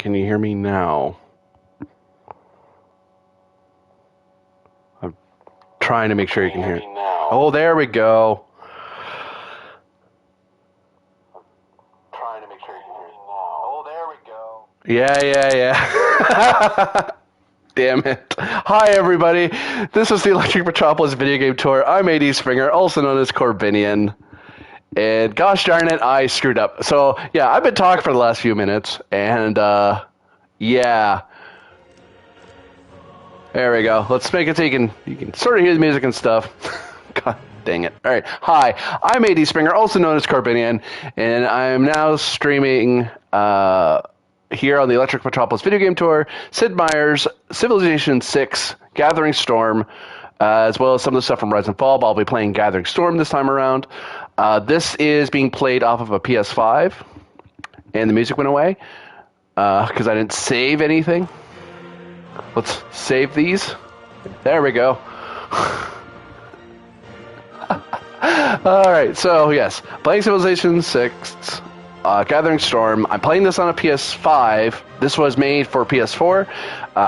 can you hear me now? I'm trying to make sure you can hear me now. Oh, there we go. I'm trying to make sure you can hear me now. Oh, there we go. Yeah. Damn it. Hi, everybody. This is the Electric Metropolis video game tour. I'm AD Springer, also known as Corbinian. And gosh darn it, I screwed up. So, yeah, I've been talking for the last few minutes, and, yeah. There we go. Let's make it so you can sort of hear the music and stuff. God dang it. All right. Hi, I'm AD Springer, also known as Corbinian, and I'm now streaming, here on the Electric Metropolis video game tour, Sid Meier's Civilization 6, Gathering Storm, as well as some of the stuff from Rise and Fall, but I'll be playing Gathering Storm this time around. This is being played off of a PS5, and the music went away because I didn't save anything. Let's save these. There we go. Alright, so yes, playing Civilization 6, Gathering Storm. I'm playing this on a PS5. This was made for PS4.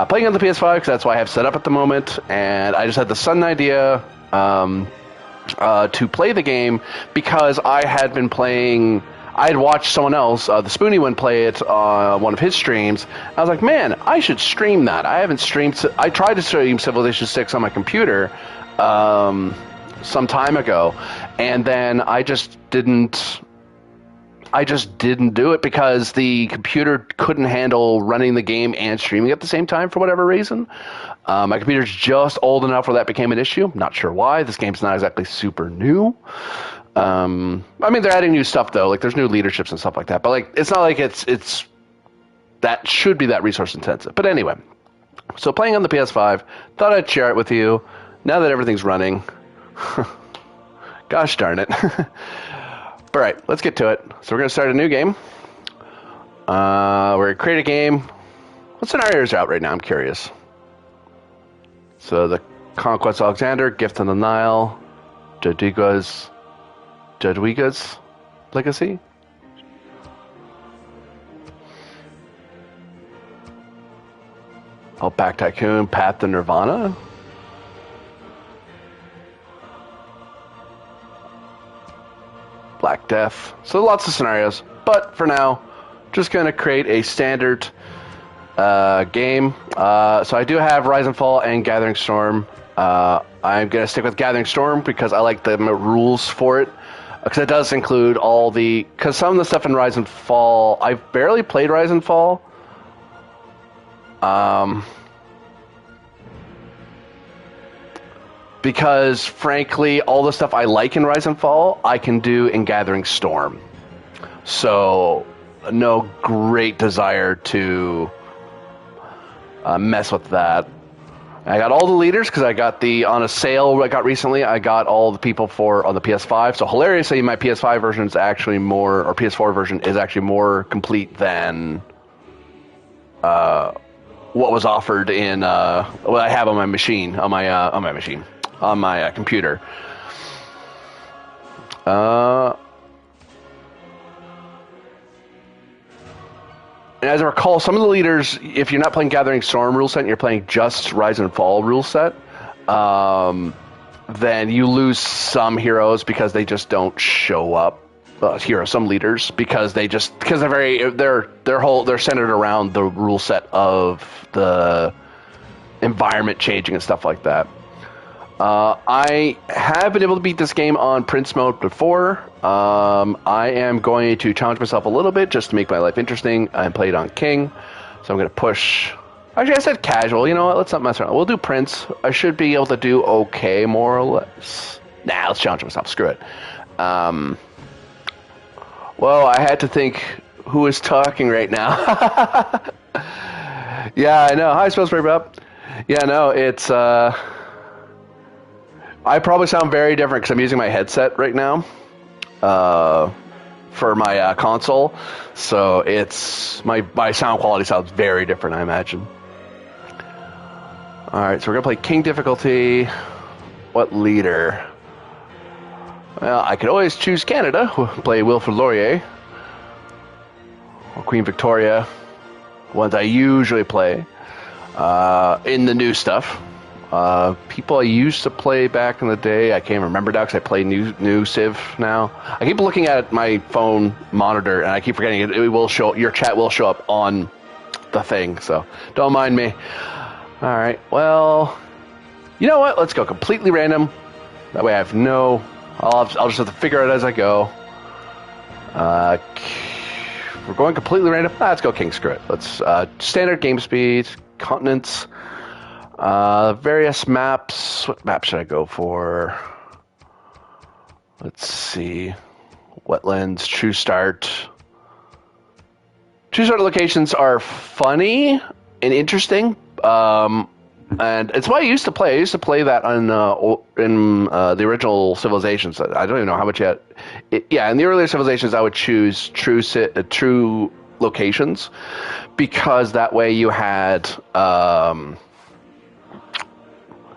Playing on the PS5 because that's what I have set up at the moment, and I just had the sudden idea to play the game because I had been playing. I had watched someone else, the Spoony one, play it on one of his streams. I was like, man, I should stream that. I haven't streamed. I tried to stream Civilization 6 on my computer some time ago, and then I just didn't do it because the computer couldn't handle running the game and streaming at the same time for whatever reason. My computer's just old enough where that became an issue. I'm not sure why. This game's not exactly super new. I mean, they're adding new stuff, though. Like, there's new leaderships and stuff like that. But, like, it's not like it's that should be that resource intensive. But anyway, so playing on the PS5, thought I'd share it with you now that everything's running. Gosh darn it. All right, let's get to it. So we're going to start a new game. We're going to create a game. What scenarios are out right now? I'm curious. So the Conquest of Alexander, Gift of the Nile, Jadwiga's Legacy. Outback Tycoon, Path to Nirvana. Black Death. So lots of scenarios. But for now, just going to create a standard game. So I do have Rise and Fall and Gathering Storm. I'm going to stick with Gathering Storm because I like the rules for it. Because it does include all the... Because some of the stuff in Rise and Fall... I've barely played Rise and Fall. Because, frankly, all the stuff I like in Rise and Fall, I can do in Gathering Storm. So, no great desire to mess with that. I got all the leaders because I got on a sale I got recently, I got all the people on the PS5. So, hilariously, my PS5 version is actually more, or PS4 version is actually more complete than what was offered in what I have on my machine, on my computer. And as I recall, some of the leaders, if you're not playing Gathering Storm rule set and you're playing just Rise and Fall rule set, then you lose some heroes because they just don't show up. Some leaders because they're centered around the rule set of the environment changing and stuff like that. I have been able to beat this game on Prince mode before. I am going to challenge myself a little bit just to make my life interesting and play it on King. So I'm going to push... Actually, I said casual. You know what? Let's not mess around. We'll do Prince. I should be able to do okay, more or less. Nah, let's challenge myself. Screw it. Well, I had to think who is talking right now. Yeah, I know. Hi, Spellspray Bob. Yeah, no, it's... I probably sound very different because I'm using my headset right now for my console. So it's my sound quality sounds very different, I imagine. All right, so we're going to play King difficulty. What leader? Well, I could always choose Canada, play Wilfrid Laurier. Or Queen Victoria. ones I usually play. In the new stuff. People I used to play back in the day, I can't remember now because I play new Civ now. I keep looking at my phone monitor and I keep forgetting it will show, your chat will show up on the thing, so don't mind me. Alright, well, you know what? Let's go completely random. That way I have no... I'll just have to figure it out as I go. We're going completely random. Let's go king, screw it. Let's standard game speed, continents, various maps. What map should I go for? Let's see. Wetlands, True Start. True Start locations are funny and interesting. And it's what I used to play. I used to play that on in the original Civilizations. I don't even know how much yet. In the earlier Civilizations, I would choose true locations because that way you had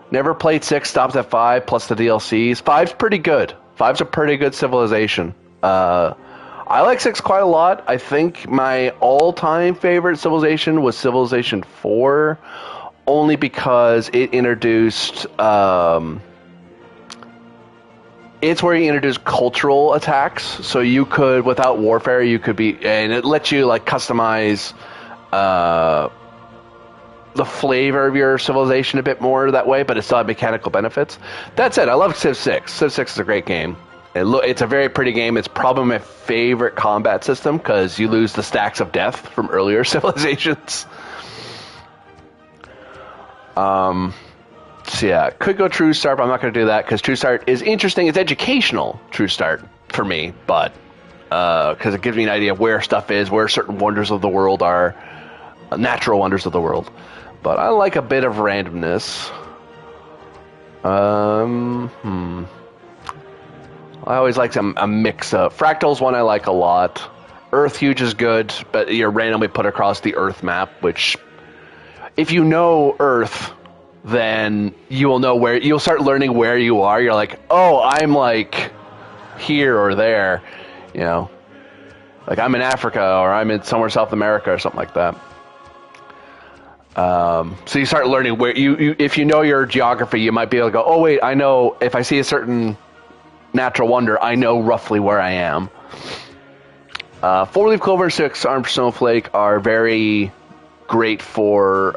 never played 6, stops at 5 plus the DLCs. 5's pretty good. 5's a pretty good civilization. I like 6 quite a lot. I think my all-time favorite civilization was Civilization 4. Only because it introduced, it's where you introduce cultural attacks. So you could, without warfare, you could be, and it lets you like customize the flavor of your civilization a bit more that way, but it still had mechanical benefits. That said, I love Civ 6. Civ 6 is a great game. It's a very pretty game. It's probably my favorite combat system because you lose the stacks of death from earlier civilizations. So yeah, could go True Start, but I'm not going to do that because True Start is interesting. It's educational, True Start, for me, but because it gives me an idea of where stuff is, where certain wonders of the world are, natural wonders of the world. But I like a bit of randomness. I always like a mix of... Fractal's one I like a lot. Earth Huge is good, but you're randomly put across the Earth map, which... If you know Earth, then you will know where... You'll start learning where you are. You're like, oh, I'm like here or there. You know? Like I'm in Africa or I'm in somewhere South America or something like that. So you start learning where... If you know your geography, you might be able to go, oh, wait, I know if I see a certain natural wonder, I know roughly where I am. 4-Leaf Clover and 6 Armed Snowflake are very... great for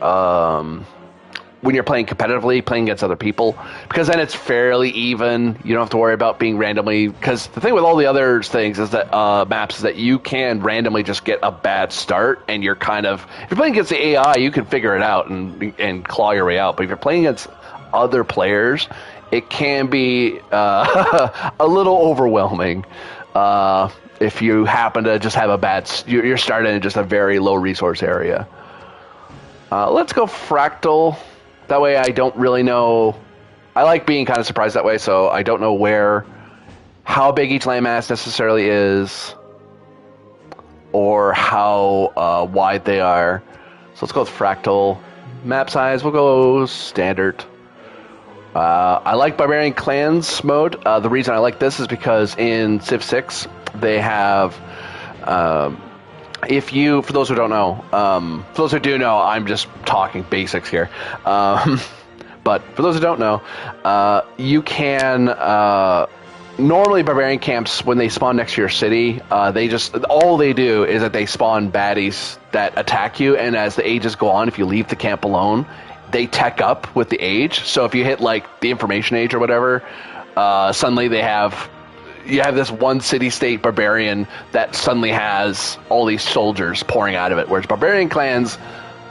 when you're playing competitively, playing against other people, because then it's fairly even. You don't have to worry about being randomly, because the thing with all the other things is that maps is that you can randomly just get a bad start, and you're kind of, if you're playing against the AI, you can figure it out and claw your way out. But if you're playing against other players, it can be a little overwhelming. If you happen to just have a bad, you're starting in just a very low resource area. Let's go Fractal. That way I don't really know. I like being kind of surprised that way, so I don't know how big each landmass necessarily is, or how wide they are. So let's go with Fractal. Map size, we'll go standard. I like Barbarian Clans mode. The reason I like this is because in Civ 6, they have... for those who don't know, for those who do know, I'm just talking basics here. But for those who don't know, you can, normally barbarian camps, when they spawn next to your city, all they do is that they spawn baddies that attack you, and as the ages go on, if you leave the camp alone, they tech up with the age. So if you hit like the information age or whatever, suddenly you have this one city-state barbarian that suddenly has all these soldiers pouring out of it. Whereas barbarian clans,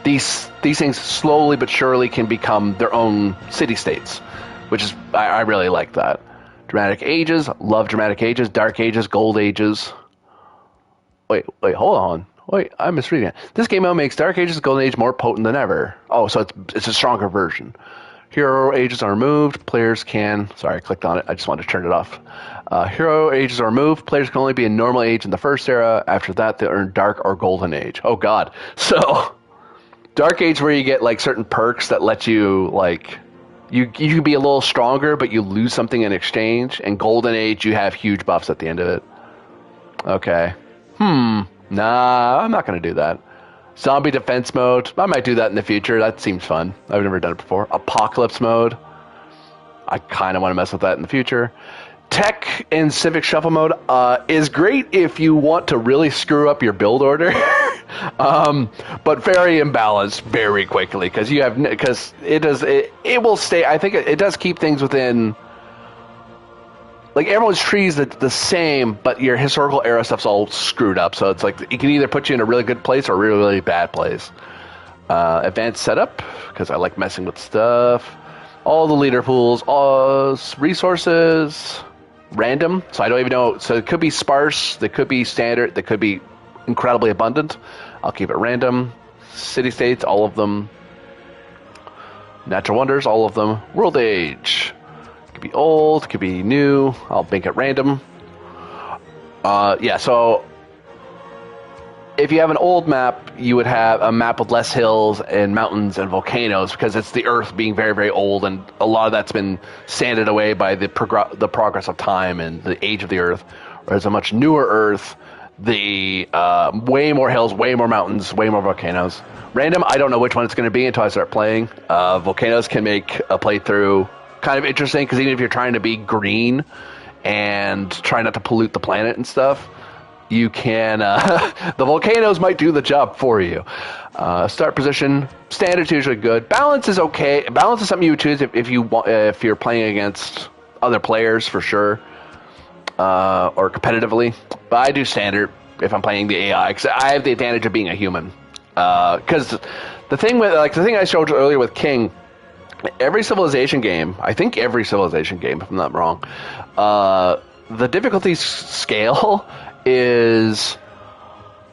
these things slowly but surely can become their own city-states, which is, I really like that. Dramatic Ages, love Dramatic Ages. Dark Ages, Gold Ages. Wait, hold on. Wait, I'm misreading it. This game mode makes Dark Ages Golden Age more potent than ever. Oh, so it's a stronger version. Hero ages are removed. Players can... Sorry, I clicked on it. I just wanted to turn it off. Hero ages are removed. Players can only be in normal age in the first era. After that, they earn Dark or Golden Age. Oh, God. So, Dark Age where you get, like, certain perks that let you, like... You can be a little stronger, but you lose something in exchange. And Golden Age, you have huge buffs at the end of it. Okay. Nah, I'm not going to do that. Zombie defense mode. I might do that in the future. That seems fun. I've never done it before. Apocalypse mode. I kind of want to mess with that in the future. Tech and Civic Shuffle mode is great if you want to really screw up your build order, but very imbalanced very quickly because it will stay. I think it does keep things within. Like, everyone's tree is the same, but your historical era stuff's all screwed up. So it's like it can either put you in a really good place or a really, really bad place. Advanced setup, because I like messing with stuff. All the leader pools, all resources, random. So I don't even know. So it could be sparse, they could be standard, they could be incredibly abundant. I'll keep it random. City-states, all of them. Natural wonders, all of them. World age. Could be old, could be new. I'll make it random. Yeah, so if you have an old map, you would have a map with less hills and mountains and volcanoes because it's the Earth being very, very old, and a lot of that's been sanded away by the progress of time and the age of the Earth. Whereas a much newer Earth, the way more hills, way more mountains, way more volcanoes. Random, I don't know which one it's going to be until I start playing. Volcanoes can make a playthrough kind of interesting because even if you're trying to be green and try not to pollute the planet and stuff, you can the volcanoes might do the job for you. Start position, standard's usually good. Balance is okay. Balance is something you would choose if you're playing against other players for sure, or competitively. But I do standard if I'm playing the AI because I have the advantage of being a human. Because the thing I showed you earlier with King. Every Civilization game, I think every Civilization game, if I'm not wrong, the difficulty scale is,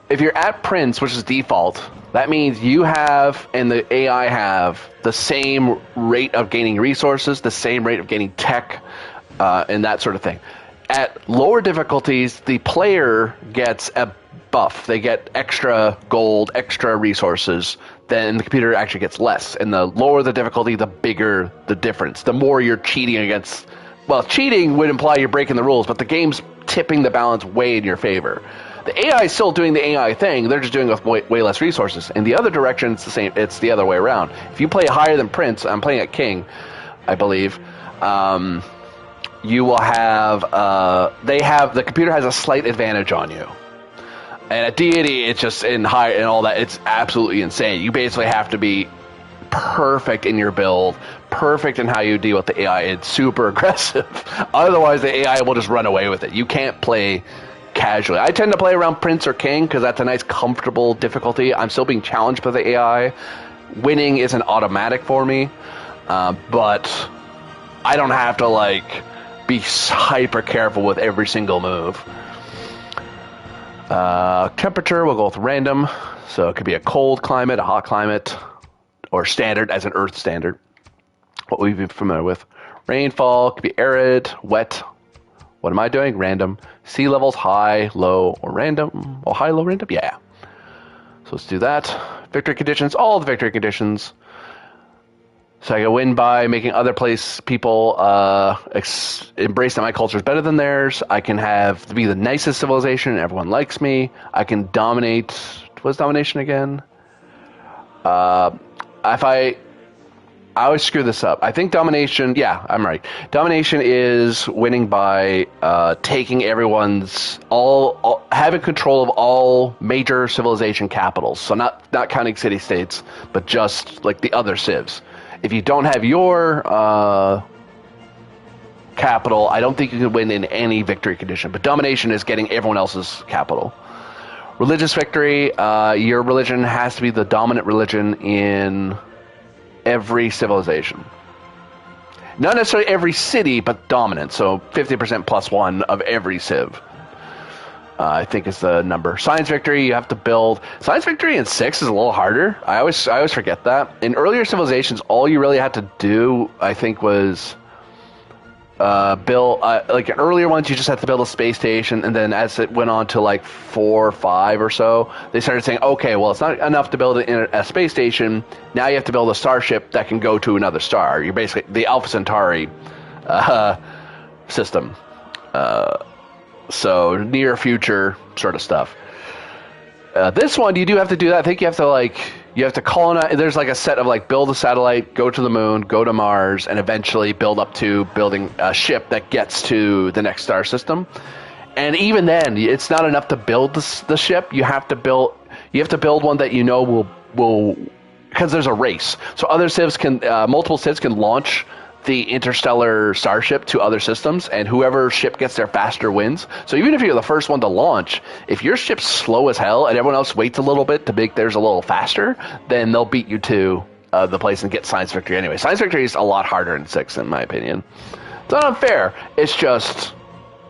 if you're at Prince, which is default, that means you have and the AI have the same rate of gaining resources, the same rate of gaining tech, and that sort of thing. At lower difficulties, the player gets a buff. They get extra gold, extra resources, then the computer actually gets less. And the lower the difficulty, the bigger the difference. The more you're cheating against... Well, cheating would imply you're breaking the rules, but the game's tipping the balance way in your favor. The AI is still doing the AI thing. They're just doing it with way less resources. In the other direction, it's the same. It's the other way around. If you play higher than Prince, I'm playing at King, I believe, you will have... the computer has a slight advantage on you. And at deity, it's just in high and all that. It's absolutely insane. You basically have to be perfect in your build, perfect in how you deal with the AI. It's super aggressive. Otherwise, the AI will just run away with it. You can't play casually. I tend to play around Prince or King because that's a nice, comfortable difficulty. I'm still being challenged by the AI. Winning isn't automatic for me, but I don't have to be hyper careful with every single move. Temperature, we'll go with random. So it could be a cold climate, a hot climate, or standard as an Earth standard. What we've been familiar with. Rainfall could be arid, wet. What am I doing? Random. Sea levels, high, low, or random. Oh, high, low, random? Yeah. So let's do that. Victory conditions, all the victory conditions. So I can win by making other people embrace that my culture is better than theirs. I can be the nicest civilization and everyone likes me. I can dominate. What's domination again? I always screw this up. I think domination... Yeah, I'm right. Domination is winning by taking having control of all major civilization capitals. So not counting city-states, but just the other civs. If you don't have your capital, I don't think you can win in any victory condition. But domination is getting everyone else's capital. Religious victory, your religion has to be the dominant religion in every civilization. Not necessarily every city, but dominant. So 50% plus one of every civ. I think is the number. Science victory, you have to build. Science victory in 6 is a little harder. I always forget that. In earlier civilizations, all you really had to do, I think, was build. In earlier ones, you just had to build a space station, and then as it went on to 4 or 5 or so, they started saying, okay, well, it's not enough to build a space station. Now you have to build a starship that can go to another star. You're basically the Alpha Centauri system. So near future sort of stuff. This one, you do have to do that. I think you have to colonize. There's like a set of like build a satellite, go to the moon, go to Mars, and eventually build up to building a ship that gets to the next star system. And even then, it's not enough to build the ship. You have to build one that you know will because there's a race. So other civs can multiple civs can launch the interstellar starship to other systems, and whoever ship gets there faster wins. So even if you're the first one to launch, if your ship's slow as hell and everyone else waits a little bit to make theirs a little faster, then they'll beat you to the place and get science victory anyway. Science victory is a lot harder in 6, in my opinion. It's not unfair. It's just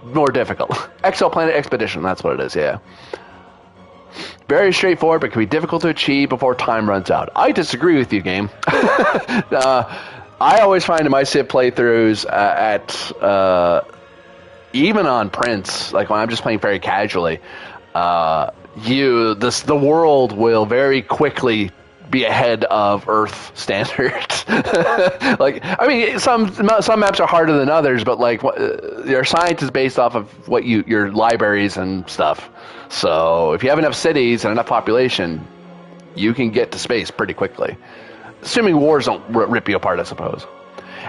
more difficult. Exoplanet Expedition, that's what it is, yeah. Very straightforward, but can be difficult to achieve before time runs out. I disagree with you, game. I always find in my Civ playthroughs even on Prince, like when I'm just playing very casually, the world will very quickly be ahead of Earth standards. Like, I mean, some maps are harder than others, but like your science is based off of what your libraries and stuff. So if you have enough cities and enough population, you can get to space pretty quickly. Assuming wars don't rip you apart, I suppose.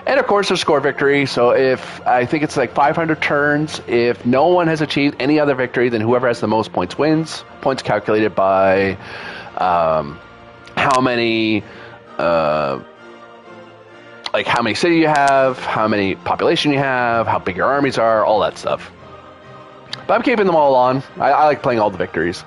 And of course, there's score victory. So I think it's like 500 turns. If no one has achieved any other victory, then whoever has the most points wins. Points calculated by how many cities you have, how many population you have, how big your armies are, all that stuff. But I'm keeping them all on. I like playing all the victories.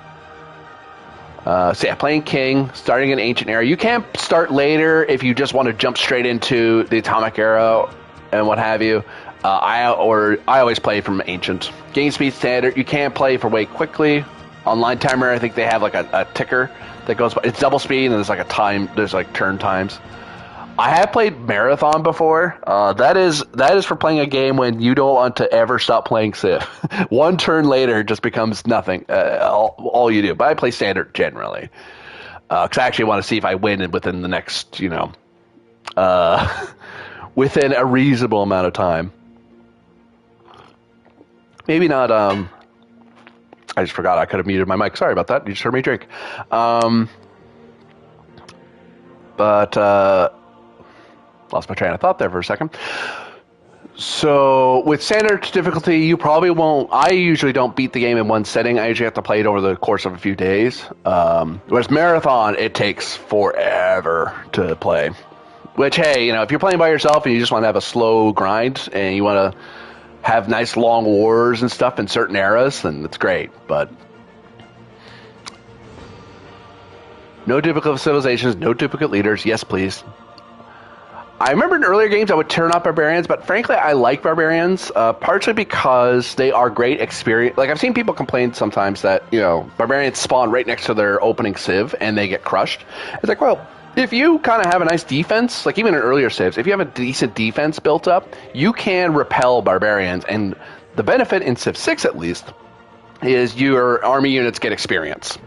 So yeah, playing King, starting in Ancient Era. You can't start later if you just want to jump straight into the Atomic Era and what have you. I always play from Ancient. Game Speed Standard, you can't play for way quickly. Online Timer, I think they have like a ticker that goes by. It's double speed and there's like a time, there's like turn times. I have played Marathon before. That is for playing a game when you don't want to ever stop playing Civ. One turn later just becomes nothing. All you do. But I play Standard generally. Because I actually want to see if I win within the next, within a reasonable amount of time. Maybe not, I just forgot I could have muted my mic. Sorry about that. You just heard me drink. Lost my train of thought there for a second. So with standard difficulty, you probably won't. I usually don't beat the game in one setting. I usually have to play it over the course of a few days. Whereas Marathon, it takes forever to play. Which, hey, if you're playing by yourself and you just want to have a slow grind and you want to have nice long wars and stuff in certain eras, then it's great. But no duplicate civilizations, no duplicate leaders. Yes, please. I remember in earlier games I would turn off barbarians, but frankly I like barbarians, partially because they are great experience. Like I've seen people complain sometimes that, barbarians spawn right next to their opening civ and they get crushed. It's like, well, if you kind of have a nice defense, like even in earlier civs, if you have a decent defense built up, you can repel barbarians. And the benefit in Civ 6 at least is your army units get experience.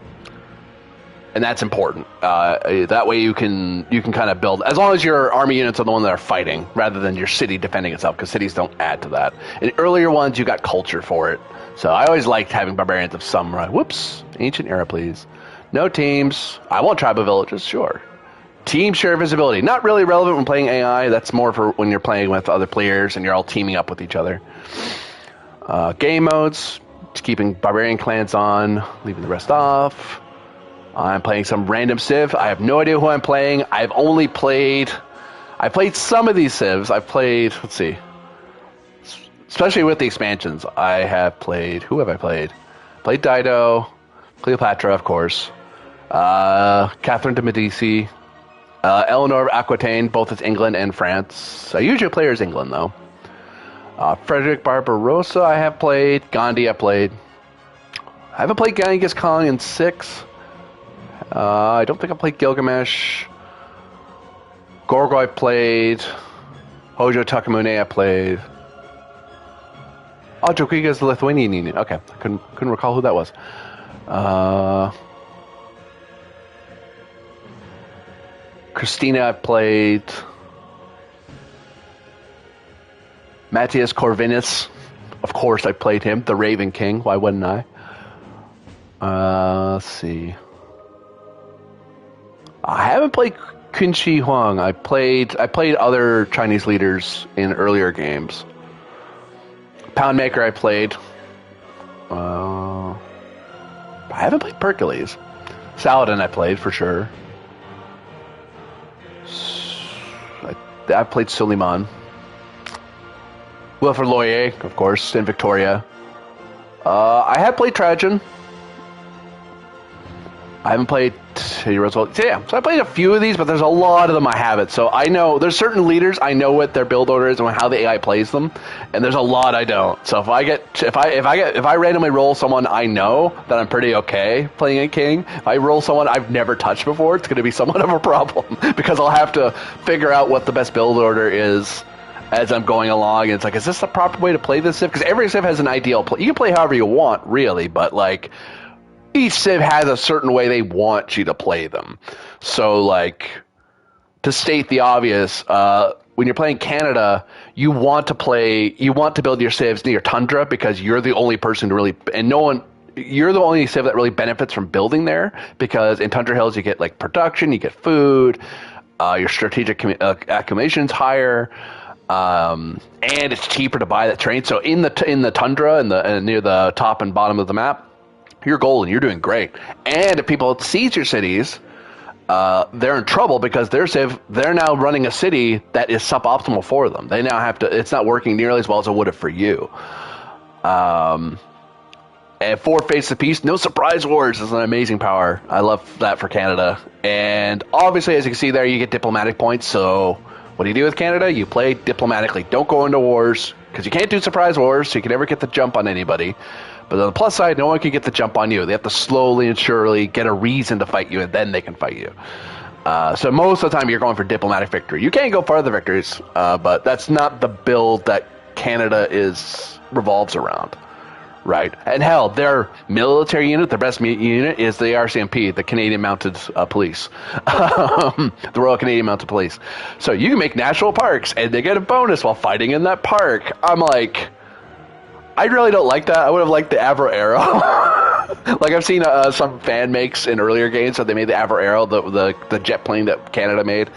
And that's important. That way you can kind of build, as long as your army units are the one that are fighting, rather than your city defending itself, because cities don't add to that. In earlier ones, you got culture for it. So I always liked having barbarians of some right. Whoops, Ancient Era, please. No teams. I want tribal villages, sure. Team share visibility, not really relevant when playing AI. That's more for when you're playing with other players and you're all teaming up with each other. Game modes, just keeping barbarian clans on, leaving the rest off. I'm playing some random civ. I have no idea who I'm playing. I played some of these civs. Let's see. Especially with the expansions. I have played, who have I played? Played Dido, Cleopatra, of course. Catherine de Medici, Eleanor of Aquitaine, both as England and France. I usually play as England, though. Frederick Barbarossa I have played. Gandhi I played. I haven't played Genghis Khan in 6. I don't think I played Gilgamesh. Gorgo I played. Hojo Takamune I played. Oh, Jokiga's the Lithuanian Union. Okay, I couldn't recall who that was. Christina I played. Matthias Corvinus. Of course I played him. The Raven King. Why wouldn't I? Let's see. I haven't played Qin Shi Huang. I played other Chinese leaders in earlier games. Poundmaker I played. I haven't played Pericles. Saladin I played for sure. I played Suleiman. Wilfrid Laurier, of course, in Victoria. I have played Trajan. I haven't played Roosevelt. So yeah, so I played a few of these, but there's a lot of them I haven't. So I know there's certain leaders I know what their build order is and how the AI plays them, and there's a lot I don't. So if I randomly roll someone I know that I'm pretty okay playing a king, if I roll someone I've never touched before, it's going to be somewhat of a problem because I'll have to figure out what the best build order is as I'm going along. And it's like, is this the proper way to play this civ? Because every civ has an ideal play. You can play however you want, really, but like, each civ has a certain way they want you to play them. So, like, to state the obvious, when you're playing Canada, you want to build your civs near tundra because you're the only person to really, and no one, you're the only civ that really benefits from building there because in Tundra Hills you get like production, you get food, your strategic accumulation's higher. And it's cheaper to buy that terrain. So in the tundra and near the top and bottom of the map, you're golden. You're doing great. And if people seize your cities, they're in trouble because they're now running a city that is suboptimal for them. They now have to. It's not working nearly as well as it would have for you. And 4 Faces of Peace, no surprise wars is an amazing power. I love that for Canada. And obviously, as you can see there, you get diplomatic points. So what do you do with Canada? You play diplomatically. Don't go into wars because you can't do surprise wars, so you can never get the jump on anybody. But on the plus side, no one can get the jump on you. They have to slowly and surely get a reason to fight you, and then they can fight you. So most of the time, you're going for diplomatic victory. You can go for other victories, but that's not the build that Canada revolves around, right? And hell, their military unit, their best unit, is the RCMP, the Canadian Mounted Police, the Royal Canadian Mounted Police. So you can make national parks, and they get a bonus while fighting in that park. I'm like, I really don't like that. I would have liked the Avro Arrow. Like I've seen some fan makes in earlier games, so they made the Avro Arrow, the jet plane that Canada made.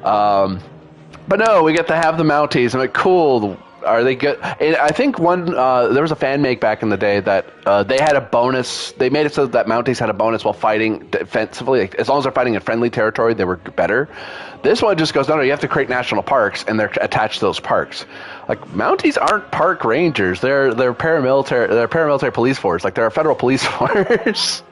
But no, we get to have the Mounties. I'm like, cool. Are they good? And I think there was a fan make back in the day that they had a bonus. They made it so that Mounties had a bonus while fighting defensively. Like, as long as they're fighting in friendly territory, they were better. This one just goes, no, you have to create national parks, and they're attached to those parks. Like, Mounties aren't park rangers. They're paramilitary. They're paramilitary police force. Like, they're a federal police force.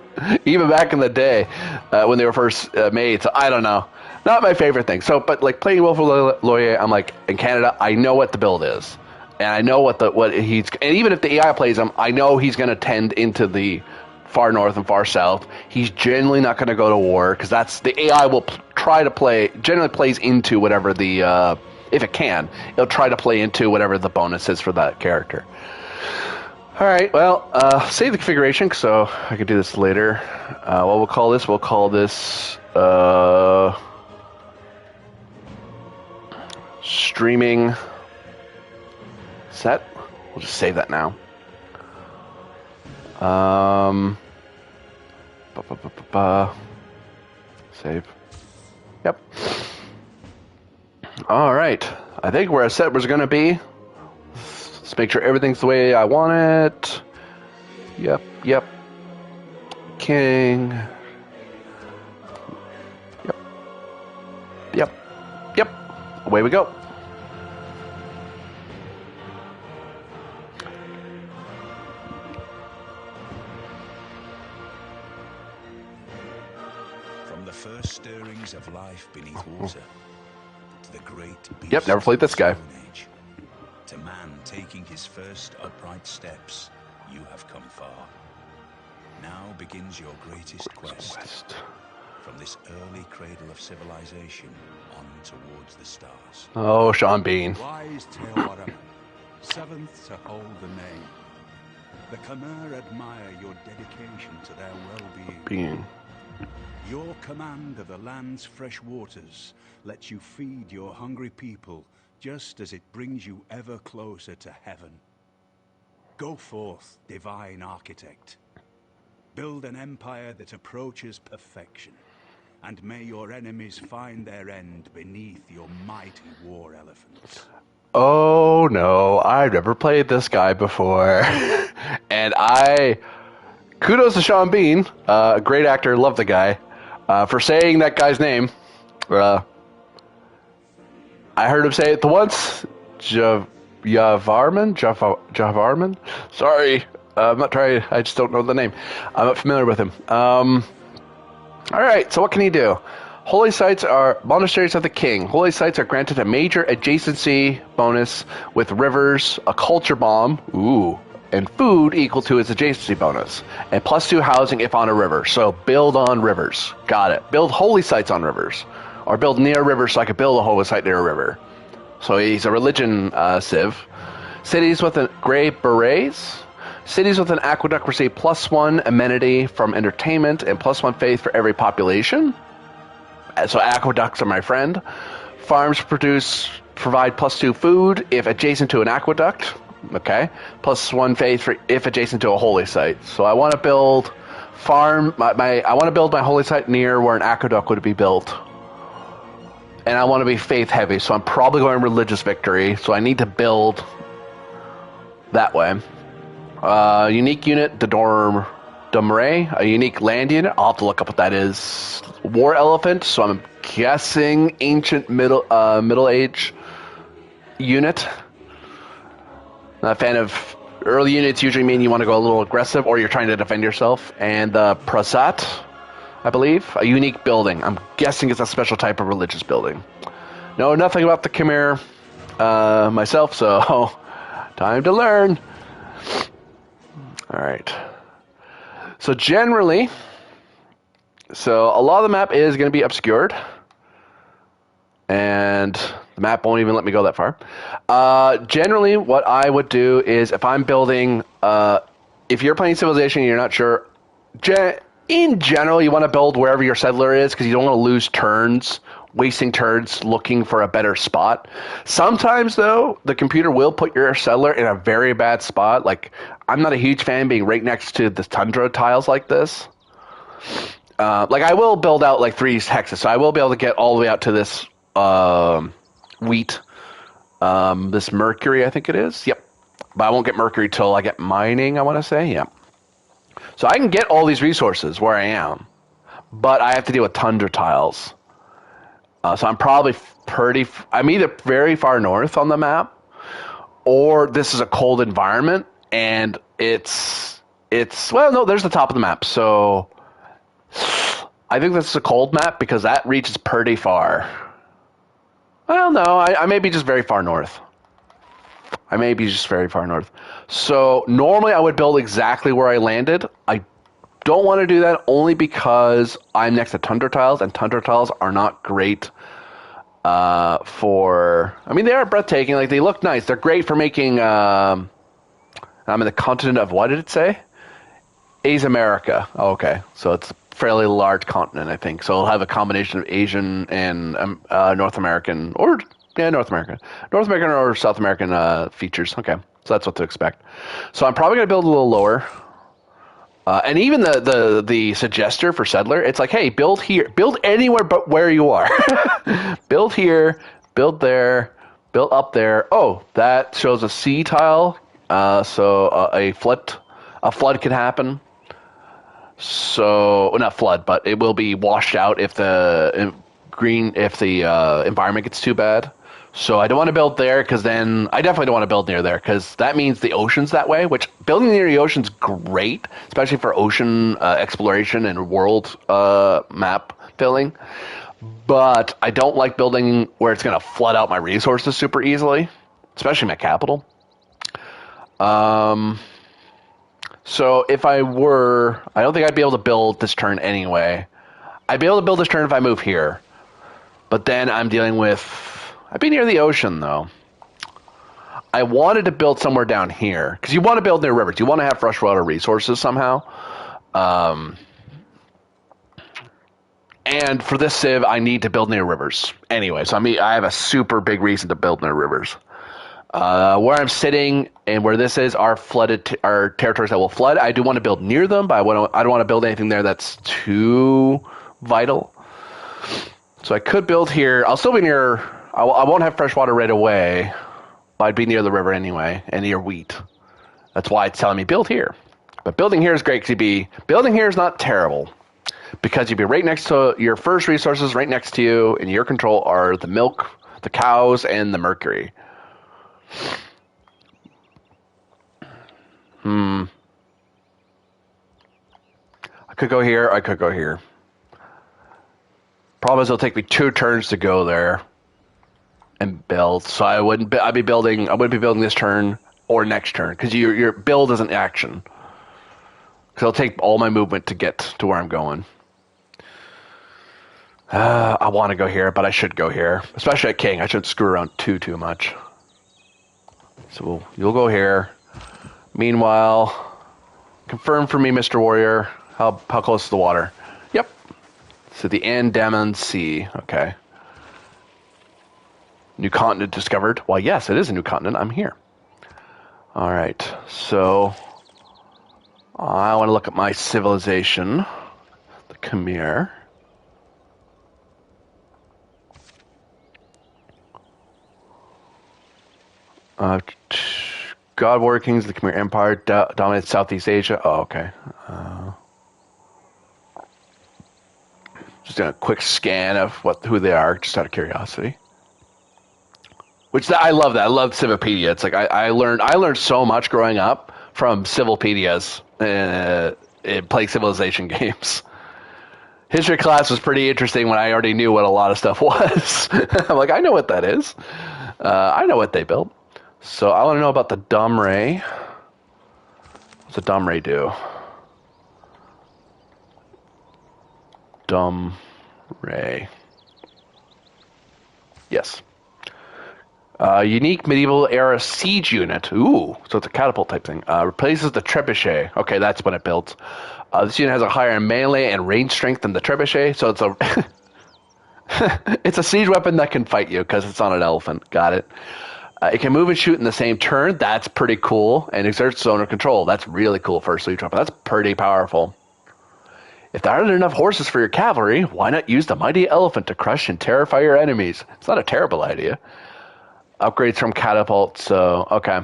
Even back in the day when they were first made. So I don't know. Not my favorite thing. So, but like playing Wilfrid Laurier, I'm like, in Canada, I know what the build is. And I know what he's, and even if the AI plays him, I know he's going to tend into the far north and far south. He's generally not going to go to war because that's the AI will try to play. Generally plays into whatever the if it can, it'll try to play into whatever the bonus is for that character. All right, well, save the configuration so I can do this later. What we'll call this? We'll call this streaming set. We'll just save that now. Save. Yep. All right. I think where our set was going to be. Let's make sure everything's the way I want it. Yep. King. Yep. Away we go. From the first stirrings of life beneath water to the great beast. Yep, never played this guy. Age, to man taking his first upright steps, you have come far. Now begins your greatest quest. From this early cradle of civilization on towards the stars. Oh, Sean Bean. Wise Teowarraman, seventh to hold the name. The Khmer admire your dedication to their well-being. Your command of the land's fresh waters lets you feed your hungry people just as it brings you ever closer to heaven. Go forth, divine architect. Build an empire that approaches perfection. And may your enemies find their end beneath your mighty war elephants. Oh no, I've never played this guy before. And kudos to Sean Bean, a great actor, love the guy, for saying that guy's name. I heard him say it the once, Javarman? Sorry, I'm not trying, I just don't know the name. I'm not familiar with him. Alright, so what can he do? Holy sites are monasteries of the king. Holy sites are granted a major adjacency bonus with rivers, a culture bomb, and food equal to its adjacency bonus, and +2 housing if on a river. So build on rivers. Got it. Build holy sites on rivers, or build near rivers so I could build a holy site near a river. So he's a religion civ. Cities with gray berets. Cities with an aqueduct receive +1 amenity from entertainment and +1 faith for every population. So aqueducts are my friend. Farms provide +2 food if adjacent to an aqueduct. Okay. +1 faith for if adjacent to a holy site. So I want to build I want to build my holy site near where an aqueduct would be built. And I want to be faith heavy, so I'm probably going religious victory. So I need to build that way. Unique unit, the Domre, a unique land unit. I'll have to look up what that is. War elephant, so I'm guessing ancient middle age unit. Not a fan of early units. Usually mean you want to go a little aggressive or you're trying to defend yourself. And the Prasat, I believe, a unique building. I'm guessing it's a special type of religious building. Know nothing about the Khmer myself, so time to learn. All right. So generally, a lot of the map is going to be obscured, and the map won't even let me go that far. Generally, what I would do is if I'm building, if you're playing Civilization and you're not sure, in general, you want to build wherever your settler is because you don't want to lose turns, wasting turns looking for a better spot. Sometimes, though, the computer will put your settler in a very bad spot. Like, I'm not a huge fan being right next to the tundra tiles like this. Like, I will build out, like, 3 hexes, so I will be able to get all the way out to this wheat, this mercury, I think it is. Yep. But I won't get mercury till I get mining, I want to say. Yep. So I can get all these resources where I am, but I have to deal with tundra tiles. So I'm probably I'm either very far north on the map, or this is a cold environment, and well, no, there's the top of the map. So I think this is a cold map because that reaches pretty far. Well, no, I may be just very far north. So normally I would build exactly where I landed. I don't want to do that only because I'm next to tundra tiles, and tundra tiles are not great they are breathtaking. Like, they look nice. They're great for making, I'm in the continent of, what did it say? Asia America. Oh, okay. So it's a fairly large continent, I think. So it'll have a combination of Asian and North American, or North American or South American features. Okay. So that's what to expect. So I'm probably going to build a little lower. And even the suggester for settler, it's like, hey, build here, build anywhere but where you are. Build here, build there, build up there. Oh, that shows a sea tile. So a flood can happen. So, well, not flood, but it will be washed out if the environment gets too bad. So I don't want to build there because then I definitely don't want to build near there because that means the ocean's that way, which building near the ocean's great, especially for ocean exploration and world map filling. But I don't like building where it's going to flood out my resources super easily, especially my capital. So if I don't think I'd be able to build this turn anyway. I'd be able to build this turn if I move here. But then I'm dealing with... I'd be near the ocean, though. I wanted to build somewhere down here. Because you want to build near rivers. You want to have freshwater resources somehow. And for this civ, I need to build near rivers. Anyway, so I have a super big reason to build near rivers. Where I'm sitting, and where this is are flooded, are territories that will flood. I do want to build near them, but I don't want to build anything there that's too vital. So I could build here. I'll still be near. I won't have fresh water right away, but I'd be near the river anyway, and near wheat. That's why it's telling me build here. But building here is great because building here is not terrible because you'd be right next to your first resources, right next to you, and your control are the milk, the cows, and the mercury. I could go here. I could go here. Problem is, it'll take me 2 turns to go there and build. So I wouldn't be building this turn or next turn because your build is an action. Because it'll take all my movement to get to where I'm going. I want to go here, but I should go here, especially at King. I shouldn't screw around too much. So you'll go here. Meanwhile, confirm for me, Mr. Warrior. How close is the water? Yep. So the Andaman Sea. Okay. New continent discovered. Well, yes, it is a new continent. I'm here. All right. So I want to look at my civilization, the Khmer. God Warrior Kings, the Khmer Empire dominates Southeast Asia. Oh, okay. Just doing a quick scan of who they are, just out of curiosity. I love that. I love Civipedia. It's like I learned so much growing up from Civilpedias in playing Civilization games. History class was pretty interesting when I already knew what a lot of stuff was. I'm like, I know what that is. I know what they built. So I want to know about the Domray. What's the Domray do? Domray. Yes. Unique medieval era siege unit. Ooh, so it's a catapult type thing. Replaces the trebuchet. Okay, that's when it builds. This unit has a higher melee and range strength than the trebuchet, so it's it's a siege weapon that can fight you because it's on an elephant. Got it. It can move and shoot in the same turn. That's pretty cool. And exerts zone control. That's really cool for a siege weapon. That's pretty powerful. If there aren't enough horses for your cavalry, why not use the mighty elephant to crush and terrify your enemies? It's not a terrible idea. Upgrades from catapult, so okay.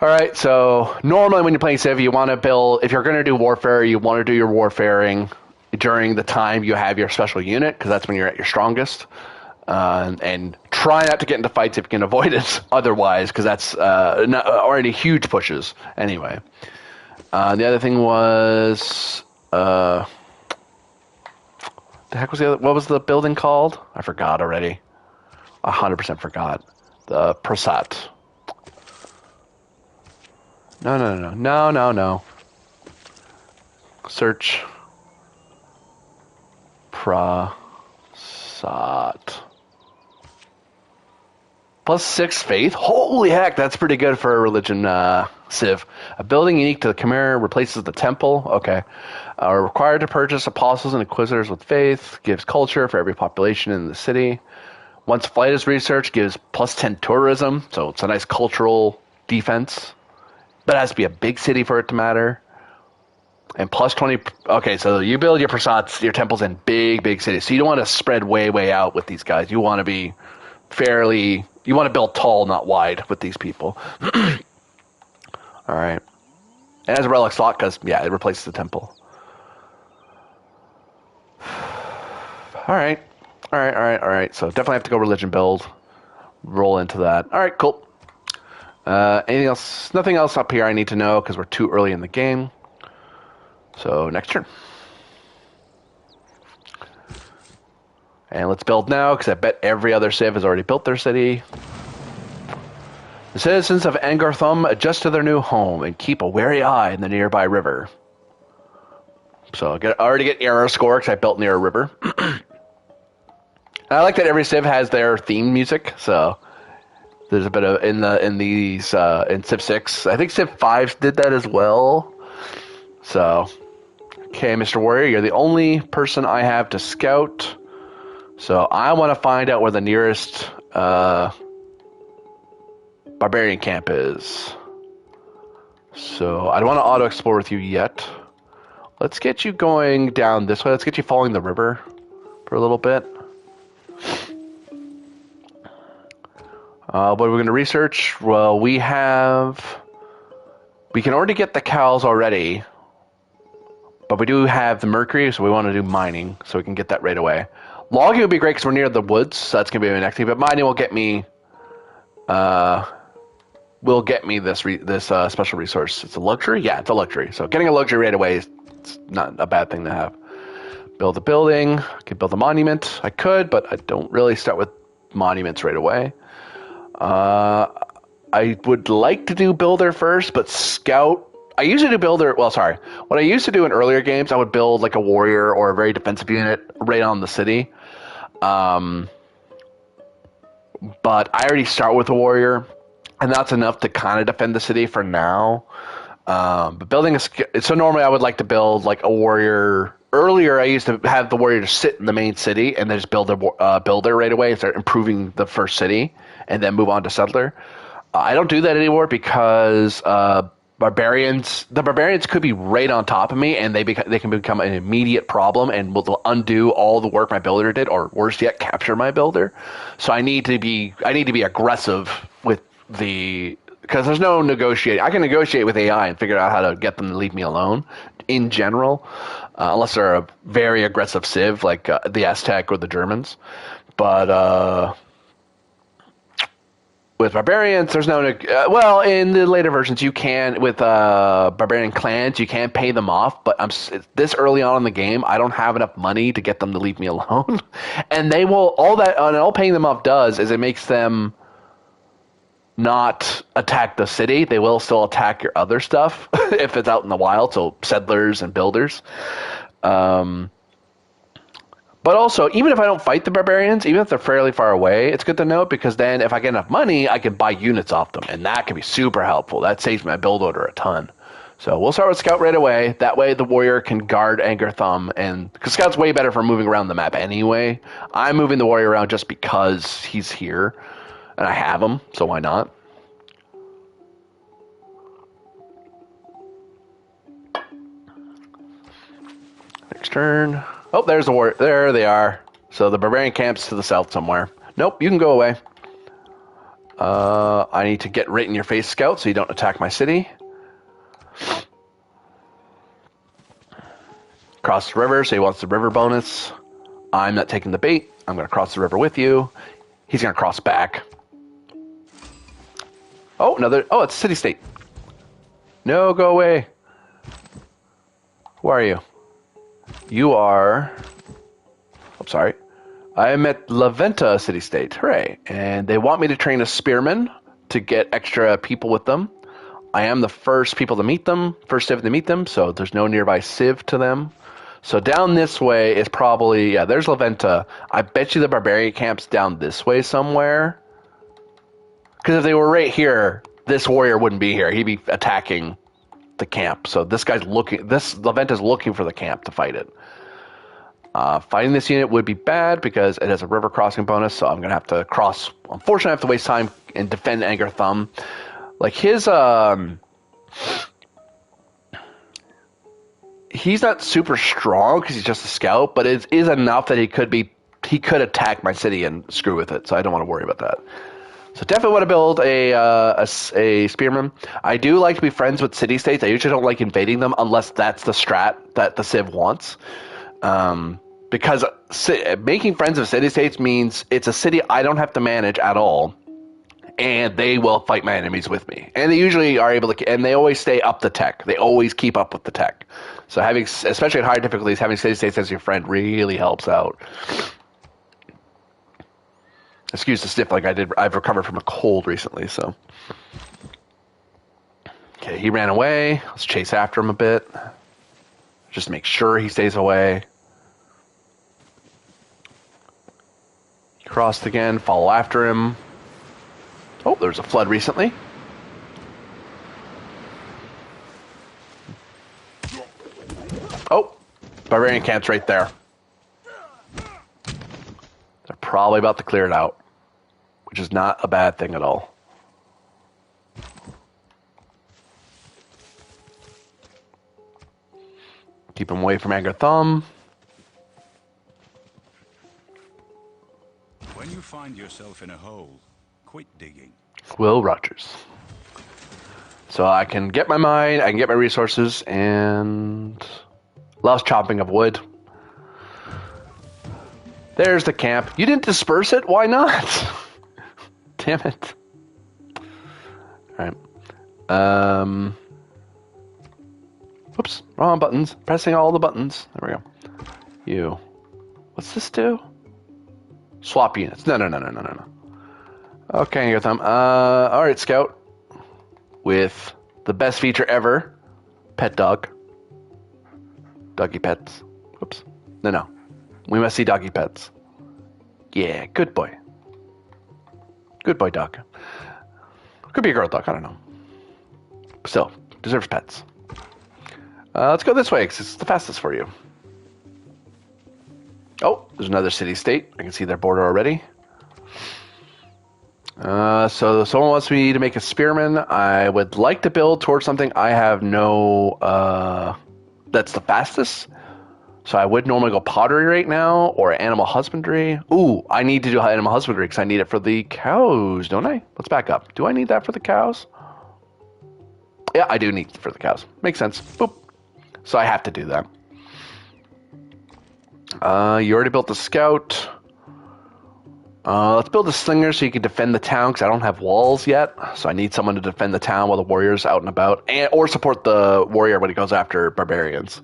Alright, so normally when you're playing Civ, you want to build, if you're going to do warfare, you want to do your warfaring during the time you have your special unit, because that's when you're at your strongest. And try not to get into fights if you can avoid it otherwise, because that's already huge pushes anyway. The other thing was... the heck was the other? What was the building called? I forgot already. 100% forgot. The Prasat. No. Search. Prasat. +6 faith. Holy heck, that's pretty good for a religion civ. A building unique to the Khmer replaces the temple. Okay. Required to purchase apostles and inquisitors with faith. Gives culture for every population in the city. Once flight is researched, gives +10 tourism. So it's a nice cultural defense. But it has to be a big city for it to matter. And +20. Okay, so you build your prasats, your temples in big cities. So you don't want to spread way out with these guys. You want to be fairly... You want to build tall, not wide, with these people. All right. And as a relic slot, because, yeah, it replaces the temple. All right. So definitely have to go religion build. Roll into that. All right, cool. Anything else? Nothing else up here I need to know, because we're too early in the game. So, next turn. And let's build now, because I bet every other civ has already built their city. The citizens of Angarthum adjust to their new home and keep a wary eye in the nearby river. So I already get error score because I built near a river. I like that every civ has their theme music. So there's a bit of in Civ 6. I think Civ 5 did that as well. So okay, Mr. Warrior, you're the only person I have to scout. So I want to find out where the nearest barbarian camp is. So I don't want to auto-explore with you yet. Let's get you going down this way. Let's get you following the river for a little bit. What are we going to research? Well, we can already get the cows already, but we do have the mercury, so we want to do mining, so we can get that right away. Logging would be great because we're near the woods, so that's going to be an activity, but mining will get me, this special resource. It's a luxury? Yeah, it's a luxury. So getting a luxury right away is not a bad thing to have. Build a building. I could build a monument. I could, but I don't really start with monuments right away. I would like to do builder first, but scout. I usually do builder. Well, sorry. What I used to do in earlier games, I would build like a warrior or a very defensive unit right on the city. But I already start with a warrior, and that's enough to kind of defend the city for now. But building so normally I would like to build like a warrior. Earlier, I used to have the warrior just sit in the main city and then just build a builder right away and start improving the first city and then move on to settler. I don't do that anymore because the barbarians could be right on top of me and they can become an immediate problem and will undo all the work my builder did, or worse yet, capture my builder. So I need to be aggressive with because there's no negotiating. I can negotiate with AI and figure out how to get them to leave me alone in general, unless they're a very aggressive civ like the Aztec or the Germans. But with barbarians, there's no... well, in the later versions, you can, with barbarian clans, you can pay them off, but this early on in the game, I don't have enough money to get them to leave me alone. And they will... all paying them off does is it makes them not attack the city. They will still attack your other stuff if it's out in the wild, so settlers and builders. But also, even if I don't fight the barbarians, even if they're fairly far away, it's good to know, because then if I get enough money, I can buy units off them, and that can be super helpful. That saves my build order a ton. So we'll start with Scout right away. That way the warrior can guard Anchor Thumb, and because Scout's way better for moving around the map anyway. I'm moving the warrior around just because he's here, and I have him, so why not? Next turn. Oh, there's the warrior. There they are. So the barbarian camp's to the south somewhere. Nope, you can go away. I need to get right in your face, Scout, so you don't attack my city. Cross the river, so he wants the river bonus. I'm not taking the bait. I'm going to cross the river with you. He's going to cross back. Oh, another... Oh, it's city-state. No, go away. Who are you? You are... I'm sorry. I'm at La Venta city-state. Hooray. And they want me to train a spearman to get extra people with them. I am the first people to meet them, first civ to meet them, so there's no nearby civ to them. So down this way is probably... Yeah, there's La Venta. I bet you the barbarian camp's down this way somewhere. Because if they were right here, this warrior wouldn't be here. He'd be attacking the camp. So this guy's looking... La Venta's looking for the camp to fight it. Fighting this unit would be bad because it has a river crossing bonus, so I'm going to have to cross. Unfortunately, I have to waste time and defend Anchor Thumb. Like his... he's not super strong because he's just a scout, but it is enough that he could attack my city and screw with it, so I don't want to worry about that. So definitely want to build a spearman. I do like to be friends with city-states. I usually don't like invading them unless that's the strat that the civ wants. Because making friends with city-states means it's a city I don't have to manage at all, and they will fight my enemies with me. And they usually are able to, and they always stay up the tech. They always keep up with the tech. So having, especially at higher difficulties, having city-states as your friend really helps out. Excuse the sniff like I did. I've recovered from a cold recently, so. Okay, he ran away. Let's chase after him a bit. Just make sure he stays away. Crossed again, follow after him. Oh, there's a flood recently. Oh, barbarian camp's right there. They're probably about to clear it out, which is not a bad thing at all. Keep him away from Anger Thumb. When you find yourself in a hole, quit digging. Will Rogers. So I can get my mine, I can get my resources, and less chopping of wood. There's the camp. You didn't disperse it? Why not? Damn it. Alright. Whoops. Wrong buttons. Pressing all the buttons. There we go. You. What's this do? Swap units. No. Okay, Anger Thumb. Alright, Scout. With the best feature ever. Pet dog. Doggy pets. Whoops. No. We must see doggy pets. Yeah, good boy. Good boy, dog. Could be a girl dog, I don't know. Still, deserves pets. Let's go this way, because it's the fastest for you. Oh, there's another city-state. I can see their border already. So someone wants me to make a spearman. I would like to build towards something I have no... that's the fastest. So I would normally go pottery right now, or animal husbandry. Ooh, I need to do animal husbandry because I need it for the cows, don't I? Let's back up. Do I need that for the cows? Yeah, I do need it for the cows. Makes sense. Boop. So I have to do that. You already built the scout. Let's build a slinger so you can defend the town because I don't have walls yet. So I need someone to defend the town while the warrior's out and about, or support the warrior when he goes after barbarians.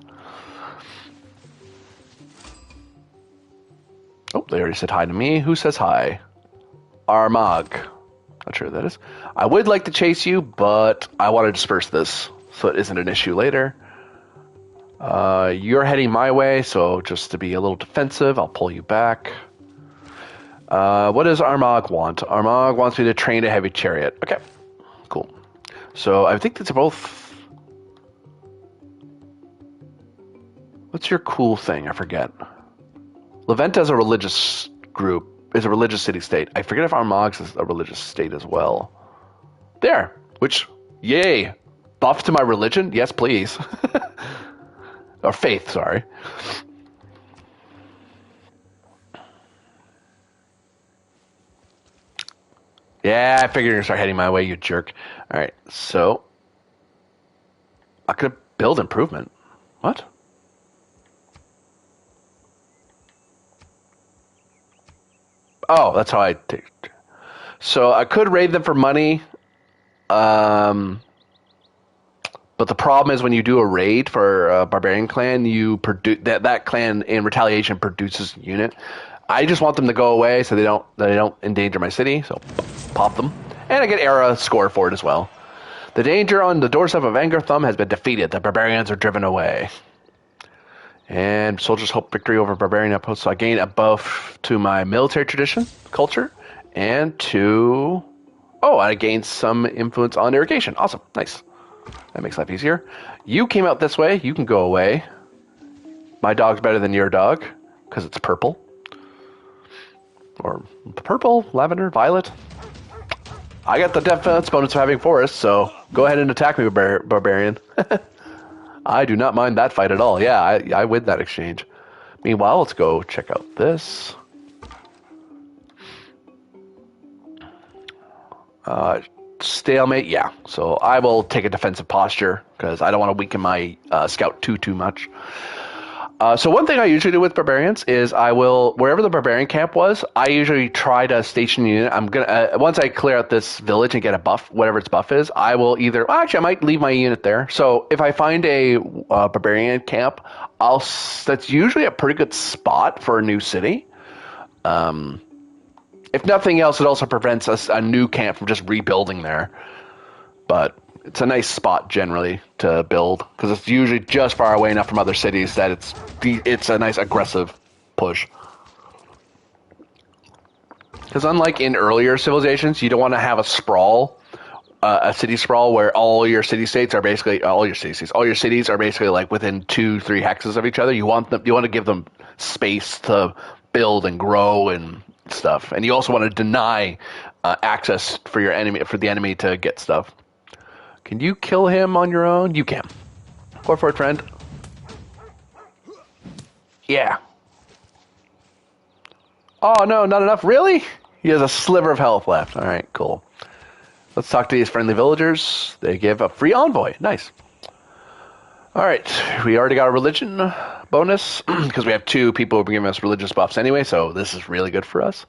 Oh, they already said hi to me. Who says hi? Armagh. Not sure who that is. I would like to chase you, but I want to disperse this so it isn't an issue later. You're heading my way, so just to be a little defensive, I'll pull you back. What does Armagh want? Armagh wants me to train a heavy chariot. Okay, cool. So I think these are both... What's your cool thing? I forget. Leventa is a religious group, is a religious city-state. I forget if Armagh is a religious state as well. There, which, yay, buff to my religion? Yes, please. Or faith, sorry. Yeah, I figured you're going to start heading my way, you jerk. All right, so I could build improvement. What? Oh, that's how I take. So I could raid them for money, but the problem is when you do a raid for a barbarian clan, you produce that clan in retaliation produces a unit. I just want them to go away so they don't endanger my city. So pop them, and I get era score for it as well. The danger on the doorstep of Anger Thumb has been defeated. The barbarians are driven away. And soldiers hope victory over barbarian outposts. So I gain a buff to my military tradition, culture, and to... Oh, I gained some influence on irrigation. Awesome. Nice. That makes life easier. You came out this way. You can go away. My dog's better than your dog because it's purple. Or purple, lavender, violet. I got the defense bonus of having forests, so go ahead and attack me, barbarian. I do not mind that fight at all. Yeah, I win that exchange. Meanwhile, let's go check out this. Stalemate, yeah. So I will take a defensive posture because I don't want to weaken my scout too much. So one thing I usually do with barbarians is I will, wherever the barbarian camp was, I usually try to station a unit. I'm gonna once I clear out this village and get a buff, whatever its buff is, I will either. Well, actually, I might leave my unit there. So if I find a barbarian camp, that's usually a pretty good spot for a new city. If nothing else, it also prevents a new camp from just rebuilding there. But it's a nice spot generally to build because it's usually just far away enough from other cities that it's a nice aggressive push. Because unlike in earlier civilizations, you don't want to have a sprawl, a city sprawl where all your city-states are basically all your cities are basically like within 2-3 hexes of each other. You want to give them space to build and grow and stuff, and you also want to deny access for the enemy to get stuff. Can you kill him on your own? You can. Go for it, friend. Yeah. Oh, no, not enough. Really? He has a sliver of health left. All right, cool. Let's talk to these friendly villagers. They give a free envoy. Nice. All right. We already got a religion bonus because we have 2 people who are giving us religious buffs anyway, so this is really good for us.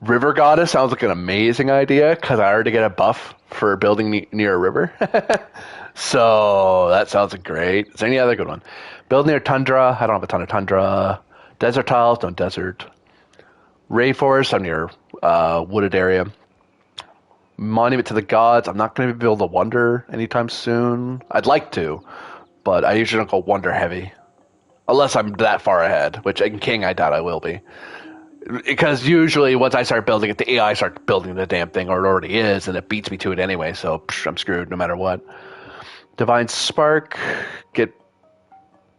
River Goddess sounds like an amazing idea because I already get a buff for building near a river. So that sounds great. Is there any other good one? Build near tundra. I don't have a ton of tundra. Desert tiles, no desert. Rainforest, I'm near wooded area. Monument to the gods. I'm not going to be able to wonder anytime soon. I'd like to, but I usually don't go wonder heavy. Unless I'm that far ahead, which in King I doubt I will be. Because usually once I start building it, the AI starts building the damn thing, or it already is, and it beats me to it anyway, so I'm screwed no matter what. Divine Spark. Get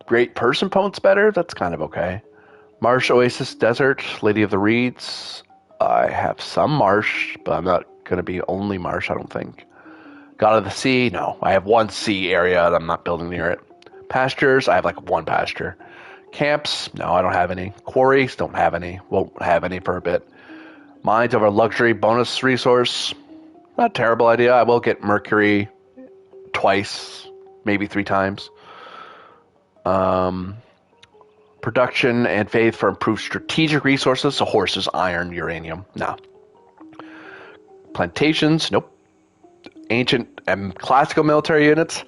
Great Person Points better. That's kind of okay. Marsh, Oasis, Desert, Lady of the Reeds. I have some Marsh, but I'm not going to be only Marsh, I don't think. God of the Sea. No, I have 1 sea area, and I'm not building near it. Pastures. I have like 1 pasture. Camps, no, I don't have any. Quarries, don't have any. Won't have any for a bit. Mines of a luxury bonus resource. Not a terrible idea. I will get Mercury twice, maybe 3 times. Production and faith for improved strategic resources. So horses, iron, uranium. No. Plantations, nope. Ancient and classical military units.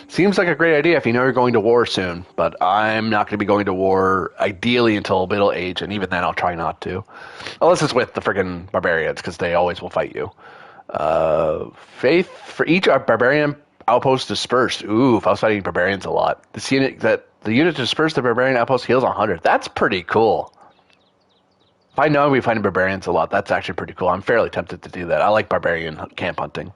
Seems like a great idea if you know you're going to war soon, but I'm not going to be going to war ideally until middle age, and even then I'll try not to. Unless it's with the friggin' barbarians, because they always will fight you. Faith for each barbarian outpost dispersed. Ooh, if I was fighting barbarians a lot. The unit to disperse the barbarian outpost heals 100. That's pretty cool. If I know I'll be fighting barbarians a lot, that's actually pretty cool. I'm fairly tempted to do that. I like barbarian camp hunting.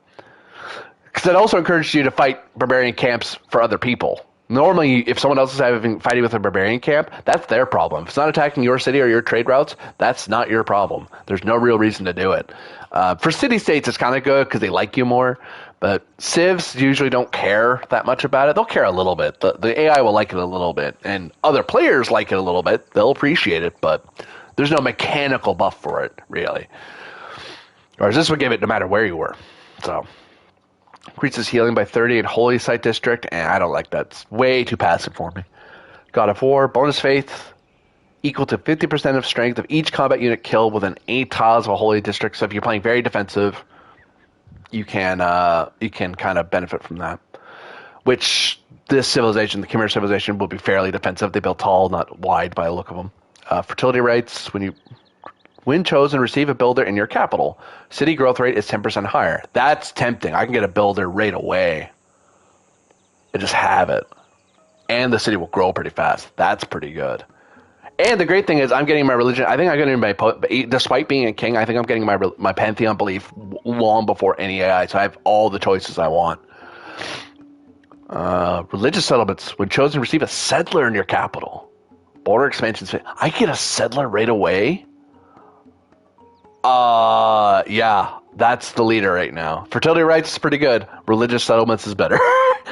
Because it also encourages you to fight barbarian camps for other people. Normally, if someone else is fighting with a barbarian camp, that's their problem. If it's not attacking your city or your trade routes, that's not your problem. There's no real reason to do it. For city-states, it's kind of good because they like you more. But civs usually don't care that much about it. They'll care a little bit. The AI will like it a little bit. And other players like it a little bit. They'll appreciate it, but there's no mechanical buff for it, really. Whereas this would give it no matter where you were. So... increases healing by 30 in Holy Site District, and I don't like that. It's way too passive for me. God of War, bonus faith, equal to 50% of strength of each combat unit killed within 8 tiles of a Holy District. So if you're playing very defensive, you can kind of benefit from that. Which this civilization, the Khmer civilization, will be fairly defensive. They build tall, not wide by the look of them. Fertility rights, when chosen, receive a builder in your capital. City growth rate is 10% higher. That's tempting. I can get a builder right away. And just have it. And the city will grow pretty fast. That's pretty good. And the great thing is I'm getting my religion. I think I'm getting my... despite being a king, I think I'm getting my pantheon belief long before any AI. So I have all the choices I want. Religious settlements. When chosen, receive a settler in your capital. Border expansions. I get a settler right away? Yeah, that's the leader right now. Fertility rights is pretty good. Religious settlements is better.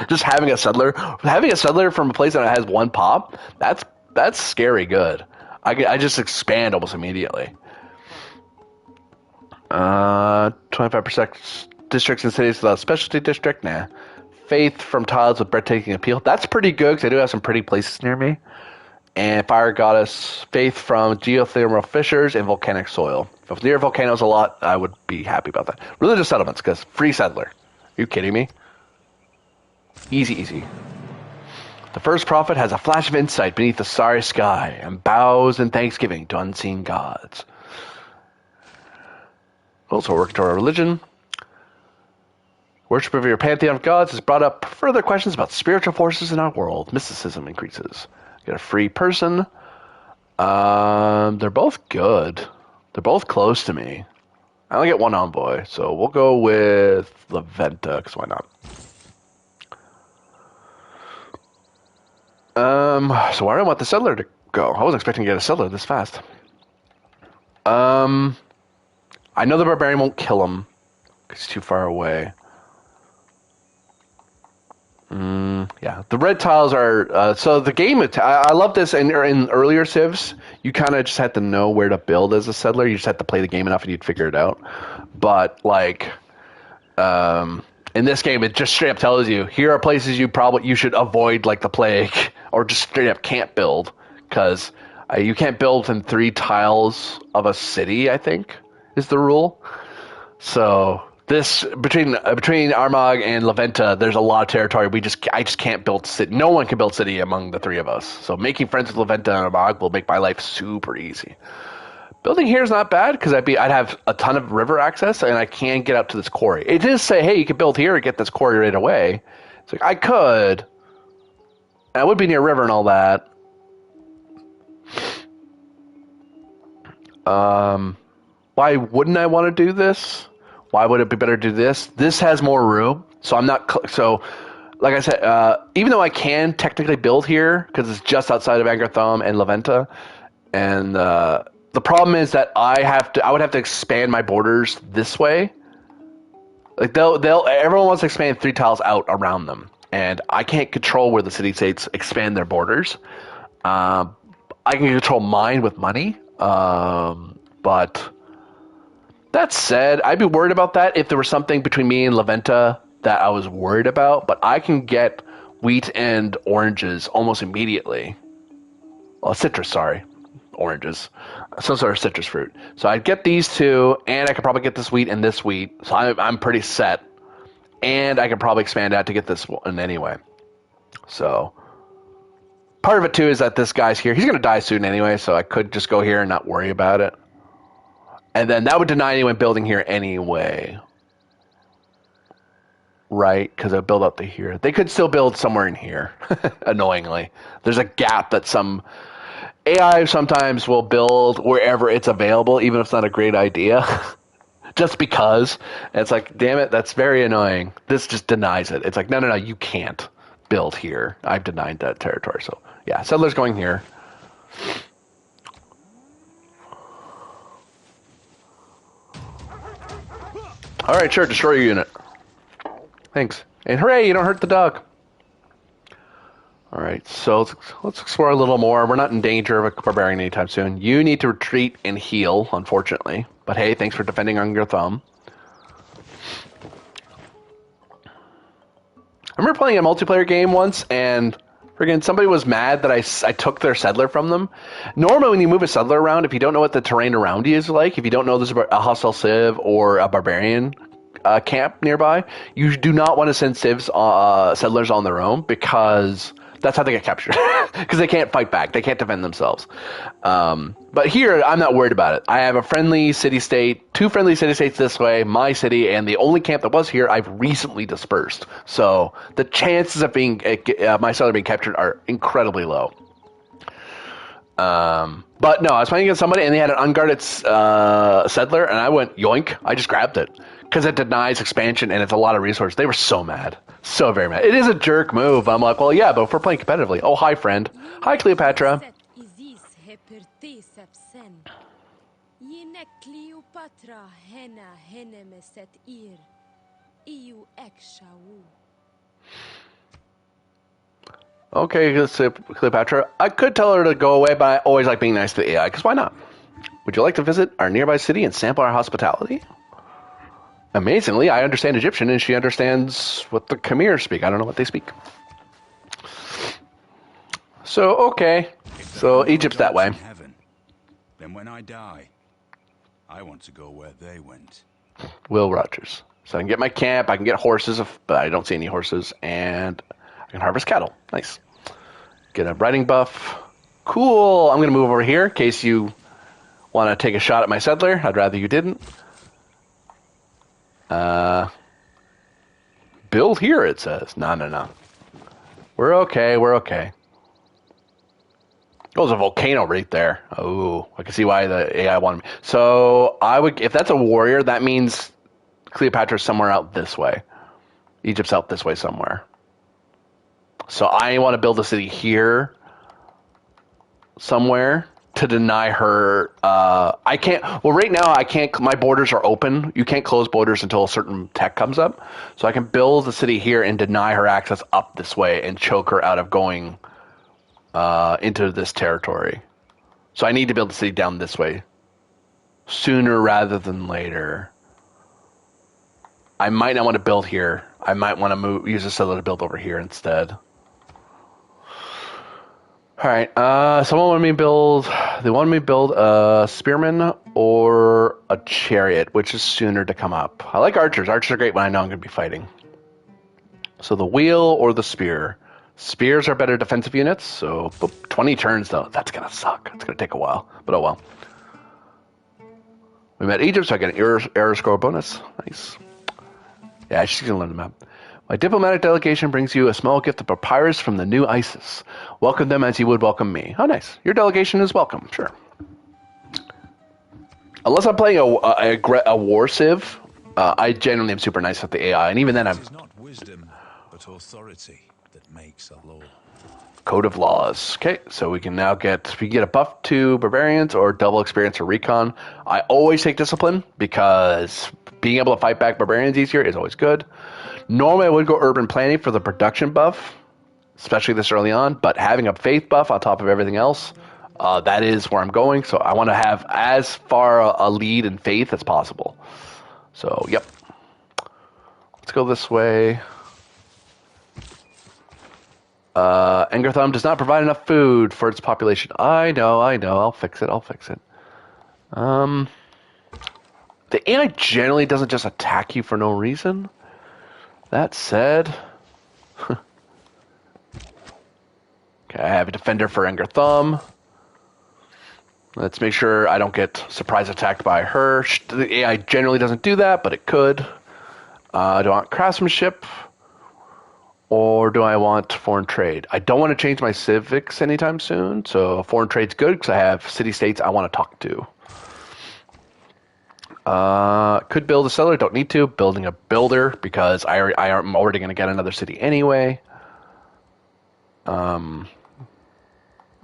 Just having a settler from a place that has 1 pop, that's scary good. I just expand almost immediately. 25% districts and cities without specialty district, nah. Faith from tiles with breathtaking appeal, that's pretty good because I do have some pretty places near me. And Fire Goddess, faith from geothermal fissures and volcanic soil. If I was near volcanoes a lot, I would be happy about that. Religious settlements, because free settler. Are you kidding me? Easy, easy. The first prophet has a flash of insight beneath the starry sky and bows in thanksgiving to unseen gods. Also working toward our religion. Worship of your pantheon of gods has brought up further questions about spiritual forces in our world. Mysticism increases. Get a free person. They're both good. They're both close to me. I only get 1 envoy, so we'll go with Laventa, because why not? So where do I want the settler to go? I wasn't expecting to get a settler this fast. I know the barbarian won't kill him, because he's too far away. Yeah, the red tiles are so the game. I love this. In earlier civs, you kind of just had to know where to build as a settler. You just had to play the game enough, and you'd figure it out. But like, in this game, it just straight up tells you here are places you should avoid, like the plague, or just straight up can't build because you can't build in 3 tiles of a city. I think is the rule. So. This between Armagh and Leventa, there's a lot of territory. I just can't build city. No one can build city among the 3 of us. So making friends with Leventa and Armagh will make my life super easy. Building here is not bad because I'd have a ton of river access and I can get up to this quarry. It does say, hey, you can build here and get this quarry right away. It's like I could. And I would be near a river and all that. Why wouldn't I want to do this? Why would it be better to do this? This has more room, so I'm not... So, like I said, even though I can technically build here, because it's just outside of Angertham and Leventa, and the problem is that I would have to expand my borders this way. Like everyone wants to expand 3 tiles out around them, and I can't control where the city-states expand their borders. I can control mine with money, but... That said, I'd be worried about that if there was something between me and Leventa that I was worried about, but I can get wheat and oranges almost immediately. Well, citrus, sorry. Oranges. Some sort of citrus fruit. So I'd get these 2, and I could probably get this wheat and this wheat, so I'm pretty set. And I could probably expand out to get this one anyway. So, part of it too is that this guy's here. He's going to die soon anyway, so I could just go here and not worry about it. And then that would deny anyone building here anyway. Right? Because I build up to here. They could still build somewhere in here. Annoyingly. There's a gap that some AI sometimes will build wherever it's available, even if it's not a great idea. Just because. And it's like, damn it, that's very annoying. This just denies it. It's like, no, you can't build here. I've denied that territory. So, yeah, settlers going here. All right, sure, destroy your unit. Thanks. And hooray, you don't hurt the dog. All right, so let's explore a little more. We're not in danger of a barbarian anytime soon. You need to retreat and heal, unfortunately. But hey, thanks for defending on your thumb. I remember playing a multiplayer game once, and friggin' somebody was mad that I took their settler from them. Normally, when you move a settler around, if you don't know what the terrain around you is like, if you don't know there's a hostile civ or a barbarian camp nearby, you do not want to send settlers on their own because that's how they get captured. Because they can't fight back. They can't defend themselves. But here, I'm not worried about it. I have a friendly city-state, 2 friendly city-states this way, my city, and the only camp that was here, I've recently dispersed. So the chances of being my settler being captured are incredibly low. But no, I was playing against somebody, and they had an unguarded settler, and I went, yoink. I just grabbed it. Because it denies expansion, and it's a lot of resources. They were so mad. So very mad. It is a jerk move. I'm like, well, yeah, but if we're playing competitively. Oh, hi, friend. Hi, Cleopatra. Okay, let's say Cleopatra. I could tell her to go away, but I always like being nice to the AI, because why not? Would you like to visit our nearby city and sample our hospitality? Amazingly, I understand Egyptian, and she understands what the Khmer speak. I don't know what they speak. So, okay. So, Egypt's that way. Heaven, then when I die, I want to go where they went. Will Rogers. So I can get my camp, I can get horses, but I don't see any horses, and I can harvest cattle. Nice. Get a riding buff. Cool. I'm going to move over here in case you want to take a shot at my settler. I'd rather you didn't. Build here, it says. No. We're okay. Oh, there's a volcano right there. Oh, I can see why the AI wanted me. So I would, if that's a warrior, that means Cleopatra's somewhere out this way. Egypt's out this way somewhere. So I want to build a city here somewhere to deny her. I can't. Well, right now I can't. My borders are open. You can't close borders until a certain tech comes up. So I can build the city here and deny her access up this way and choke her out of going into this territory. So I need to build the city down this way sooner rather than later. I might not want to build here. I might want to use a settler to build over here instead. All right. Someone wanted me to build. They wanted me to build a spearman or a chariot, which is sooner to come up. I like archers. Archers are great when I know I'm going to be fighting. So the wheel or the spear. Spears are better defensive units. So 20 turns though. That's gonna suck. It's gonna take a while, but oh well. We met Egypt, so I get an error score bonus. Nice. Yeah, she's going to learn the map. My diplomatic delegation brings you a small gift of papyrus from the new ISIS. Welcome them as you would welcome me. Oh, nice. Your delegation is welcome. Sure. Unless I'm playing a war civ, I genuinely am super nice with the AI, and even then I'm... It is not wisdom, but authority that makes a law. Code of laws. Okay, so we can now get a buff to barbarians or double experience or recon. I always take discipline because being able to fight back barbarians easier is always good. Normally I would go urban planning for the production buff, especially this early on, but having a faith buff on top of everything else, that is where I'm going. So I want to have as far a lead in faith as possible. So, yep. Let's go this way. Engerthum does not provide enough food for its population. I know. I'll fix it. The AI generally doesn't just attack you for no reason. That said... Okay, I have a defender for Engerthum. Let's make sure I don't get surprise attacked by her. The AI generally doesn't do that, but it could. Do I want craftsmanship? Or do I want foreign trade? I don't want to change my civics anytime soon, so foreign trade's good because I have city-states I want to talk to. Could build a settler, don't need to. Building a builder because I'm already going to get another city anyway.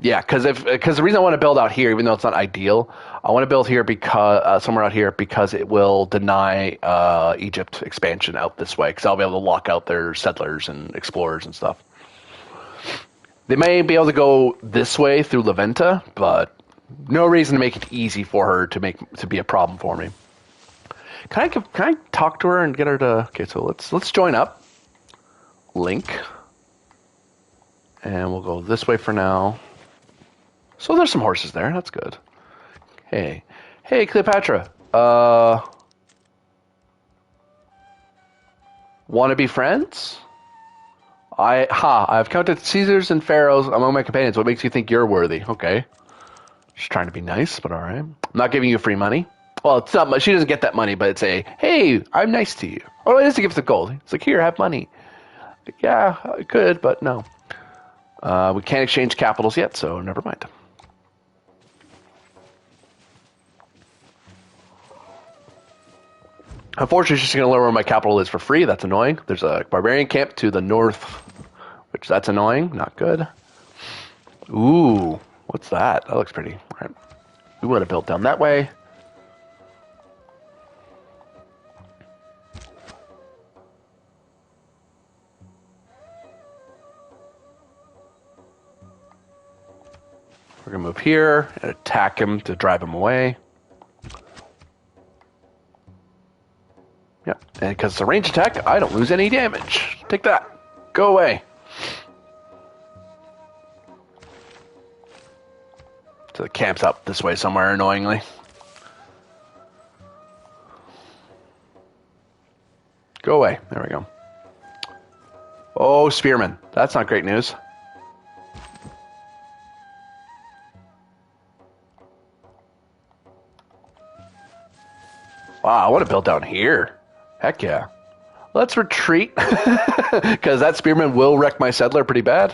Yeah, because the reason I want to build out here, even though it's not ideal, I want to build here because somewhere out here because it will deny Egypt expansion out this way. Because I'll be able to lock out their settlers and explorers and stuff. They may be able to go this way through Leventa, but no reason to make it easy for her to be a problem for me. Can I talk to her and get her to? Okay, so let's join up. Link, and we'll go this way for now. So there's some horses there. That's good. Hey, Cleopatra. Want to be friends? I've counted Caesars and pharaohs among my companions. What makes you think you're worthy? Okay. She's trying to be nice, but all right. I'm not giving you free money. Well, it's not much. She doesn't get that money, but it's hey, I'm nice to you. Oh, it is a gift of gold. It's like, here, have money. Yeah, I could, but no. We can't exchange capitals yet, so never mind. Unfortunately, she's going to learn where my capital is for free. That's annoying. There's a barbarian camp to the north, which that's annoying. Not good. Ooh, what's that? That looks pretty. All right. We want to build down that way. We're going to move here and attack him to drive him away. Yeah, and because it's a range attack, I don't lose any damage. Take that. Go away. So the camp's up this way somewhere, annoyingly. Go away. There we go. Oh, spearmen. That's not great news. Wow, I want to build down here. Heck yeah. Let's retreat, because that spearman will wreck my settler pretty bad.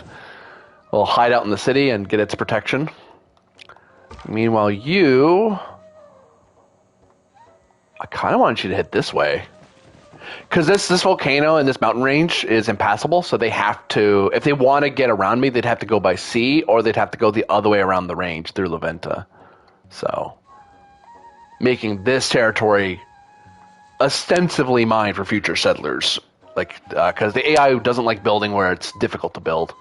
We'll hide out in the city and get its protection. Meanwhile, I kind of want you to hit this way. Because this volcano and this mountain range is impassable, so they have to, if they want to get around me, they'd have to go by sea, or they'd have to go the other way around the range through Leventa. So, making this territory ostensibly mine for future settlers. Like, because the AI doesn't like building where it's difficult to build.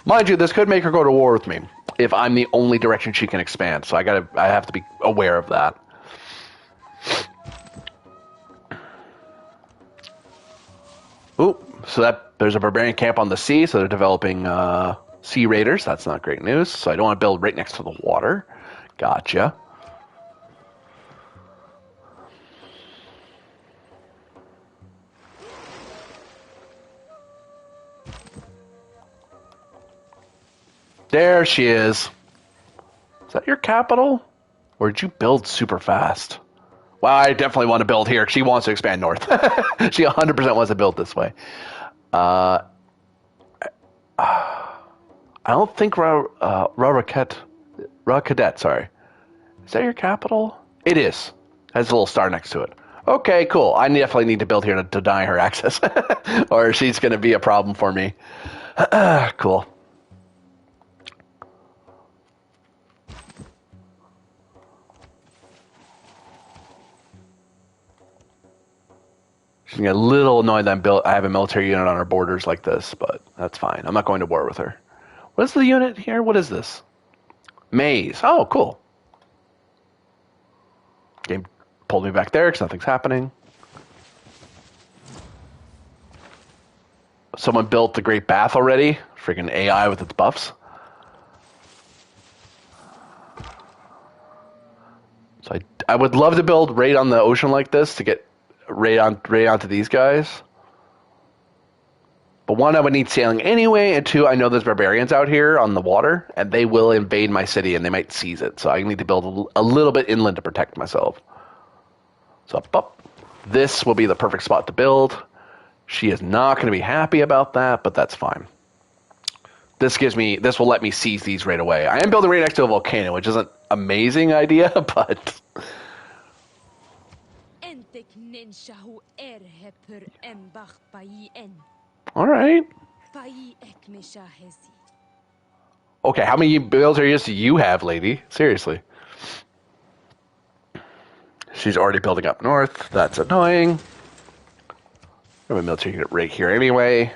Mind you, this could make her go to war with me if I'm the only direction she can expand. So I have to be aware of that. Ooh, so there's a barbarian camp on the sea, so they're developing sea raiders. That's not great news. So I don't want to build right next to the water. Gotcha. There she is. Is that your capital? Or did you build super fast? Well, I definitely want to build here. She wants to expand north. She 100% wants to build this way. I don't think Cadet, sorry. Is that your capital? It is. Has a little star next to it. Okay, cool. I definitely need to build here to deny her access. Or she's going to be a problem for me. Cool. She's getting a little annoyed that I have a military unit on our borders like this, but that's fine. I'm not going to war with her. What is the unit here? What is this? Maze. Oh, cool. Game pulled me back there because nothing's happening. Someone built the Great Bath already. Freaking AI with its buffs. So I would love to build right on the ocean like this to get right onto these guys. But one, I would need sailing anyway, and two, I know there's barbarians out here on the water, and they will invade my city, and they might seize it. So I need to build a little bit inland to protect myself. So this will be the perfect spot to build. She is not going to be happy about that, but that's fine. This will let me seize these right away. I am building right next to a volcano, which isn't an amazing idea, but all right. Okay, how many militaries do you have, lady? Seriously. She's already building up north. That's annoying. I have a military unit right here anyway.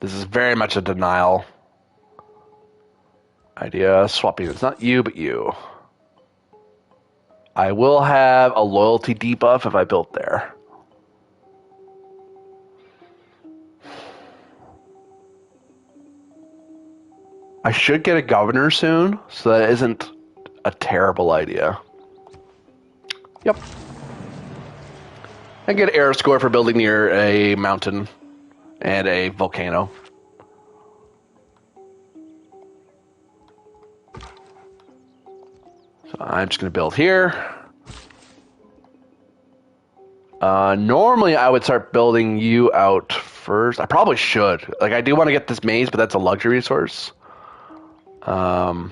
This is very much a denial idea. Swapping. It's not you, but you. I will have a loyalty debuff if I built there. I should get a governor soon, so that isn't a terrible idea. Yep. I get an air score for building near a mountain and a volcano. So I'm just going to build here. Normally, I would start building you out first. I probably should. Like, I do want to get this maze, but that's a luxury resource. But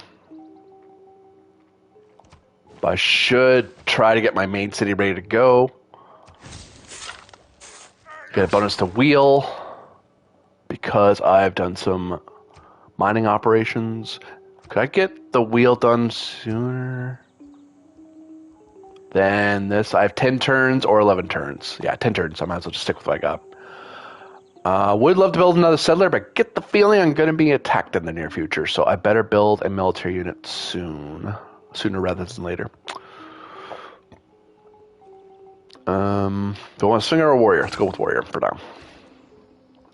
I should try to get my main city ready to go. Get a bonus to wheel because I've done some mining operations. Could I get the wheel done sooner than this? I have 10 turns or 11 turns. Yeah, 10 turns. So I might as well just stick with what I got. Would love to build another settler, but get the feeling I'm going to be attacked in the near future. So I better build a military unit sooner rather than later. Do I want a swinger or a warrior? Let's go with warrior for now.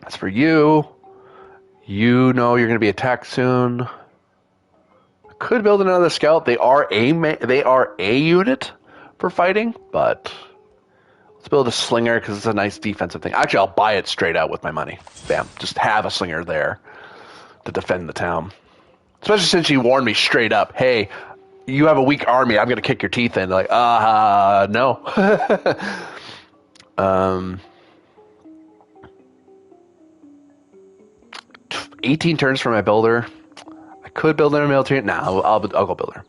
As for you, you know you're going to be attacked soon. I could build another scout. They are a unit for fighting, but let's build a slinger because it's a nice defensive thing. Actually, I'll buy it straight out with my money. Bam. Just have a slinger there to defend the town. Especially since you warned me straight up, hey, you have a weak army, I'm going to kick your teeth in. Like, no. 18 turns for my builder. I could build in a military. Nah, I'll go builder.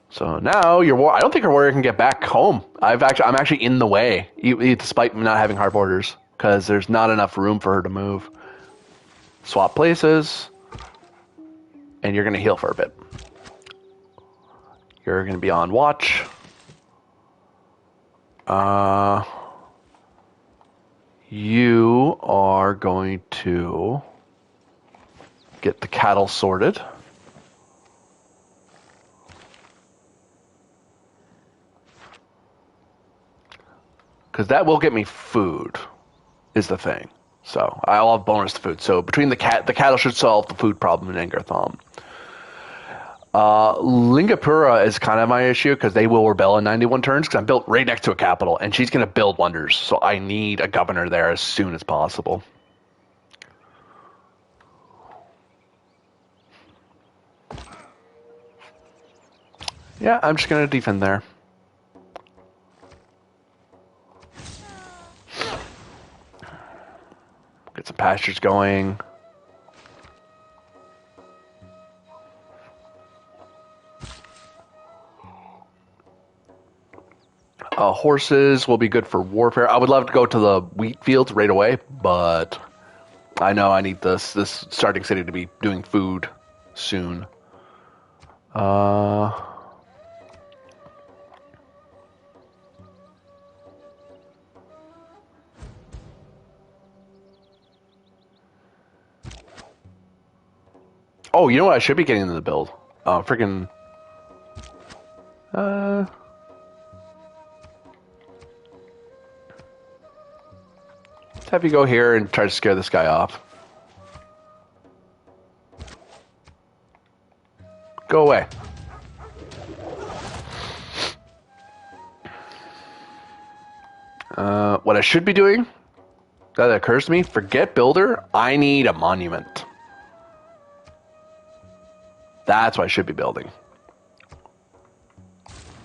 So now I don't think your warrior can get back home. I'm actually in the way, despite not having hard borders. because there's not enough room for her to move. Swap places, and you're going to heal for a bit. You're going to be on watch. You are going to get the cattle sorted. Because that will get me food, is the thing. So I'll have bonus to food. So between the cattle should solve the food problem in Angartham. Lingapura is kind of my issue because they will rebel in 91 turns because I'm built right next to a capital and she's going to build wonders. So I need a governor there as soon as possible. Yeah, I'm just going to defend there. Get some pastures going. Horses will be good for warfare. I would love to go to the wheat fields right away, but I know I need this starting city to be doing food soon. Oh, you know what I should be getting in the build? Freaking... Let's have you go here and try to scare this guy off. Go away. What I should be doing, that occurs to me, forget builder, I need a monument. That's what I should be building.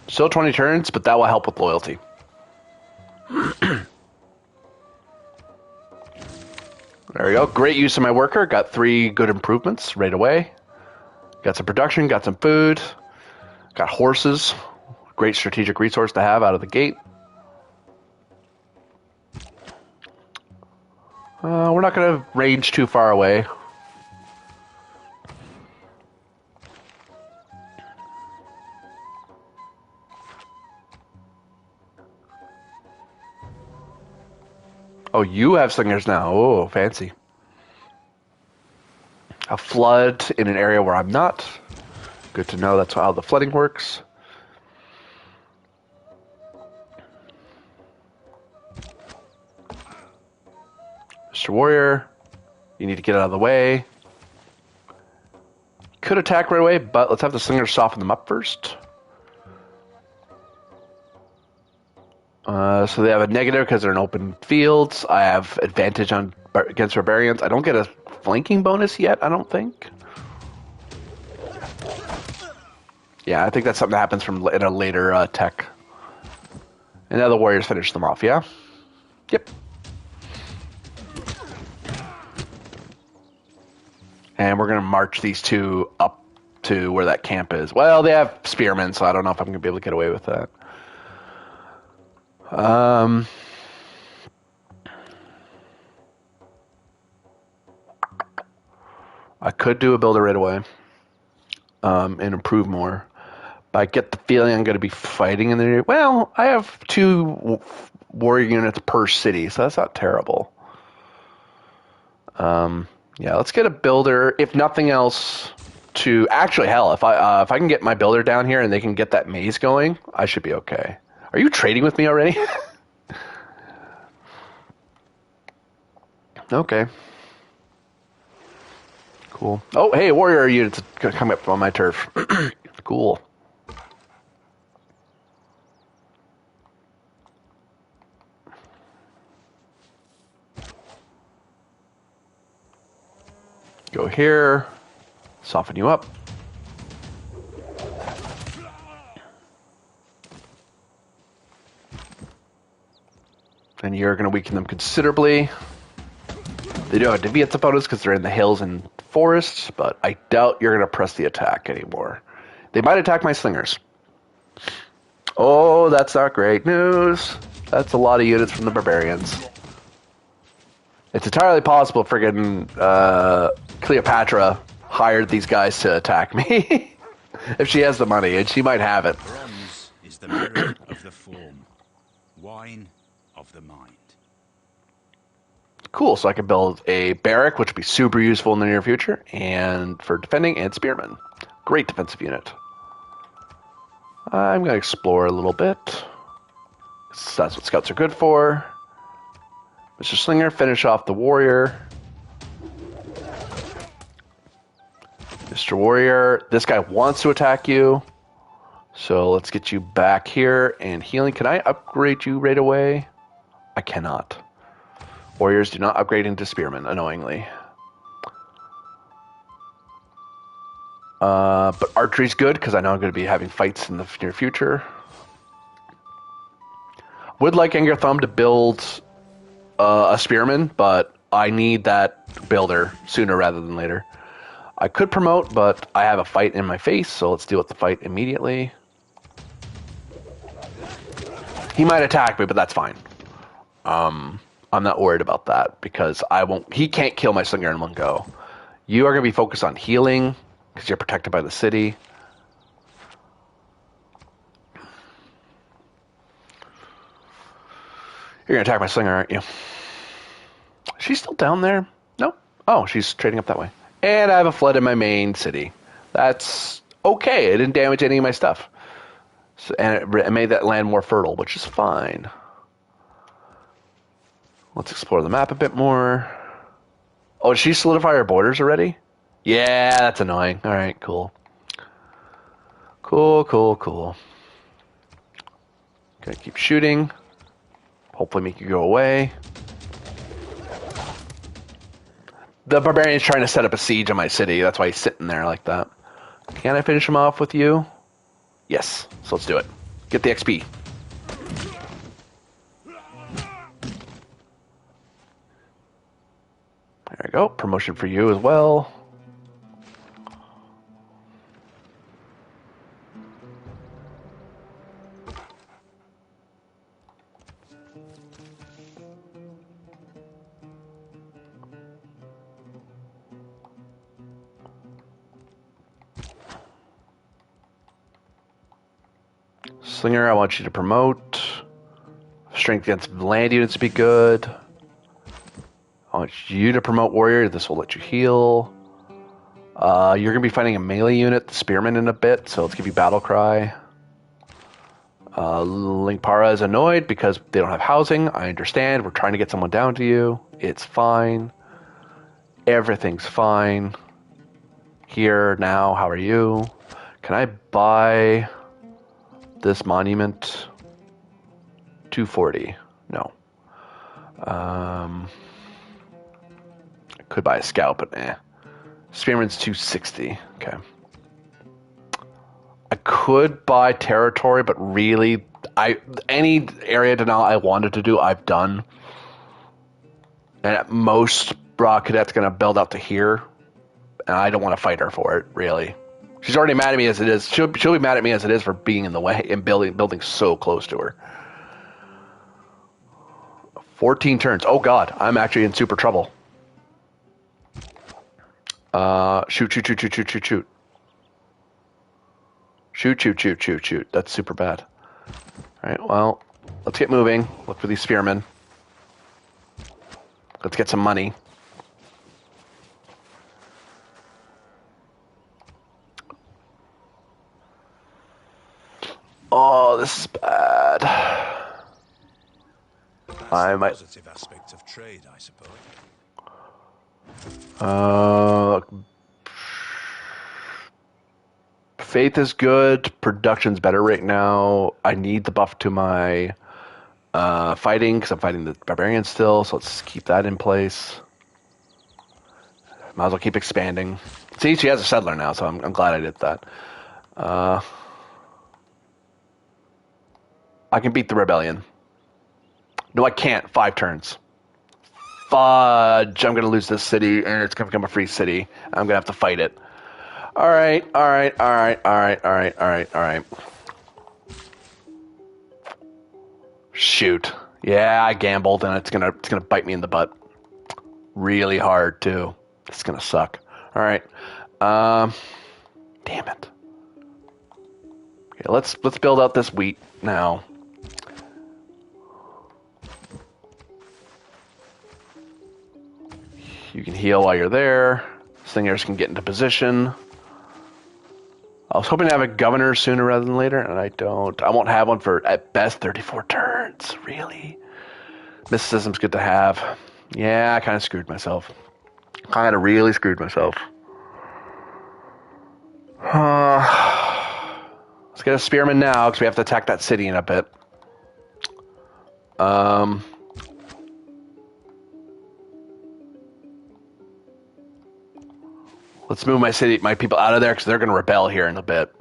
Still 20 turns, but that will help with loyalty. There we go. Great use of my worker. Got 3 good improvements right away. Got some production, got some food. Got horses. Great strategic resource to have out of the gate. We're not going to range too far away. Oh, you have slingers now. Oh, fancy. A flood in an area where I'm not. Good to know that's how the flooding works. Mr. Warrior, you need to get out of the way. Could attack right away, but let's have the slingers soften them up first. So they have a negative because they're in open fields. I have advantage on against barbarians. I don't get a flanking bonus yet, I don't think. Yeah, I think that's something that happens from in a later tech. And now the warriors finish them off, yeah? Yep. And we're going to march these two up to where that camp is. Well, they have spearmen, so I don't know if I'm going to be able to get away with that. I could do a builder right away and improve more. But I get the feeling I'm going to be fighting in the area. Well, I have 2 warrior units per city, so that's not terrible. Yeah, let's get a builder, if nothing else, to... Actually, hell, if I can get my builder down here and they can get that maze going, I should be okay. Are you trading with me already? Okay. Cool. Oh, hey, warrior units coming up on my turf. Cool. Go here. Soften you up. And you're going to weaken them considerably. They do have a deviance bonus because they're in the hills and forests, but I doubt you're going to press the attack anymore. They might attack my slingers. Oh, that's not great news. That's a lot of units from the barbarians. It's entirely possible friggin' Cleopatra hired these guys to attack me. If she has the money, and she might have it. Bronze is the mirror of the form, wine of the mind. Cool, so I can build a barrack, which would be super useful in the near future, and for defending and spearmen. Great defensive unit. I'm going to explore a little bit. That's what scouts are good for. Mr. Slinger, finish off the warrior. Mr. Warrior, this guy wants to attack you. So let's get you back here and healing. Can I upgrade you right away? I cannot. Warriors do not upgrade into spearmen, annoyingly. But archery's good because I know I'm going to be having fights in the near future. Would like Anger Thumb to build a spearman, but I need that builder sooner rather than later. I could promote, but I have a fight in my face, so let's deal with the fight immediately. He might attack me, but that's fine. I'm not worried about that because he can't kill my slinger in one go. You are going to be focused on healing because you're protected by the city. You're going to attack my slinger, aren't you? She's still down there? No. Oh, she's trading up that way. And I have a flood in my main city. That's okay. It didn't damage any of my stuff. So, and it made that land more fertile, which is fine. Let's explore the map a bit more. Oh, did she solidify her borders already? Yeah, that's annoying. All right, cool. Cool. Gonna keep shooting. Hopefully make you go away. The barbarian's trying to set up a siege on my city. That's why he's sitting there like that. Can I finish him off with you? Yes. So let's do it. Get the XP. There we go. Promotion for you as well. Slinger, I want you to promote. Strength against land units to be good. I want you to promote warrior. This will let you heal. You're going to be fighting a melee unit, the spearman, in a bit, so let's give you battle cry. Linkpara is annoyed because they don't have housing. I understand. We're trying to get someone down to you. It's fine. Everything's fine. Here, now, how are you? Can I buy this monument? 240. No. I could buy a scout, but eh. Spearman's 260. Okay. I could buy territory, but really, any area denial I wanted to do, I've done. And at most, Raw Cadet's going to build out to here. And I don't want to fight her for it, really. She's already mad at me as it is. She'll be mad at me as it is for being in the way and building so close to her. 14 turns. Oh, God. I'm actually in super trouble. Shoot. Shoot. That's super bad. All right, well, let's get moving. Look for these spearmen. Let's get some money. Oh, this is bad. I might. Positive aspect of trade, I suppose. Faith is good. Production's better right now. I need the buff to my fighting because I'm fighting the barbarians still. So let's keep that in place. Might as well keep expanding. See, she has a settler now, so I'm glad I did that. I can beat the rebellion. No, I can't. 5 turns. Fudge. I'm going to lose this city, and it's going to become a free city. I'm going to have to fight it. All right. Shoot. Yeah, I gambled, and it's gonna bite me in the butt. really hard, too. It's going to suck. All right. Damn it. Okay, let's build out this wheat now. You can heal while you're there. Slingers can get into position. I was hoping to have a governor sooner rather than later, and I don't. I won't have one for, at best, 34 turns. Really? Mysticism's good to have. Yeah, I kind of screwed myself. Kind of really screwed myself. Let's get a spearman now, because we have to attack that city in a bit. Let's move my people out of there, because they're going to rebel here in a bit.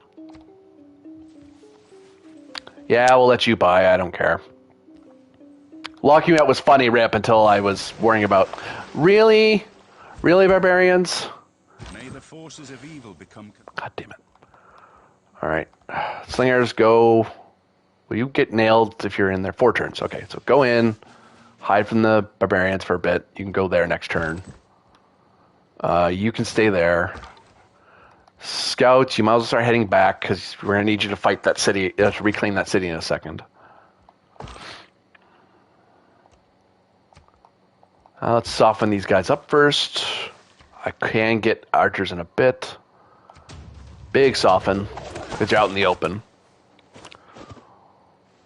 Yeah, we'll let you by. I don't care. Locking you out was funny, Rip, until I was worrying about... Really? Really, barbarians? May the forces of evil become... God damn it. Alright. Slingers, go... Will you get nailed if you're in there? 4 turns. Okay, so go in. Hide from the barbarians for a bit. You can go there next turn. You can stay there. Scouts, you might as well start heading back, because we're going to need you to fight that city, to reclaim that city in a second. Let's soften these guys up first. I can get archers in a bit. Big soften, because you're out in the open.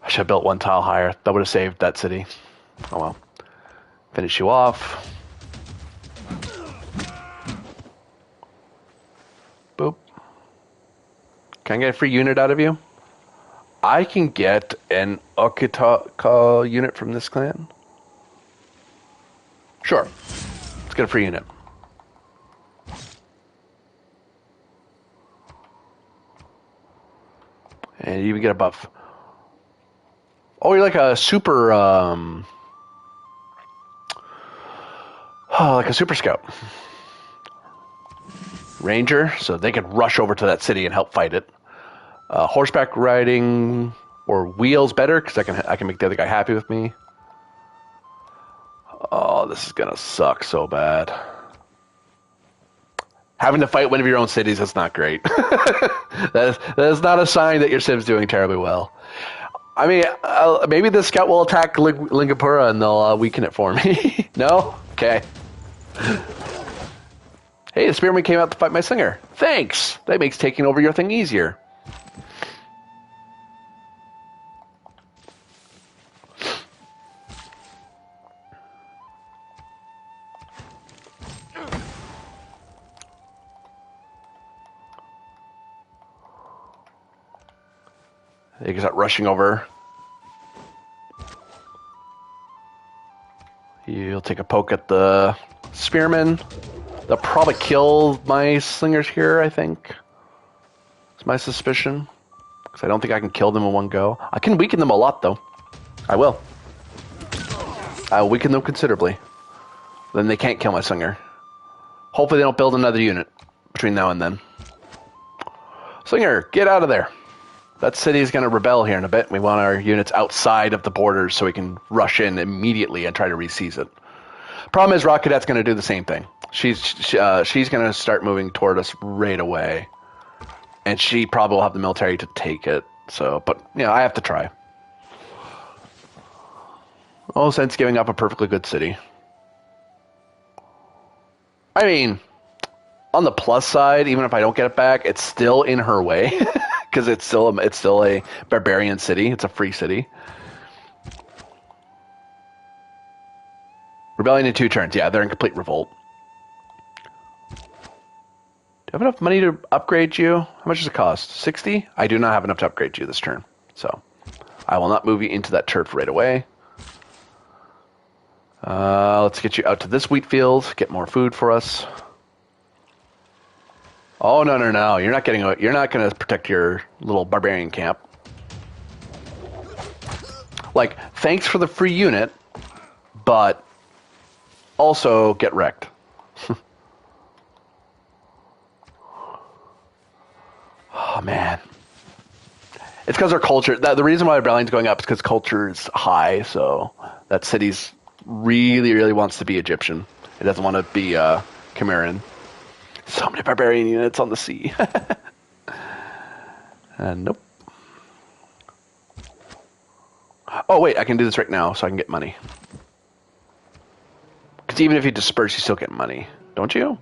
I should have built 1 tile higher. That would have saved that city. Oh well. Finish you off. Boop. Can I get a free unit out of you? I can get an Okitaka unit from this clan. Sure. Let's get a free unit. And you even get a buff. Oh, you're like a super, like a super scout. Ranger, so they can rush over to that city and help fight it. Horseback riding or wheels better, because I can make the other guy happy with me. Oh, this is gonna suck so bad. Having to fight one of your own cities, that's not great. that is not a sign that your Sim's doing terribly well. I mean, maybe the scout will attack Lingapura and they'll weaken it for me. No? Okay. Hey, the spearman came out to fight my slinger. Thanks! That makes taking over your thing easier. They can start rushing over. You'll take a poke at the spearman. They'll probably kill my slingers here, I think. It's my suspicion. Because I don't think I can kill them in one go. I can weaken them a lot, though. I will. I will weaken them considerably. Then they can't kill my slinger. Hopefully they don't build another unit between now and then. Slinger, get out of there. That city is going to rebel here in a bit. We want our units outside of the borders so we can rush in immediately and try to re-seize it. Problem is, Rock Cadet's going to do the same thing. She's going to start moving toward us right away. And she probably will have the military to take it. So, but, you know, I have to try. No sense giving up a perfectly good city. I mean, on the plus side, even if I don't get it back, it's still in her way. Because it's still a barbarian city. It's a free city. Rebellion in 2 turns. Yeah, they're in complete revolt. Do you have enough money to upgrade you? How much does it cost? 60? I do not have enough to upgrade you this turn. So, I will not move you into that turf right away. Let's get you out to this wheat field. Get more food for us. Oh, no. You're not going to protect your little barbarian camp. Like, thanks for the free unit, but also get wrecked. Oh, man. It's because our culture... The reason why rebellion's going up is because culture is high, so that city's really, really wants to be Egyptian. It doesn't want to be Chimeran. So many barbarian units on the sea. Nope. Oh, wait, I can do this right now so I can get money. Because even if you disperse, you still get money. Don't you?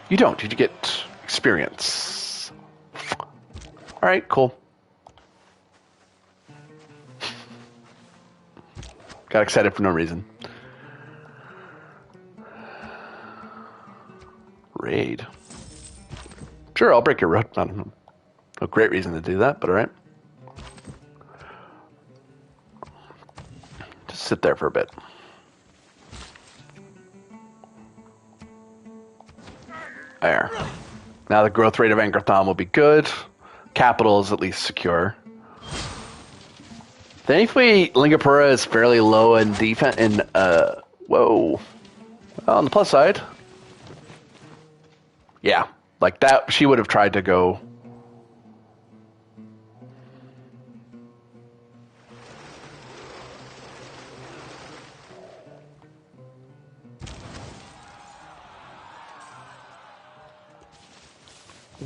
You don't. You get experience. Alright, cool. Got excited for no reason. Raid. Sure, I'll break your road. I don't know. No great reason to do that, but alright. Just sit there for a bit. There. Now the growth rate of Angerthal will be good. Capital is at least secure. Thankfully, Lingapura is fairly low in defense. Whoa. On the plus side, yeah, like that, she would have tried to go.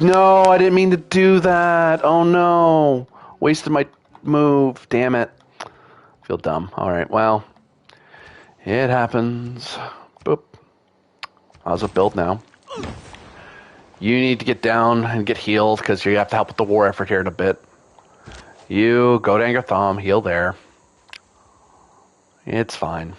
No, I didn't mean to do that. Oh no. Wasted my move. Damn it. I feel dumb. Alright, well. It happens. Boop. How's it build now? You need to get down and get healed because you have to help with the war effort here in a bit. You go to Angerthal, heal there. It's fine.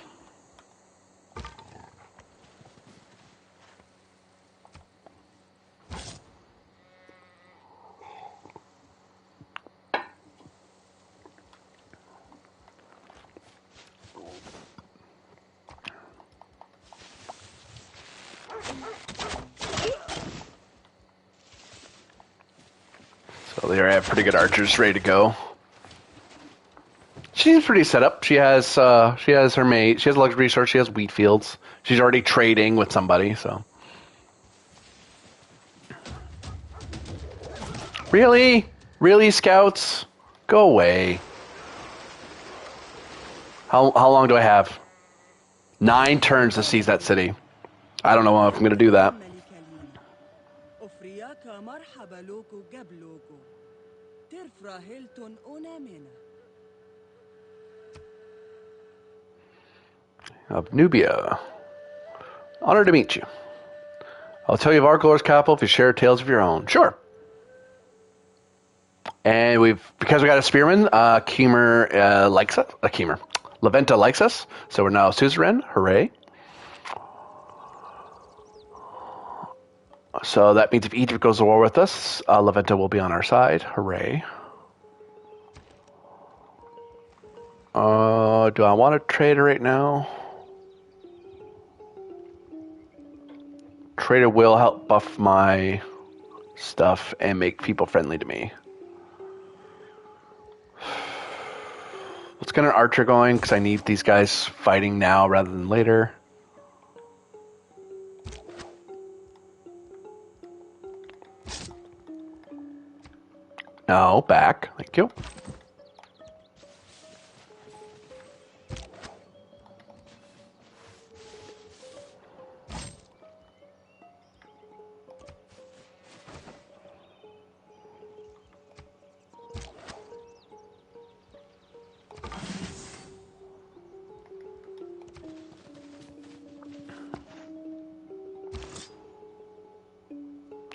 So they have pretty good archers ready to go. She's pretty set up. She has her mate. She has a luxury resource. She has wheat fields. She's already trading with somebody. So really, scouts, go away. How long do I have? 9 turns to seize that city. I don't know if I'm going to do that. Of Nubia. Honored to meet you. I'll tell you of Arklor's capital if you share tales of your own. Sure. And because we got a spearman, Kemer likes us. Kemer. Leventa likes us, so we're now suzerain. Hooray. So that means if Egypt goes to war with us, Leventa will be on our side. Hooray. Do I want to trade right now? Trader will help buff my stuff and make people friendly to me. Let's get an archer going because I need these guys fighting now rather than later. No, back. Thank you.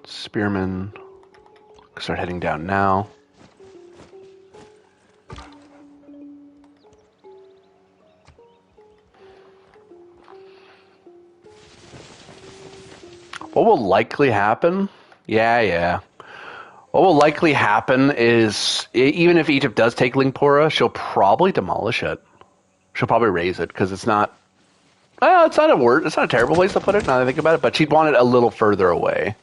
Spearmen start heading down now. What will likely happen? Yeah. What will likely happen is, even if Egypt does take Lingpura, she'll probably demolish it. She'll probably raise it because it's not. Well, it's not a terrible place to put it. Now that I think about it, but she'd want it a little further away.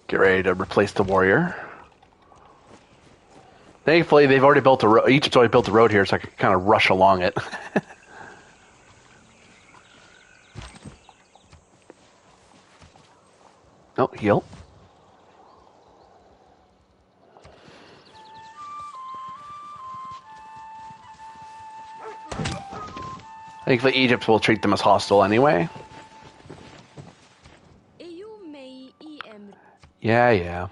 Get ready to replace the warrior. Thankfully, they've already built a road. Egypt's already built a road here, so I can kind of rush along it. Oh, heal. Thankfully, Egypt will treat them as hostile anyway. Yeah, yeah.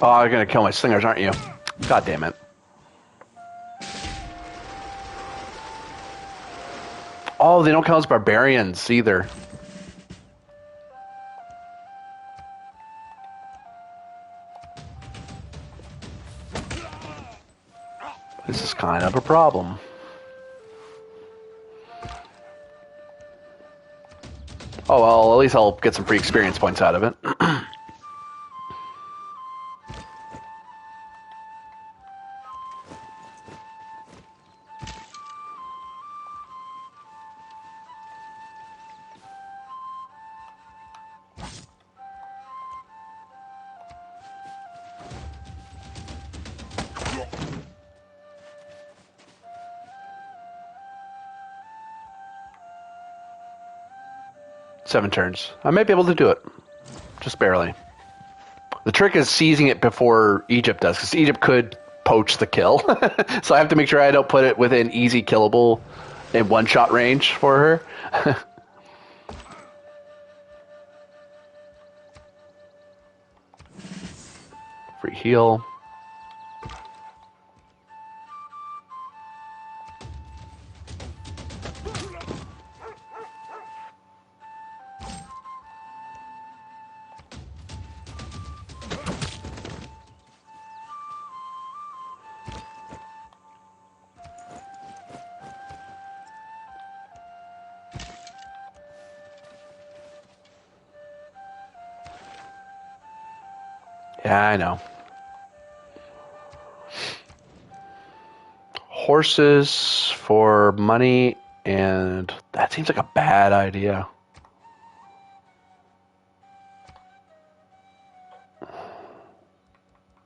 Oh, you're gonna kill my slingers, aren't you? God damn it. Oh, they don't count as barbarians either. This is kind of a problem. Oh, well, at least I'll get some free experience points out of it. 7 turns. I might be able to do it. Just barely. The trick is seizing it before Egypt does, because Egypt could poach the kill. So I have to make sure I don't put it within easy killable in one-shot range for her. Free heal. Yeah, I know. Horses for money, and that seems like a bad idea.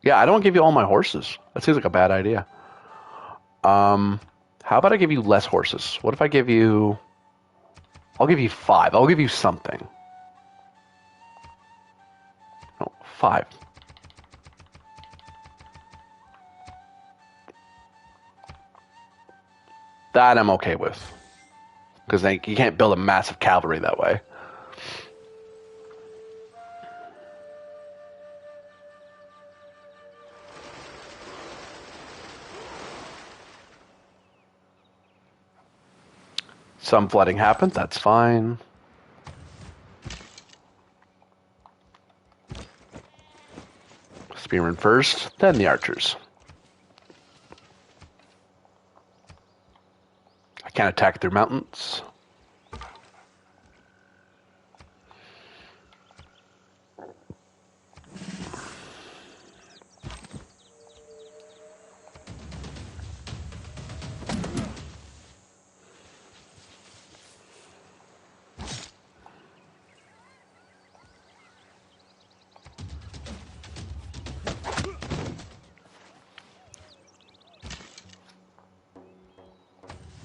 Yeah, I don't give you all my horses. That seems like a bad idea. How about I give you less horses? What if I give you... I'll give you 5. I'll give you something. No, 5. That I'm okay with. Because you can't build a massive cavalry that way. Some flooding happened, that's fine. Spearmen first, then the archers. I can't attack through mountains.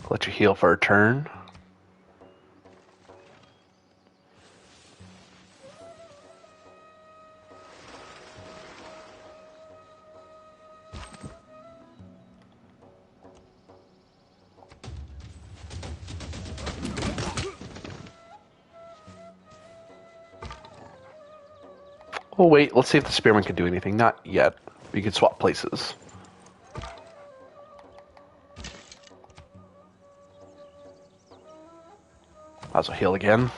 Let you heal for a turn. Oh wait, let's see if the spearman can do anything. Not yet. We could swap places. Might as well heal again.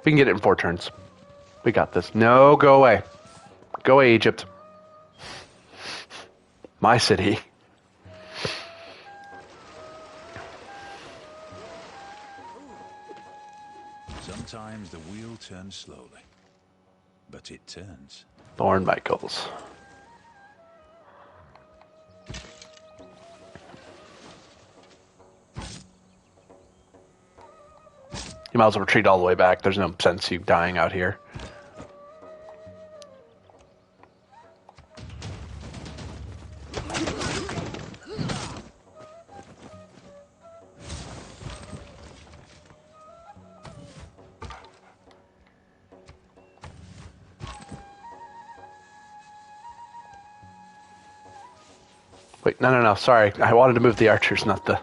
We can get it in 4 turns. We got this. No, go away. Go away, Egypt. My city. Sometimes the wheel turns slowly, but it turns. Lorne Michaels. You might as well retreat all the way back. There's no sense you dying out here. Wait, no. Sorry. I wanted to move the archers, not the...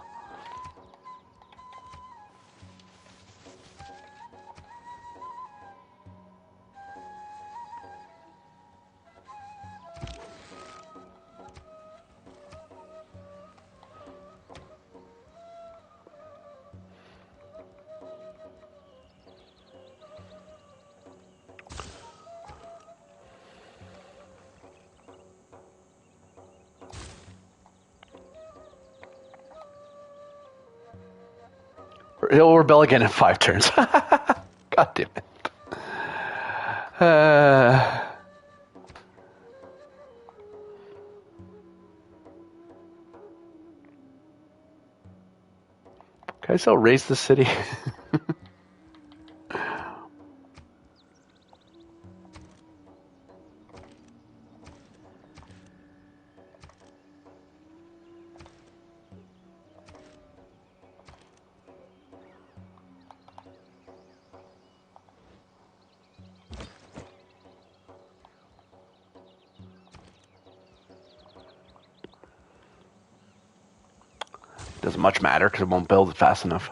He'll rebel again in 5 turns. God damn it. Can I still raise the city? Doesn't much matter because it won't build it fast enough.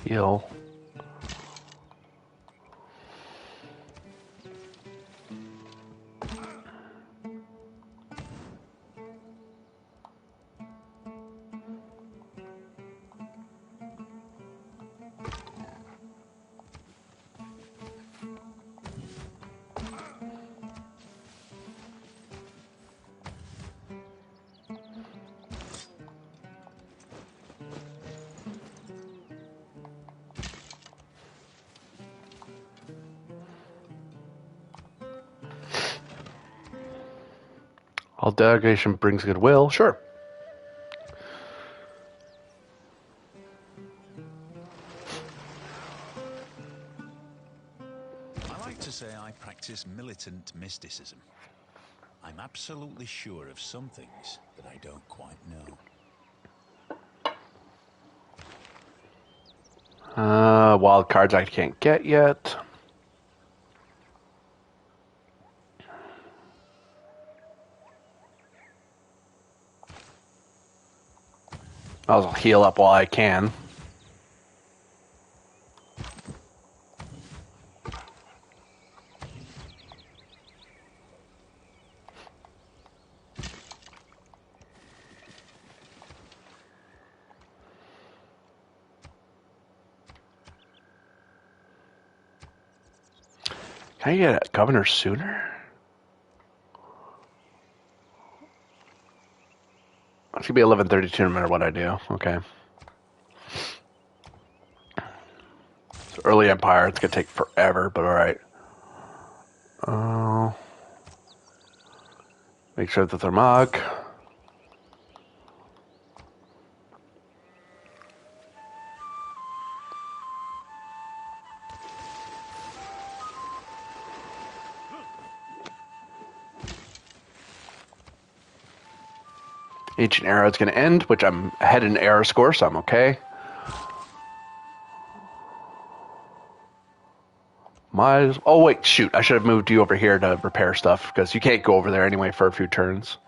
Heal. All delegation brings goodwill. Sure. I like to say I practice militant mysticism. I'm absolutely sure of some things that I don't quite know. Wild cards I can't get yet. I'll heal up while I can. Can I get a governor sooner? gonna be 11:32 no matter what I do. Okay. So early Empire, it's gonna take forever, but all right. Make sure that they're mog. Ancient Era is going to end, which I'm ahead in error score, so I'm okay. Oh, wait, shoot. I should have moved you over here to repair stuff, because you can't go over there anyway for a few turns.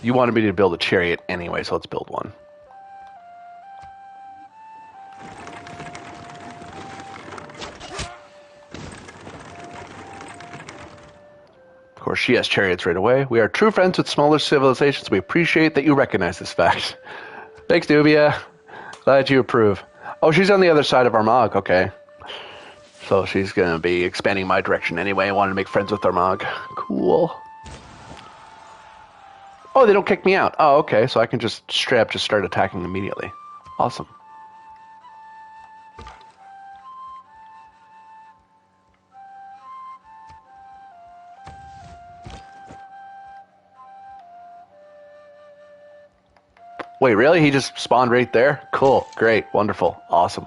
You wanted me to build a chariot anyway, so let's build one. Of course, she has chariots right away. We are true friends with smaller civilizations. We appreciate that you recognize this fact. Thanks, Nubia. Glad you approve. Oh, she's on the other side of Armagh. Okay. So she's going to be expanding my direction anyway. I wanted to make friends with Armagh. Cool. Oh, they don't kick me out. Oh, okay. So I can just straight up just start attacking immediately. Awesome. Wait, really? He just spawned right there? Cool. Great. Wonderful. Awesome.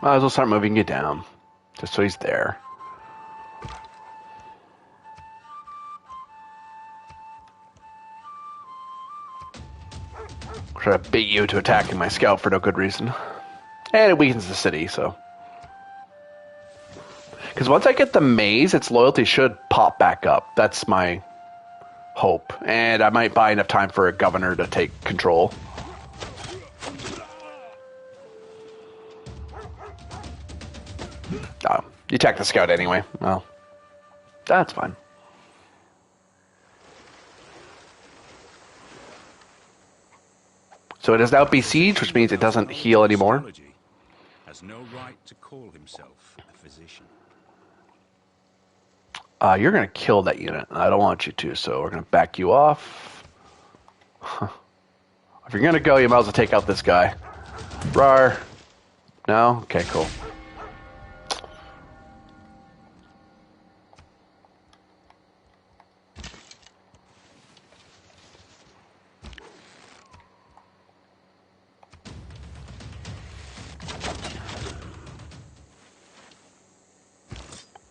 Might as well start moving you down, just so he's there. Try to bait you to attacking my scout for no good reason. And it weakens the city, so. Because once I get the maze, its loyalty should pop back up. That's my hope. And I might buy enough time for a governor to take control. Oh, you attack the scout anyway. Well, that's fine. So it is now besieged, which means it doesn't heal anymore. Has no right to call himself a physician. You're going to kill that unit. I don't want you to, so we're going to back you off. If you're going to go, you might as well take out this guy. Rar. No? Okay, cool.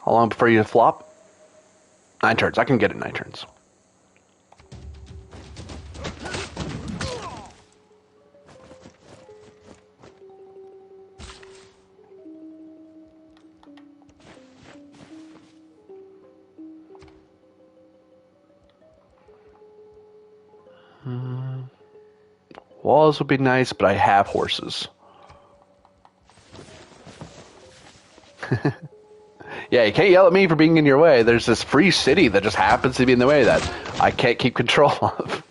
How long before you flop? 9 turns. I can get it 9 turns. Walls would be nice, but I have horses. Yeah, you can't yell at me for being in your way. There's this free city that just happens to be in the way that I can't keep control of.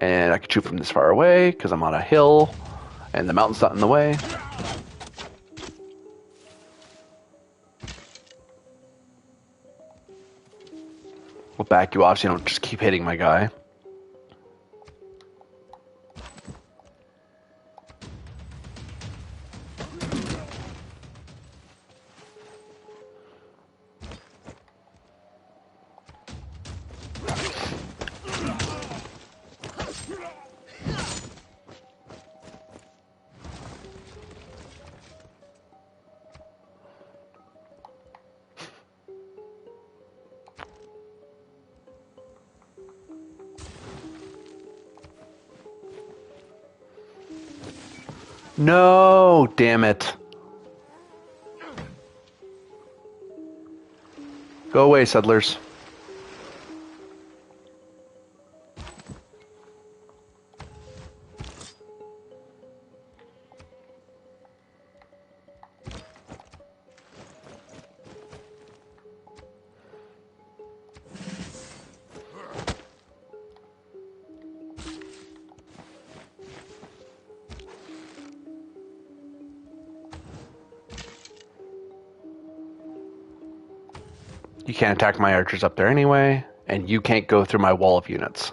And I can shoot from this far away because I'm on a hill and the mountain's not in the way. We'll back you off so you don't just keep hitting my guy. No, damn it. Go away, settlers. You can't attack my archers up there anyway, and you can't go through my wall of units.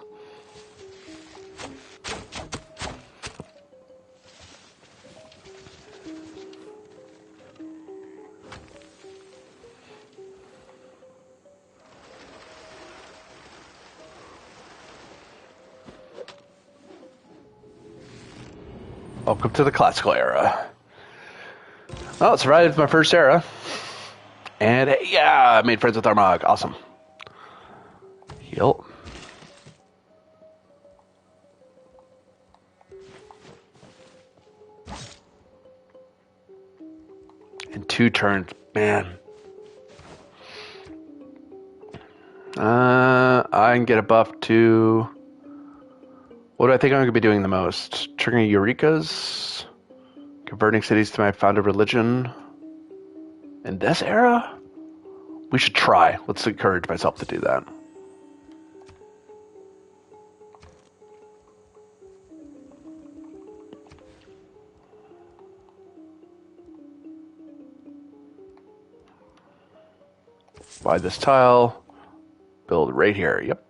Welcome to the classical era. Well, it survived my first era. And yeah, I made friends with Armagh. Awesome. Heal. In 2 turns, man. I can get a buff to... What do I think I'm going to be doing the most? Triggering Eurekas? Converting cities to my founded religion? In this era? We should try. Let's encourage myself to do that. Buy this tile. Build right here. Yep.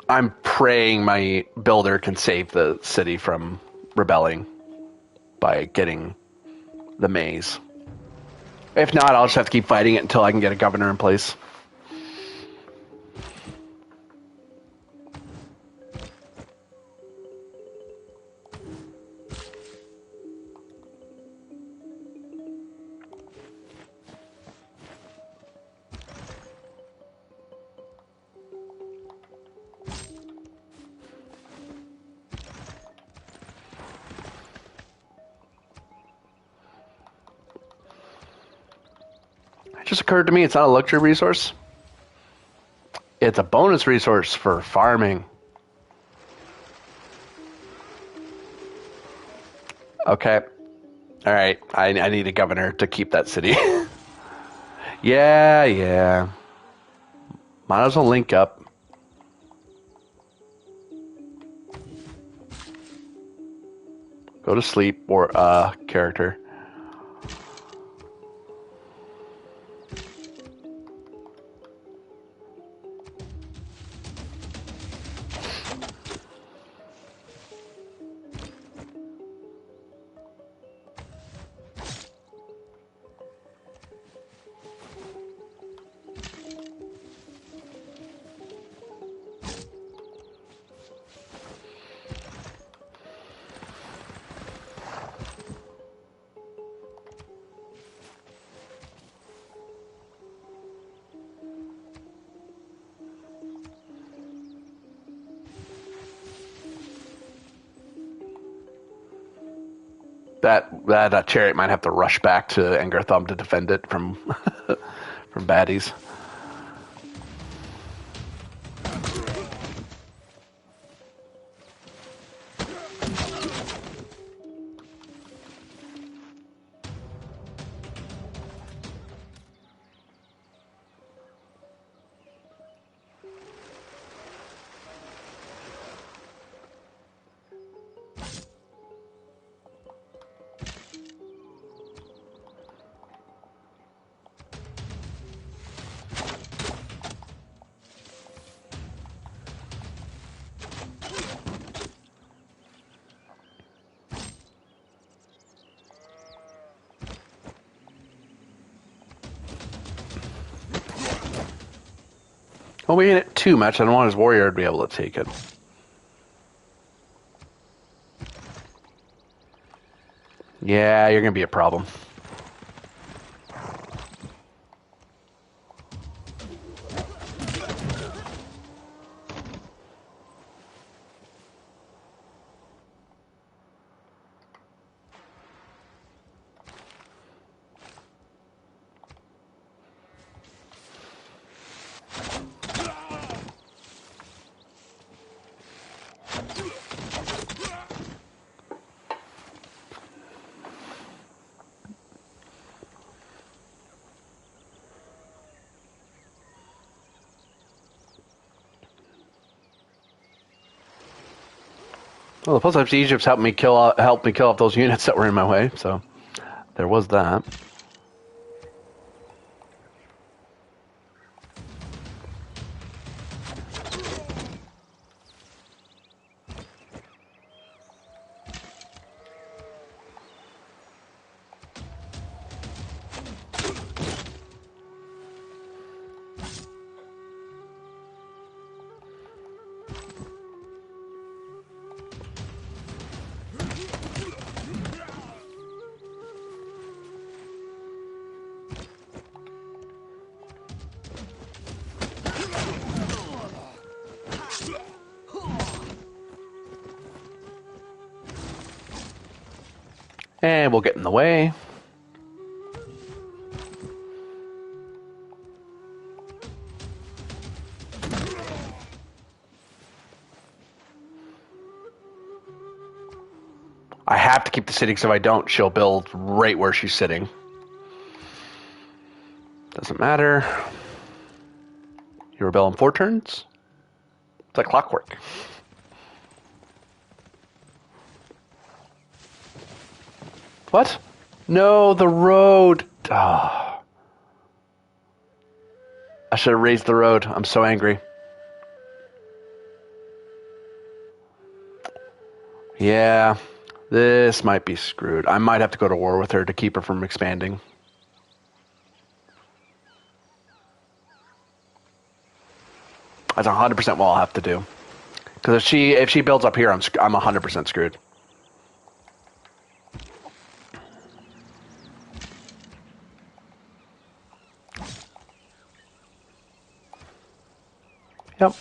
I'm praying my builder can save the city from rebelling by getting the maze. If not, I'll just have to keep fighting it until I can get a governor in place. It just occurred to me it's not a luxury resource. It's a bonus resource for farming. Okay. All right. I need a governor to keep that city. Yeah. Might as well link up. Go to sleep, or character. That chariot might have to rush back to Angerthum to defend it from from baddies. Well, we ain't it too much. I don't want his warrior to be able to take it. Yeah, you're gonna be a problem. Well, the post office Egypt's helped me kill off those units that were in my way. So there was that. And we'll get in the way. I have to keep the city because if I don't, she'll build right where she's sitting. Doesn't matter. You rebel in 4 turns? It's like clockwork. What? No, the road. Oh. I should have raised the road. I'm so angry. Yeah, this might be screwed. I might have to go to war with her to keep her from expanding. That's 100% what I'll have to do. Because if she builds up here, I'm 100% screwed. Yep.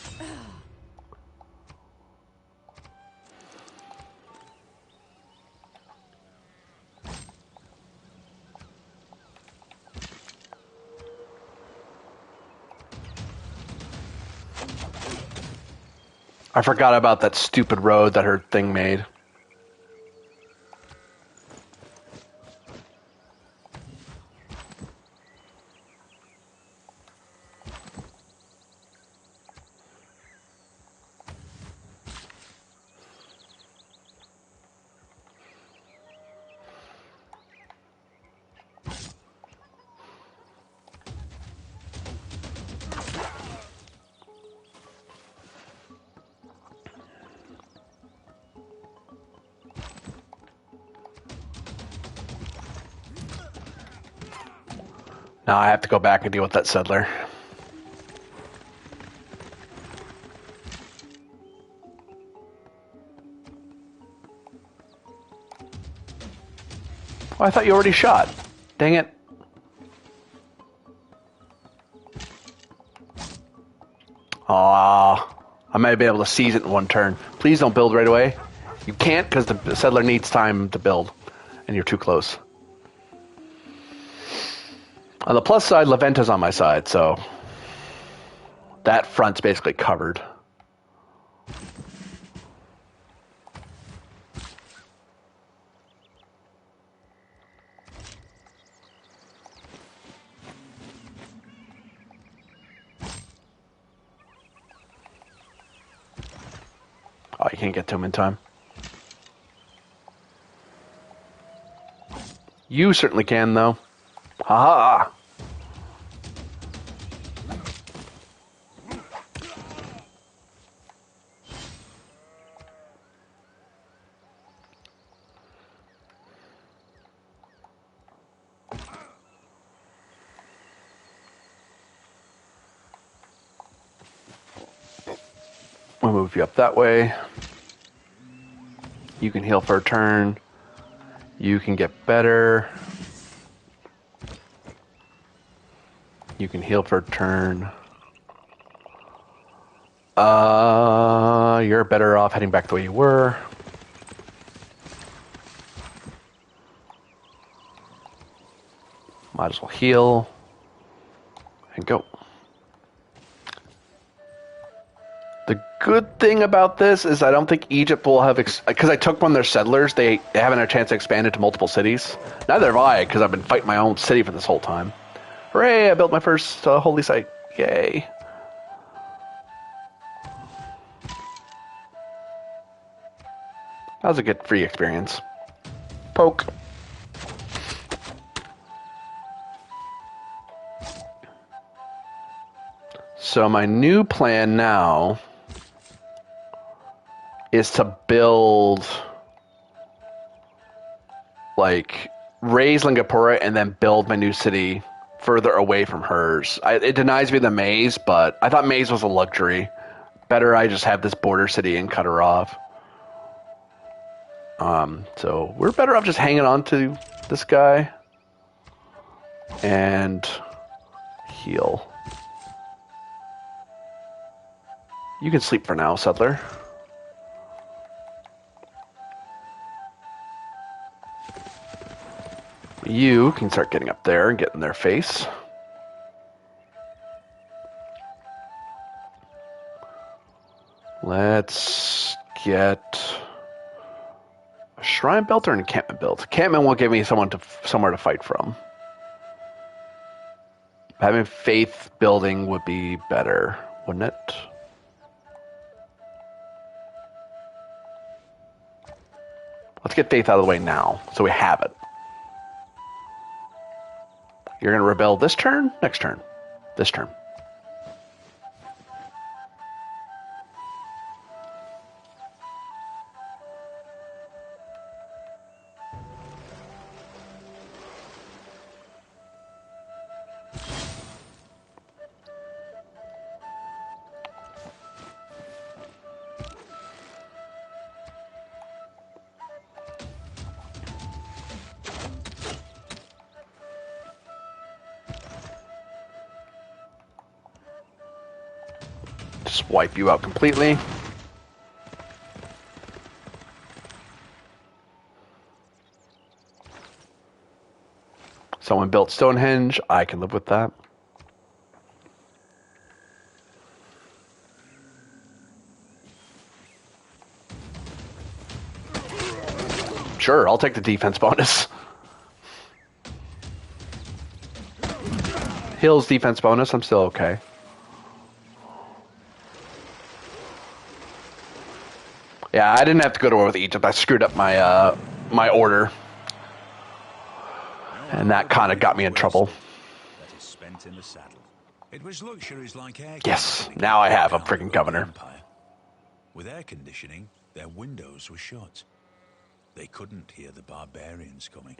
I forgot about that stupid road that her thing made. Now I have to go back and deal with that settler. Oh, I thought you already shot. Dang it. Aw, I might be able to seize it in 1 turn. Please don't build right away. You can't because the settler needs time to build, and you're too close. On the plus side, Leventa's on my side, so that front's basically covered. Oh, you can't get to him in time. You certainly can, though. Ha-ha! We'll move you up that way. You can heal for a turn. You can get better. You can heal for a turn. You're better off heading back the way you were. Might as well heal. And go. The good thing about this is I don't think Egypt will have... Because I took one of their settlers, they haven't had a chance to expand it to multiple cities. Neither have I, because I've been fighting my own city for this whole time. Hooray, I built my first holy site. Yay. That was a good free experience. Poke. So my new plan now is to build, like, raise Lingapura and then build my new city further away from hers. It denies me the maze, but I thought maze was a luxury. Better I just have this border city and cut her off. So we're better off just hanging on to this guy and heal. You can sleep for now, settler. You can start getting up there and get in their face. Let's get a shrine belt or an encampment belt. Encampment will give me somewhere to fight from. Having faith building would be better, wouldn't it? Let's get faith out of the way now, so we have it. You're going to rebel this turn? Next turn. This turn. Just wipe you out completely. Someone built Stonehenge. I can live with that. Sure, I'll take the defense bonus. Hills defense bonus, I'm still okay. Yeah, I didn't have to go to war with Egypt. I screwed up my my order. And that kind of got me in trouble. That is spent in the saddle. It was luxuries like air Yes, now I have a freaking governor. Empire. With air conditioning, their windows were shut. They couldn't hear the barbarians coming.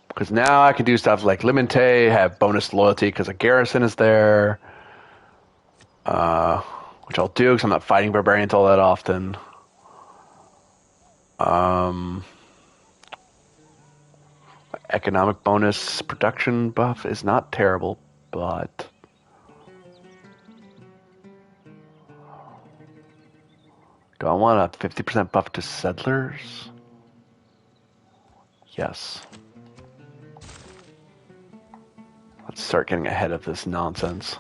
Because now I can do stuff like Limite, have bonus loyalty because a garrison is there. Which I'll do because I'm not fighting barbarians all that often. Economic bonus production buff is not terrible, but do I want a 50% buff to settlers? Yes. Let's start getting ahead of this nonsense.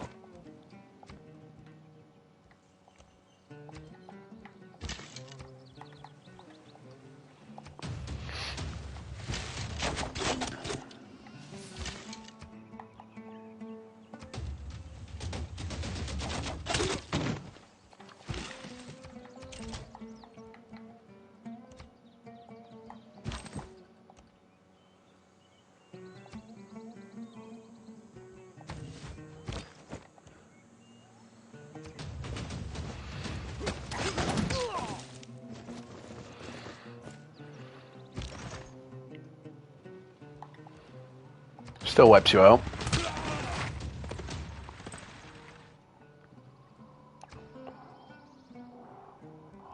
Still wipes you out.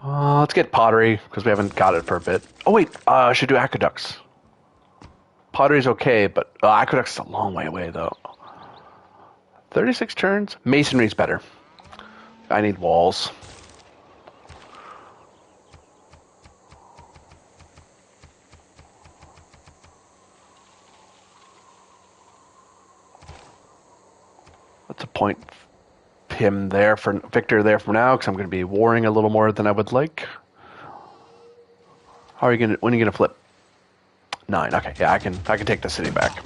Let's get pottery, because we haven't got it for a bit. Oh, wait. I should do aqueducts. Pottery's okay, but aqueducts is a long way away, though. 36 turns? Masonry's better. I need walls. Let's appoint Victor there for now, because I'm going to be warring a little more than I would like. When are you going to flip? 9. Okay, yeah, I can take the city back.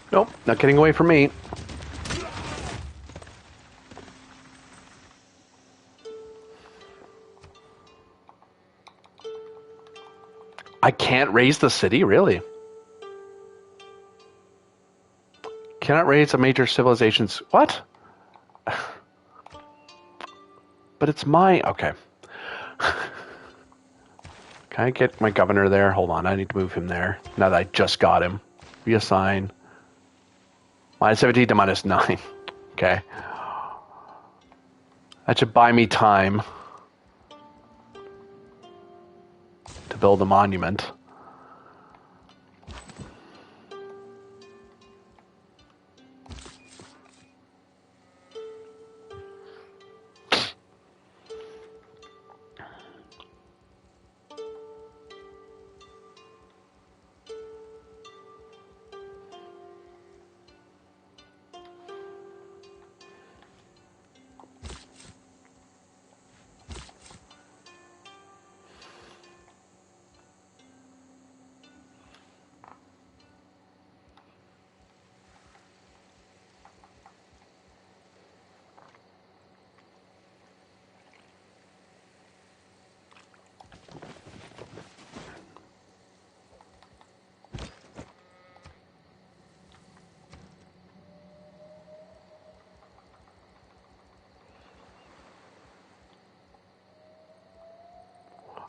Nope, not getting away from me. I can't raise the city, really? Cannot raise a major civilization's... What? But it's my... Okay. Can I get my governor there? Hold on, I need to move him there. Now that I just got him. Reassign. -17 to -9. Okay. That should buy me time to build a monument.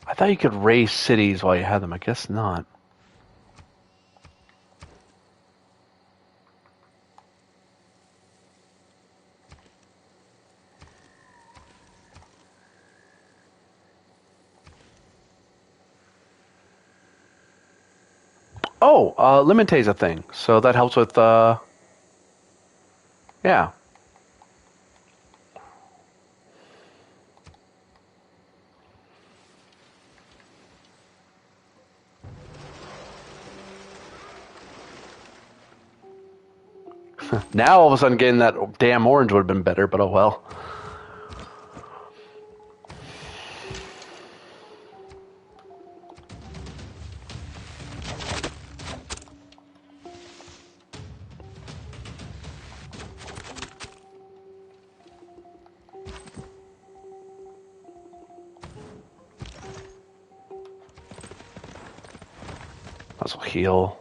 I thought you could raise cities while you had them. I guess not. Oh, Limité's a thing. So that helps with, yeah. Now all of a sudden getting that damn orange would have been better, but oh well. Might as well heal.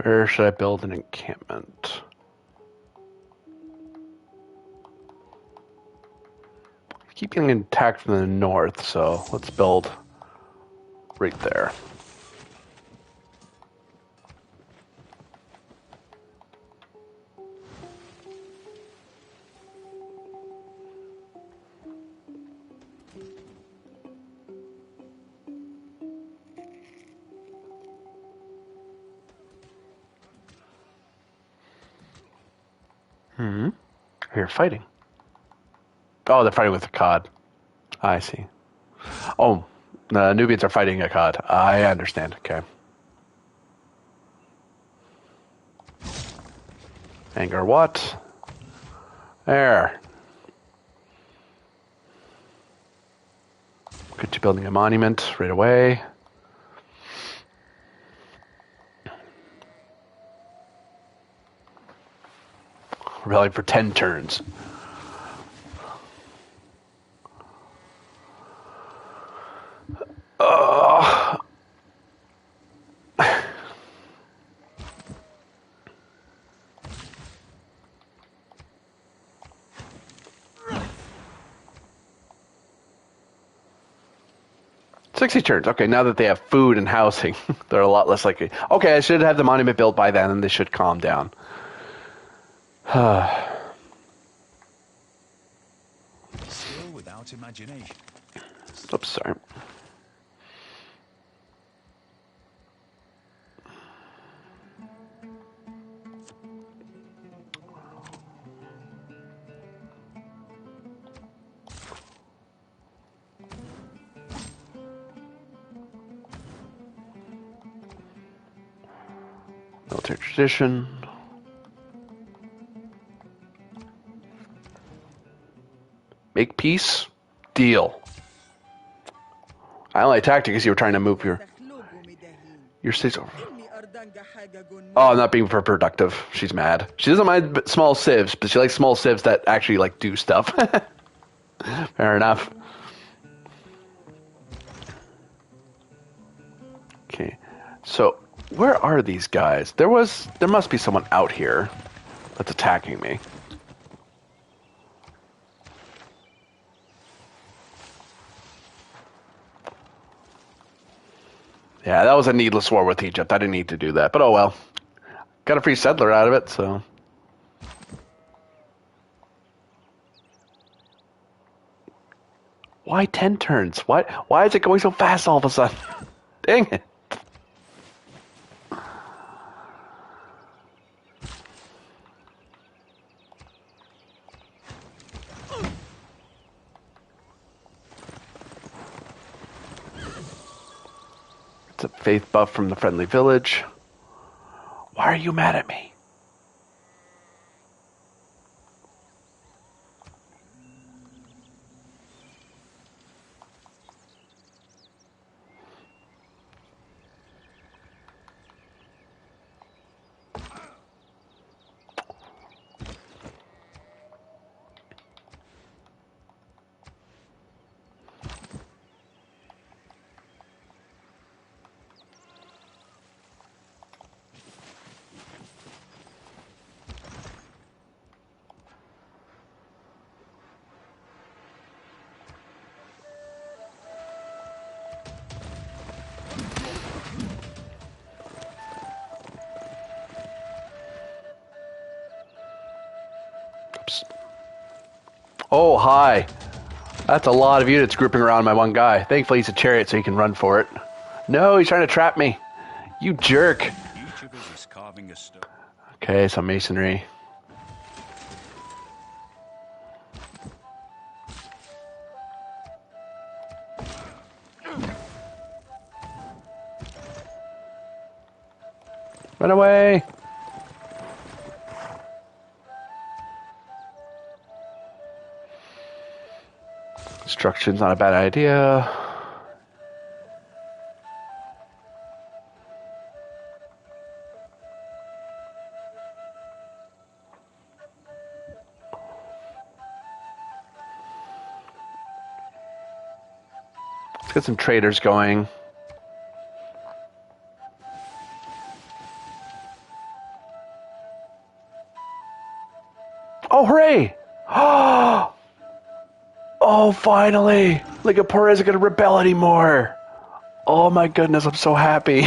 Where should I build an encampment? I keep getting attacked from the north, so let's build right there. Here, fighting. Oh, they're fighting with a cod. I see. Oh, the Nubians are fighting a cod. I understand. Okay. Anger what? There. Get you building a monument right away. Rally for 10 turns. 60 turns. Okay, now that they have food and housing, they're a lot less likely. Okay, I should have the monument built by then, and they should calm down. Skill without imagination. Oops, sorry. Military tradition. Make peace. Deal. I only attacked you because you were trying to move your states over. Oh, I'm not being productive. She's mad. She doesn't mind small civs, but she likes small civs that actually like do stuff. Fair enough. Okay, so where are these guys? There must be someone out here that's attacking me. Yeah, that was a needless war with Egypt. I didn't need to do that, but oh well. Got a free settler out of it, so. Why 10 turns? Why is it going so fast all of a sudden? Dang it. It's a faith buff from the friendly village. Why are you mad at me? Oops. Oh, hi. That's a lot of units grouping around my one guy. Thankfully, he's a chariot, so he can run for it. No, he's trying to trap me. You jerk. Each of us is carving a stone. Okay, some masonry. Run away. Construction's not a bad idea. Let's get some traders going. Oh, hooray! Oh, finally! Ligapora isn't going to rebel anymore! Oh my goodness, I'm so happy.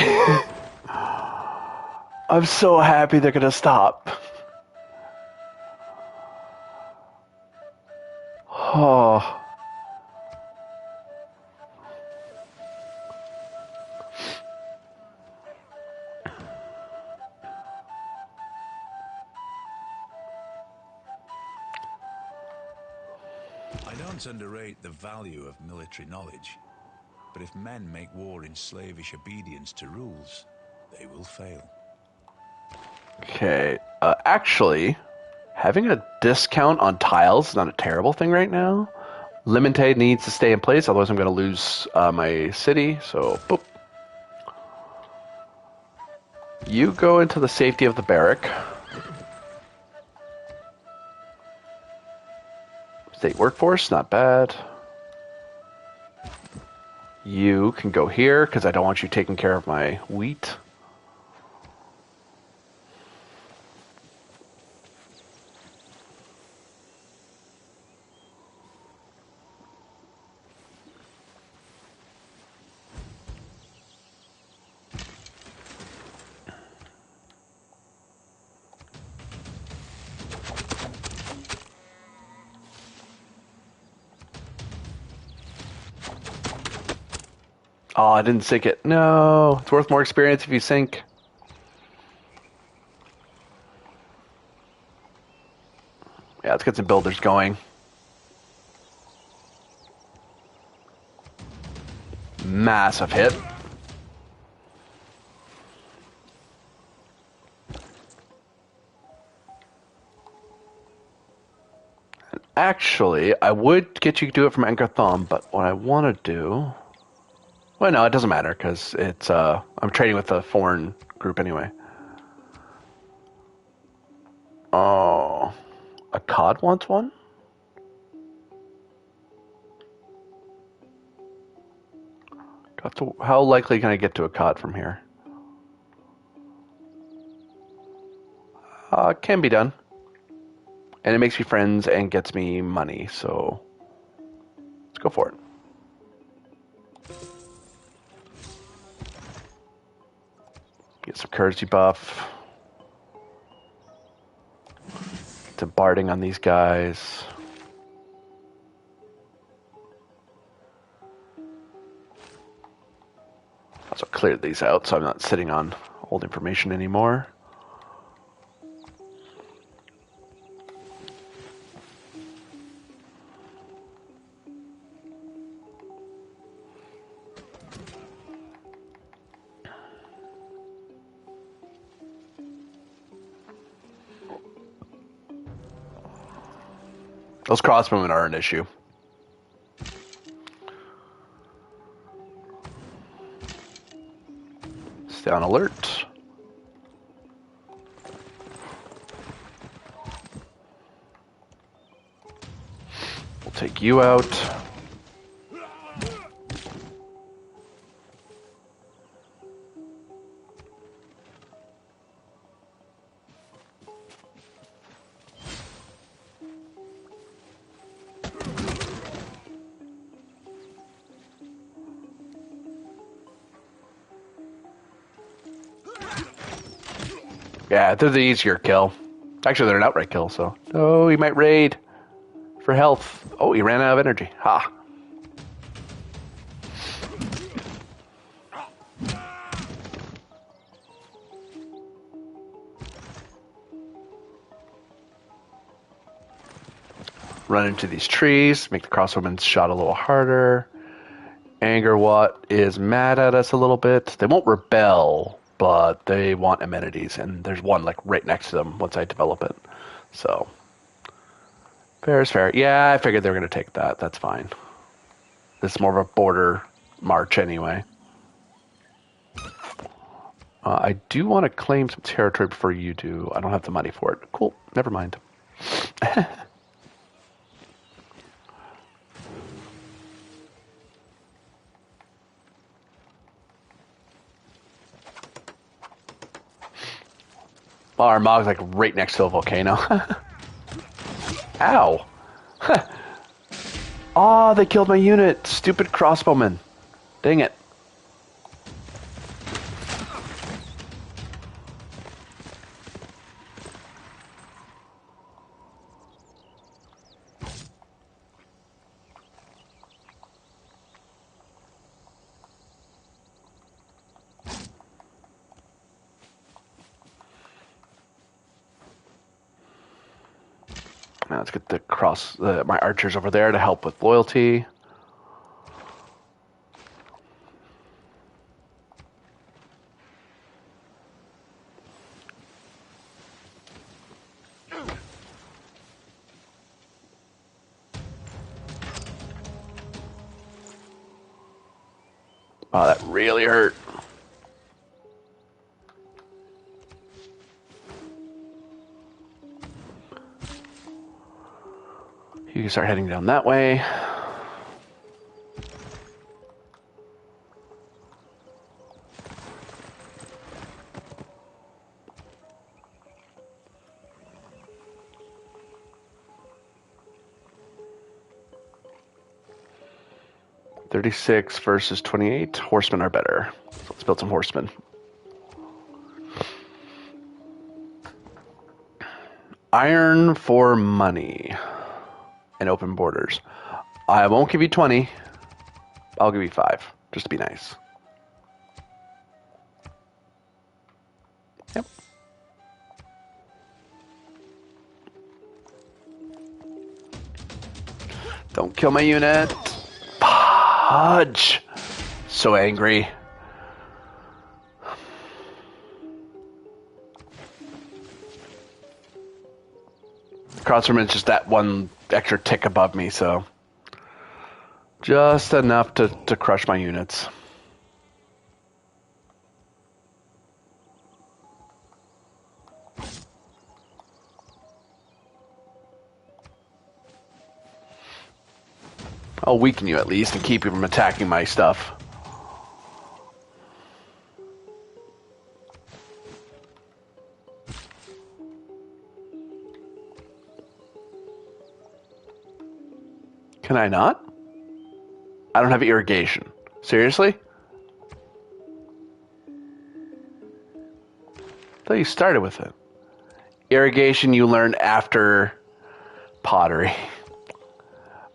I'm so happy they're going to stop. Oh. I don't underrate the value of military knowledge, but if men make war in slavish obedience to rules, they will fail. Okay, actually, having a discount on tiles is not a terrible thing right now. Limite needs to stay in place, otherwise I'm going to lose my city, so boop. You go into the safety of the barrack. State workforce, not bad. You can go here, because I don't want you taking care of my wheat. Oh, I didn't sink it. No, it's worth more experience if you sink. Yeah, let's get some builders going. Massive hit. Actually, I would get you to do it from Engartham, but what I want to do... Well, no, it doesn't matter, because it's, I'm trading with a foreign group anyway. Oh... Akkad wants one? How likely can I get to Akkad from here? Can be done. And it makes me friends and gets me money, so... Let's go for it. Get some courtesy buff. Get some barding on these guys. Also cleared these out so I'm not sitting on old information anymore. Those crossbowmen are an issue. Stay on alert. We'll take you out. Yeah, they're the easier kill. Actually, they're an outright kill, so... Oh, he might raid. For health. Oh, he ran out of energy. Ha. Run into these trees. Make the crossbowman's shot a little harder. Angerwatt is mad at us a little bit. They won't rebel, but they want amenities, and there's one like right next to them once I develop it. So fair is fair. Yeah, I figured they were going to take that. That's fine. This is more of a border march anyway. I do want to claim some territory before you do. I don't have the money for it. Cool. Never mind. Well, our Mog's like right next to a volcano. Ow. Huh. Oh, they killed my unit. Stupid crossbowmen. Dang it. Now let's get my archers over there to help with loyalty. Oh, that really hurt. You can start heading down that way. $36 versus 28. Horsemen are better. So let's build some horsemen. Iron for money and open borders. I won't give you 20. I'll give you 5, just to be nice. Yep. Don't kill my unit. Fudge. So angry. Crossbowman's just that one extra tick above me, so just enough to crush my units. I'll weaken you at least and keep you from attacking my stuff. Can I not? I don't have irrigation. Seriously? I thought you started with it. Irrigation you learn after pottery.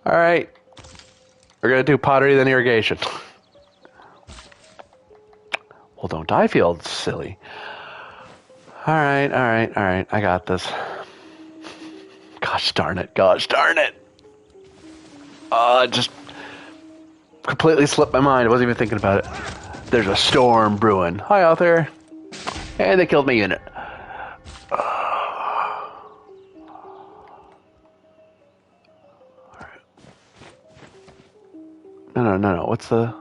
Alright. We're going to do pottery, then irrigation. Well, don't I feel silly? Alright. I got this. Gosh darn it. Just completely slipped my mind. I wasn't even thinking about it. There's a storm brewing. Hi out there. And they killed my unit. No. What's the...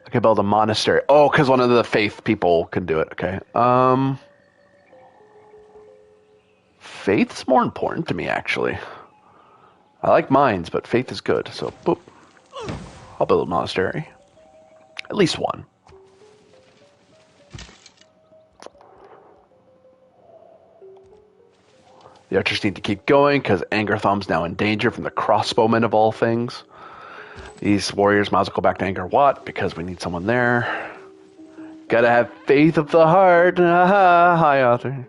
I can build a monastery. Oh, because one of the faith people can do it. Okay. Faith's more important to me, actually. I like mines, but faith is good. So, boop. I'll build a monastery. At least one. The archers need to keep going because Angertham's now in danger from the crossbowmen of all things. These warriors might as well go back to Angkor Wat because we need someone there. Gotta have faith of the heart. Hi, Arthur.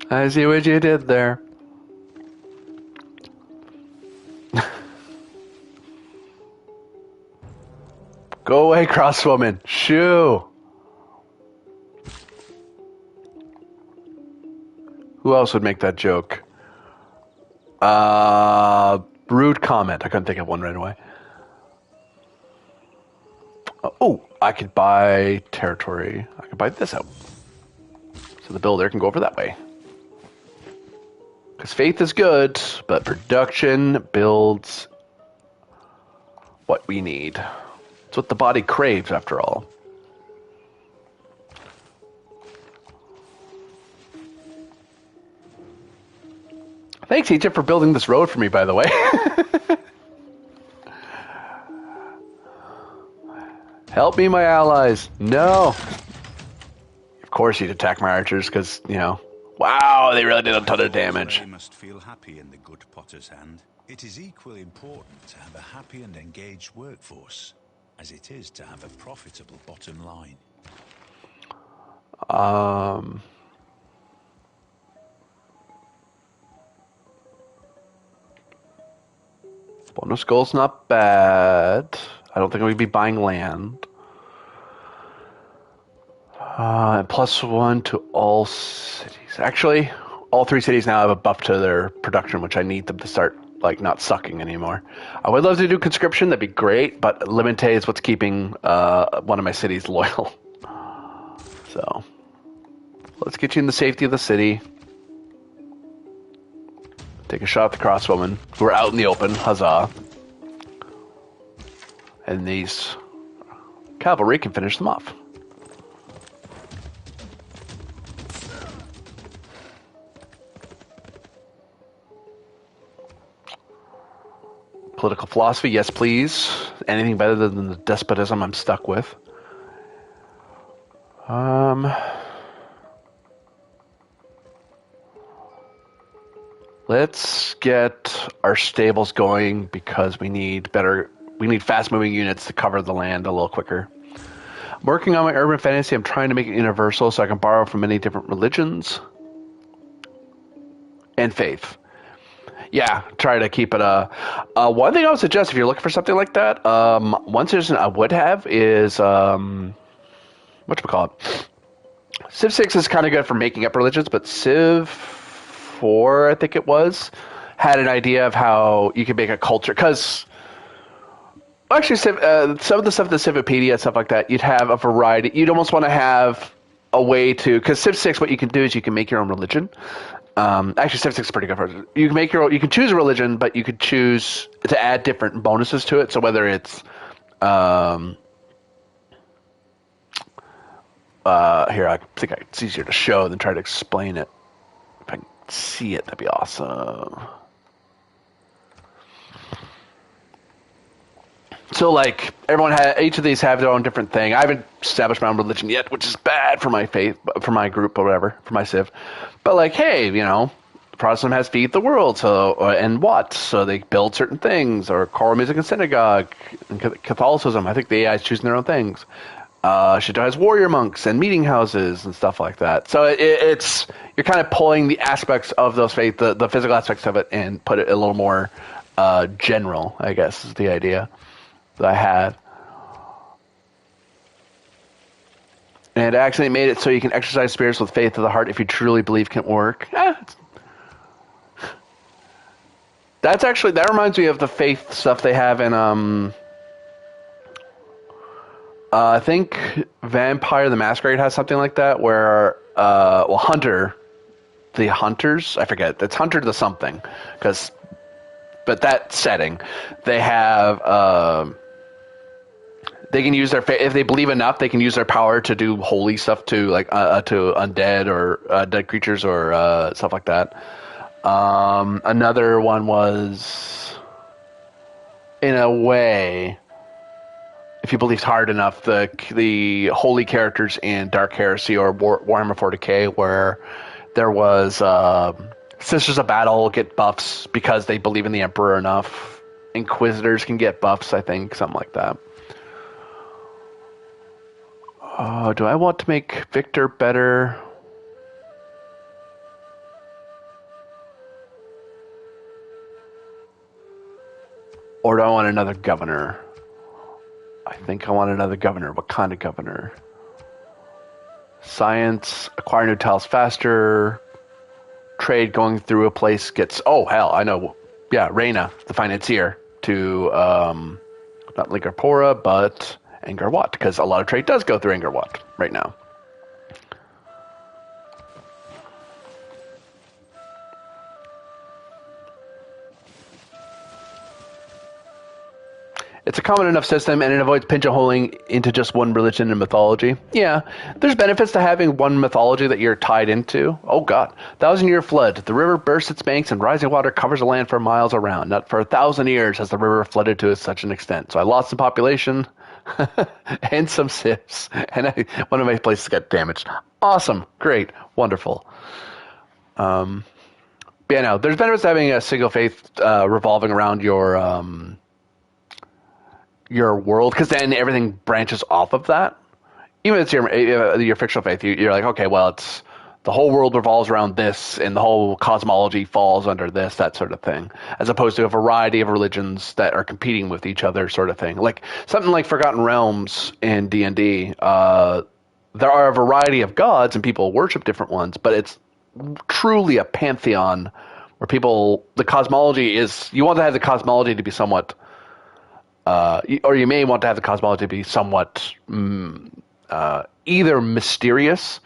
I see what you did there. Go away, crossbowman. Shoo. Who else would make that joke? Rude comment. I couldn't think of one right away. Oh, I could buy territory. I could buy this out. So the builder can go over that way. Because faith is good, but production builds what we need. It's what the body craves, after all. Thanks, Egypt, for building this road for me, by the way. Help me, my allies. No. Of course you'd attack my archers, because, you know, wow, they really did a ton of damage. They must feel happy in the good potter's hand. It is equally important to have a happy and engaged workforce as it is to have a profitable bottom line. Bonus goal's not bad. I don't think we'd be buying land. +1 to all cities. Actually, all 3 cities now have a buff to their production, which I need them to start, like, not sucking anymore. I would love to do conscription. That'd be great, but Limite is what's keeping one of my cities loyal. So, let's get you in the safety of the city. Take a shot at the crossbowmen, who are out in the open. Huzzah. And these cavalry can finish them off. Political philosophy, yes please. Anything better than the despotism I'm stuck with. Let's get our stables going because we need fast moving units to cover the land a little quicker. I'm working on my urban fantasy. I'm trying to make it universal so I can borrow from many different religions and faith. Yeah, try to keep it one thing I would suggest if you're looking for something like that, one suggestion I would have is whatchamacallit? Civ 6 is kind of good for making up religions, but Civ 4, I think it was, had an idea of how you could make a culture, because actually some of the stuff in the Civipedia and stuff like that, you'd have a variety. You'd almost want to have a way to, because Civ 6, what you can do is you can make your own religion. Actually, Civ 6 is pretty good for it. You can make your own, you can choose a religion, but you could choose to add different bonuses to it. So whether it's here, I think it's easier to show than try to explain it. If I can see it, that'd be awesome. So, like, each of these have their own different thing. I haven't established my own religion yet, which is bad for my faith, for my group or whatever, for my civ. But, like, hey, you know, Protestantism has feed the world, and what? So they build certain things, or choral music and synagogue, and Catholicism. I think the AI is choosing their own things. Shinto has warrior monks and meeting houses and stuff like that. So it's you're kind of pulling the aspects of those faith, the physical aspects of it, and put it a little more general, I guess, is the idea that I had. And it actually made it so you can exercise spirits with faith of the heart if you truly believe can work. That reminds me of the faith stuff they have in I think Vampire the Masquerade has something like that where Hunter, the Hunters, I forget, it's Hunter the something, but that setting, they have they can use their if they believe enough, they can use their power to do holy stuff to to undead or dead creatures or stuff like that. Another one was, in a way, if you believed hard enough, the holy characters in Dark Heresy or Warhammer 40k, where there was Sisters of Battle get buffs because they believe in the Emperor enough. Inquisitors can get buffs, I think, something like that. Do I want to make Victor better? Or do I want another governor? I think I want another governor. What kind of governor? Science, acquire new tiles faster. Trade going through a place gets... Oh, hell, I know. Yeah, Reyna, the financier, to not Lingarpora, but Angarwat, because a lot of trade does go through Angarwat right now. It's a common enough system, and it avoids pigeonholing into just one religion and mythology. Yeah, there's benefits to having one mythology that you're tied into. Oh god, 1,000-year flood. The river bursts its banks, and rising water covers the land for miles around. Not for 1,000 years has the river flooded to such an extent. So I lost some population. and some civs. And one of my places got damaged. Awesome. Great. Wonderful. But yeah, no, there's benefits to having a single faith revolving around your world, because then everything branches off of that. Even if it's your fictional faith, you're like, okay, well, it's the whole world revolves around this, and the whole cosmology falls under this, that sort of thing, as opposed to a variety of religions that are competing with each other, sort of thing. Like something like Forgotten Realms in D&D. There are a variety of gods, and people worship different ones, but it's truly a pantheon where the cosmology is. You want to have the cosmology to be somewhat, or you may want to have the cosmology to be somewhat. Either mysterious,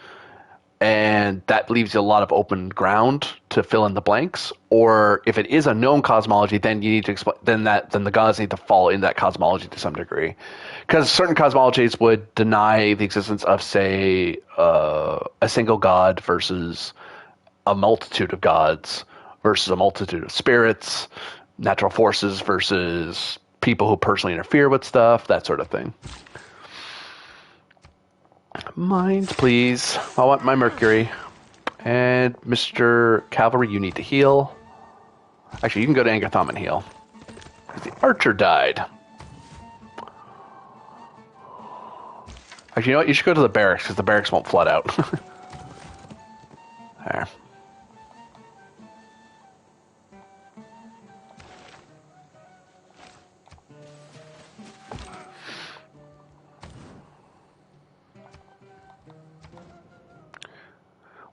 and that leaves you a lot of open ground to fill in the blanks, or if it is a known cosmology, then you need to explain. Then the gods need to fall in that cosmology to some degree, because certain cosmologies would deny the existence of, say, a single god versus a multitude of gods versus a multitude of spirits, natural forces versus people who personally interfere with stuff, that sort of thing. Mines, please. I want my Mercury. And Mr. Cavalry, you need to heal. Actually, you can go to Angatham and heal. The archer died. Actually, you know what? You should go to the barracks, because the barracks won't flood out. There.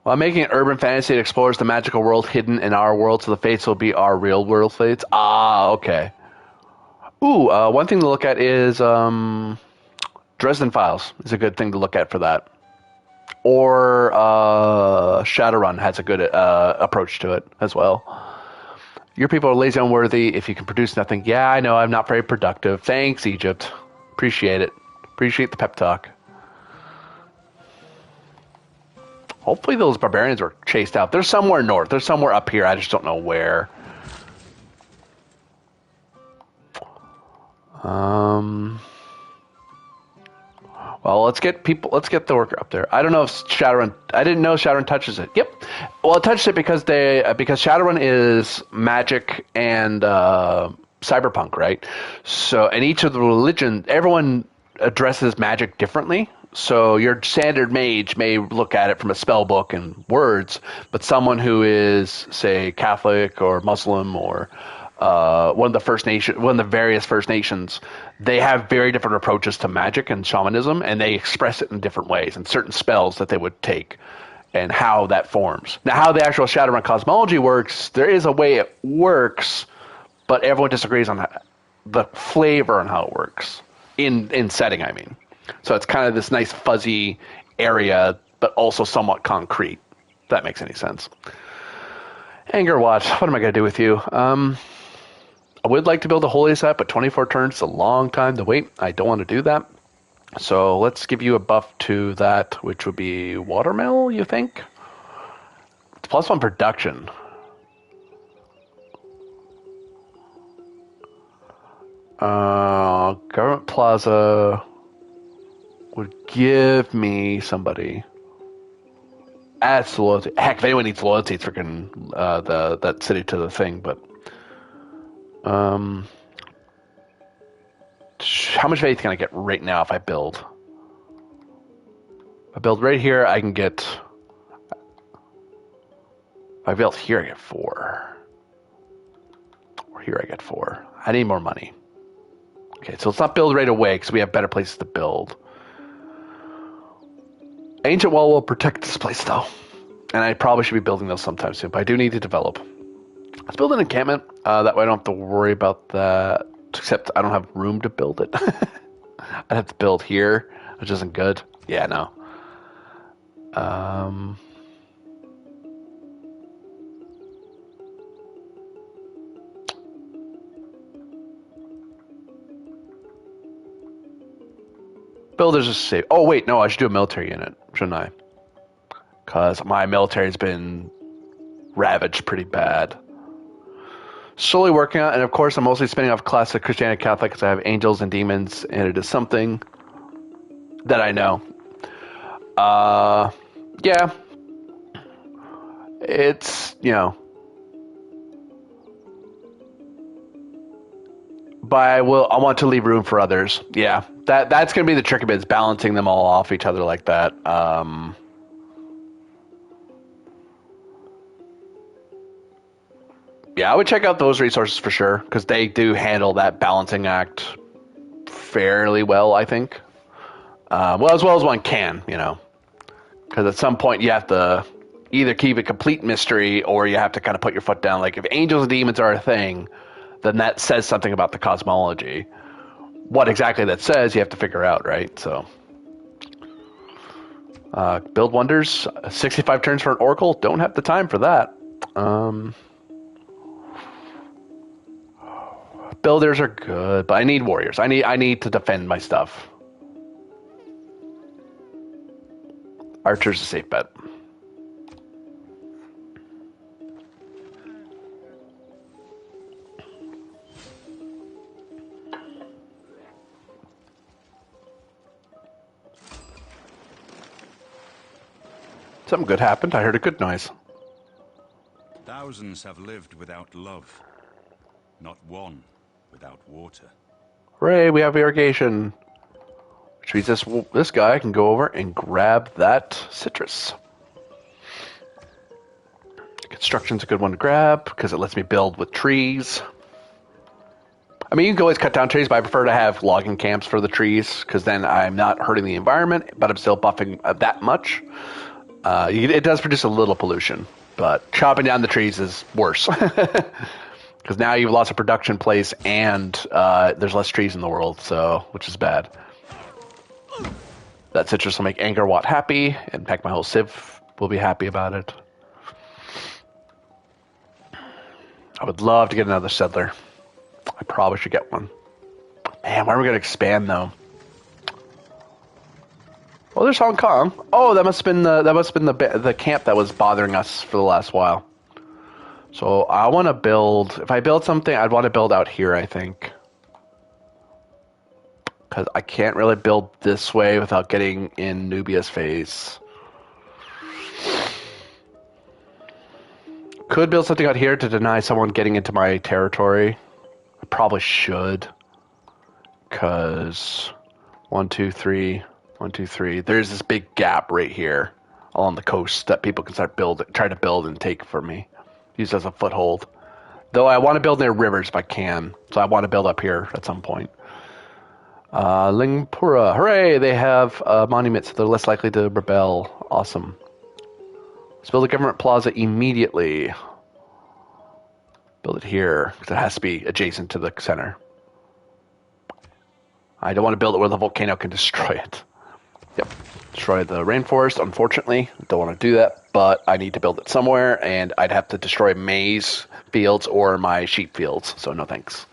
While making an urban fantasy that explores the magical world hidden in our world, so the fates will be our real world fates. Ah, okay. Ooh, one thing to look at is Dresden Files is a good thing to look at for that. Or Shadowrun has a good approach to it as well. Your people are lazy and unworthy if you can produce nothing. Yeah, I know, I'm not very productive. Thanks, Egypt. Appreciate it. Appreciate the pep talk. Hopefully those barbarians were chased out. They're somewhere north. They're somewhere up here. I just don't know where. Well, let's get the worker up there. I don't know if Shadowrun. I didn't know Shadowrun touches it. Yep. Well, it touches it because Shadowrun is magic and cyberpunk, right? So, and each of the religions, everyone addresses magic differently. So your standard mage may look at it from a spell book and words, but someone who is, say, Catholic or Muslim or one of the various First Nations, they have very different approaches to magic and shamanism, and they express it in different ways, and certain spells that they would take, and how that forms. Now, how the actual Shadowrun cosmology works, there is a way it works, but everyone disagrees on the flavor and how it works in setting. I mean. So it's kind of this nice fuzzy area, but also somewhat concrete, if that makes any sense. Anger Watch, what am I going to do with you? I would like to build a holy set, but 24 turns is a long time to wait. I don't want to do that. So let's give you a buff to that, which would be Watermill, you think? It's +1 production. Government Plaza would give me somebody. Adds loyalty. Heck, if anyone needs loyalty, it's freaking that city to the thing. But how much faith can I get right now if I build? If I build right here, I can get. If I build here, I get 4. Or here, I get 4. I need more money. Okay, so let's not build right away because we have better places to build. Ancient Wall will protect this place, though. And I probably should be building those sometime soon, but I do need to develop. Let's build an encampment. That way I don't have to worry about that. Except I don't have room to build it. I'd have to build here, which isn't good. Yeah, no. Builders is safe. Oh, wait, no, I should do a military unit, shouldn't I? Because my military's been ravaged pretty bad. slowly working on, and of course I'm mostly spinning off classic Christianity Catholic because I have angels and demons, and it is something that I know. Yeah. It's, but I want to leave room for others. Yeah. That's going to be the tricky bit, is balancing them all off each other like that. Yeah, I would check out those resources for sure, because they do handle that balancing act fairly well, I think. As well as one can, because at some point you have to either keep it complete mystery, or you have to kind of put your foot down. Like, if angels and demons are a thing, then that says something about the cosmology. What exactly that says, you have to figure out, right? So, build wonders, 65 turns for an oracle. Don't have the time for that. Builders are good, but I need warriors. I need to defend my stuff. Archer's a safe bet. Something good happened. I heard a good noise. Thousands have lived without love. Not one without water. Hooray, we have irrigation. Which means this guy can go over and grab that citrus. Construction's a good one to grab because it lets me build with trees. I mean, you can always cut down trees, but I prefer to have logging camps for the trees because then I'm not hurting the environment, but I'm still buffing that much. It does produce a little pollution, but chopping down the trees is worse. Because now you've lost a production place and there's less trees in the world, which is bad. That citrus will make Angerwatt happy. In fact, my whole civ will be happy about it. I would love to get another settler. I probably should get one. Man, where are we going to expand, though? Oh, there's Hong Kong. Oh, that must have been the camp that was bothering us for the last while. So I want to build. If I build something, I'd want to build out here, I think, because I can't really build this way without getting in Nubia's face. Could build something out here to deny someone getting into my territory. I probably should, because 1, 2, 3, 1, 2, 3. There's this big gap right here along the coast that people can start try to build and take from me. Use as a foothold. Though I want to build near rivers if I can. So I want to build up here at some point. Lingpura. Hooray! They have monuments, so they're less likely to rebel. Awesome. Let's build a government plaza immediately. Build it here, because it has to be adjacent to the center. I don't want to build it where the volcano can destroy it. Yep. Destroy the rainforest, unfortunately. Don't want to do that, but I need to build it somewhere, and I'd have to destroy maize fields or my sheep fields, so no thanks.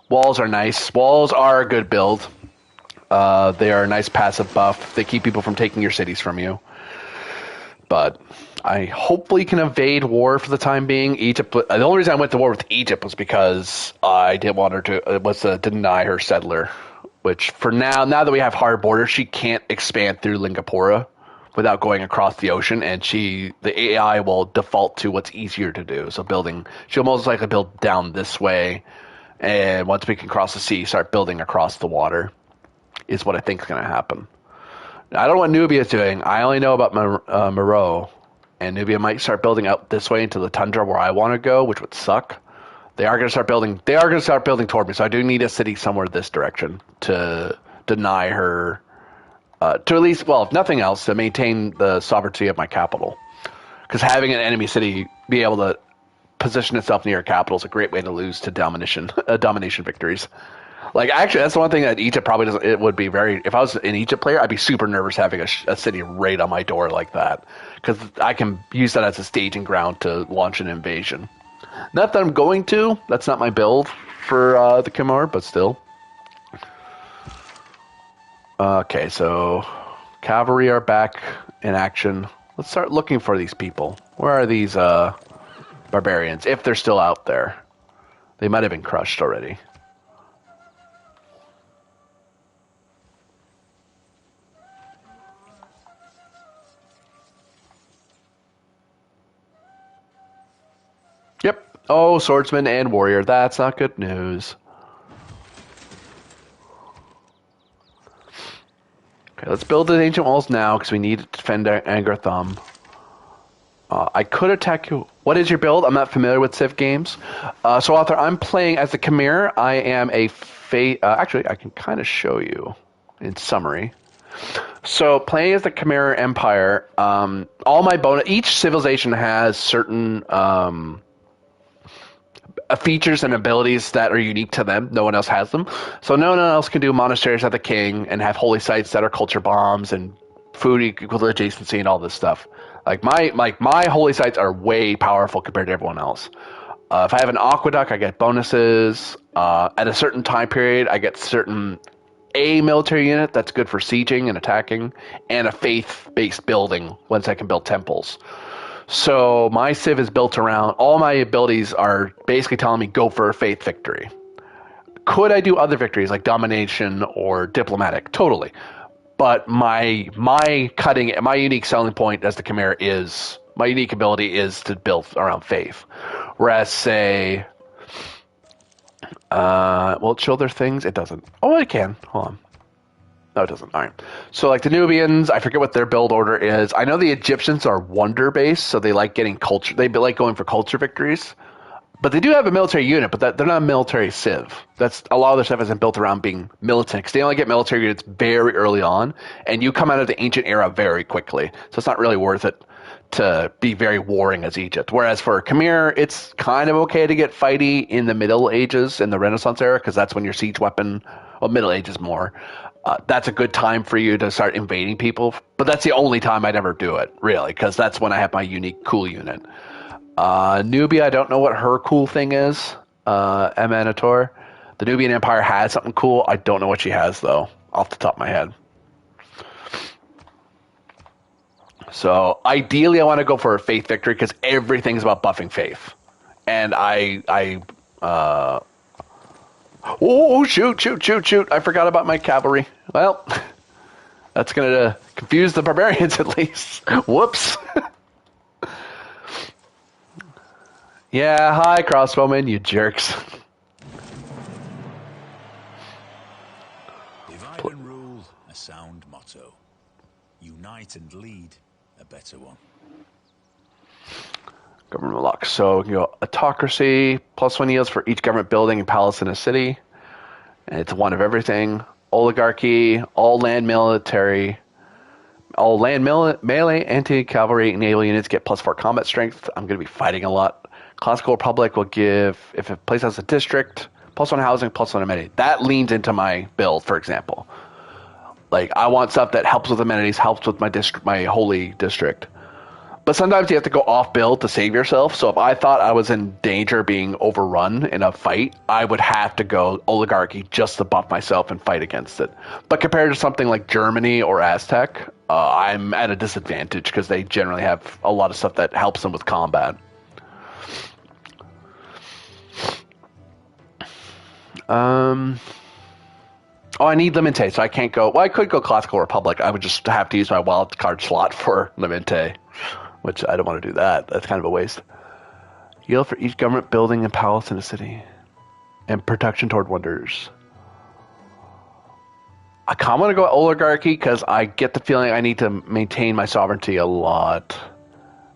Walls are nice. Walls are a good build. They are a nice passive buff. They keep people from taking your cities from you. But I hopefully can evade war for the time being. Egypt. The only reason I went to war with Egypt was because I didn't want her to deny her settler. Which for now that we have hard borders, she can't expand through Lingapura without going across the ocean, and the AI will default to what's easier to do. So she'll most likely build down this way, and once we can cross the sea, start building across the water, is what I think is going to happen. Now, I don't know what Nubia is doing. I only know about Moreau, and Nubia might start building out this way into the tundra where I want to go, which would suck. They are going to start building. They are going to start building toward me, so I do need a city somewhere this direction to deny her. To at least, well, if nothing else, to maintain the sovereignty of my capital. Because having an enemy city be able to position itself near a capital is a great way to lose to domination victories. Like, actually, that's the one thing that Egypt probably doesn't. It would be very. If I was an Egypt player, I'd be super nervous having a city right on my door like that, because I can use that as a staging ground to launch an invasion. Not that I'm going to. That's not my build for the Khmer, but still. Okay, so cavalry are back in action. Let's start looking for these people. Where are these barbarians, if they're still out there. They might have been crushed already. Yep. Oh, swordsman and warrior. That's not good news. Okay, let's build the ancient walls now because we need to defend Angartham. I could attack you. What is your build? I'm not familiar with Civ games. So, author, I'm playing as the Khmer. I am a actually, I can kind of show you in summary. So, playing as the Khmer Empire, all my each civilization has certain features and abilities that are unique to them. No one else has them. So no one else can do monasteries at the king and have holy sites that are culture bombs and food equal to adjacency and all this stuff. Like my holy sites are way powerful compared to everyone else. If I have an aqueduct, I get bonuses. At a certain time period, I get a military unit that's good for sieging and attacking, and a faith-based building once I can build temples. So my Civ is built around, all my abilities are basically telling me go for a faith victory. Could I do other victories like domination or diplomatic? Totally. But my unique selling point as the Khmer is, my unique ability is to build around faith. Whereas, say, will it show their things? It doesn't. Oh, it can. Hold on. No, it doesn't. All right. So, like the Nubians, I forget what their build order is. I know the Egyptians are wonder-based, so they like getting culture. They like going for culture victories. But they do have a military unit, but they're not a military civ. That's a lot of their stuff isn't built around being militant, because they only get military units very early on, and you come out of the ancient era very quickly. So it's not really worth it to be very warring as Egypt. Whereas for Khmer, it's kind of okay to get fighty in the Middle Ages, in the Renaissance era, because that's when your siege weapon, well, Middle Ages more. That's a good time for you to start invading people. But that's the only time I'd ever do it, really, because that's when I have my unique cool unit. Nubia, I don't know what her cool thing is. Emanator. The Nubian Empire has something cool. I don't know what she has, though, off the top of my head. So, ideally, I want to go for a faith victory, because everything's about buffing faith. And oh, shoot. I forgot about my cavalry. Well, that's going to confuse the barbarians at least. Whoops. Yeah, hi, crossbowmen, you jerks. Divide and rule, a sound motto. Unite and lead, a better one. Government lock. So, autocracy, +1 yields for each government building and palace in a city. And it's one of everything. Oligarchy, all land melee, anti-cavalry, naval units get +4 combat strength. I'm going to be fighting a lot. Classical Republic will give, if a place has a district, +1 housing, +1 amenity. That leans into my build, for example. Like, I want stuff that helps with amenities, helps with my holy district. But sometimes you have to go off build to save yourself. So if I thought I was in danger of being overrun in a fight, I would have to go oligarchy just to buff myself and fight against it. But compared to something like Germany or Aztec, I'm at a disadvantage because they generally have a lot of stuff that helps them with combat. Oh, I need Limite, so I can't go. Well, I could go Classical Republic. I would just have to use my wild card slot for Limite, which I don't want to do that. That's kind of a waste. Yield for each government building and palace in a city, and protection toward wonders. I kind of want to go oligarchy because I get the feeling I need to maintain my sovereignty a lot.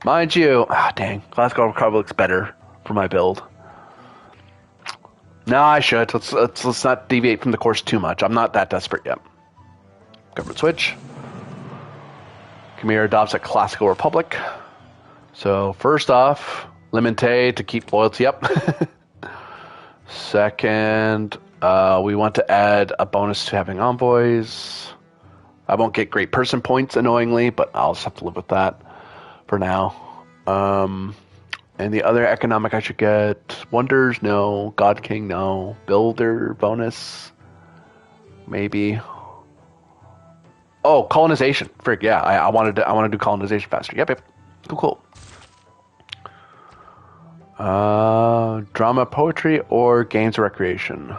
Mind you, dang, Classical Republic's better for my build. No, I should. Let's not deviate from the course too much. I'm not that desperate yet. Government switch. Khmer adopts a Classical Republic. So first off, Limite to keep loyalty up. Second, we want to add a bonus to having envoys. I won't get great person points, annoyingly, but I'll just have to live with that for now. And the other economic I should get, Wonders, no. God King, no. Builder bonus, maybe. Oh, colonization. Frig, yeah. I want to do colonization faster. Yep. Cool. Drama, poetry, or games of recreation?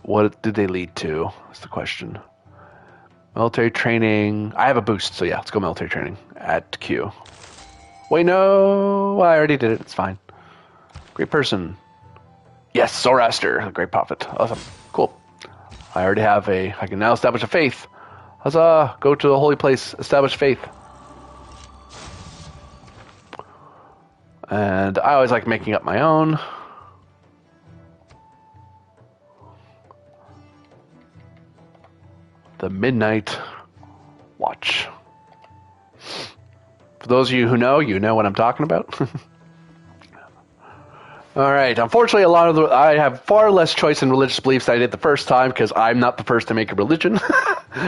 What did they lead to? That's the question. Military training. I have a boost, so yeah, let's go military training at Q. Wait, no, I already did it. It's fine. Great person. Yes, Zoroaster, a great prophet. Awesome. Cool. I already have I can now establish a faith. Huzzah! Go to the holy place, establish faith. And I always like making up my own. The Midnight Watch. For those of you who know, you know what I'm talking about. All right. Unfortunately, I have far less choice in religious beliefs than I did the first time because I'm not the first to make a religion.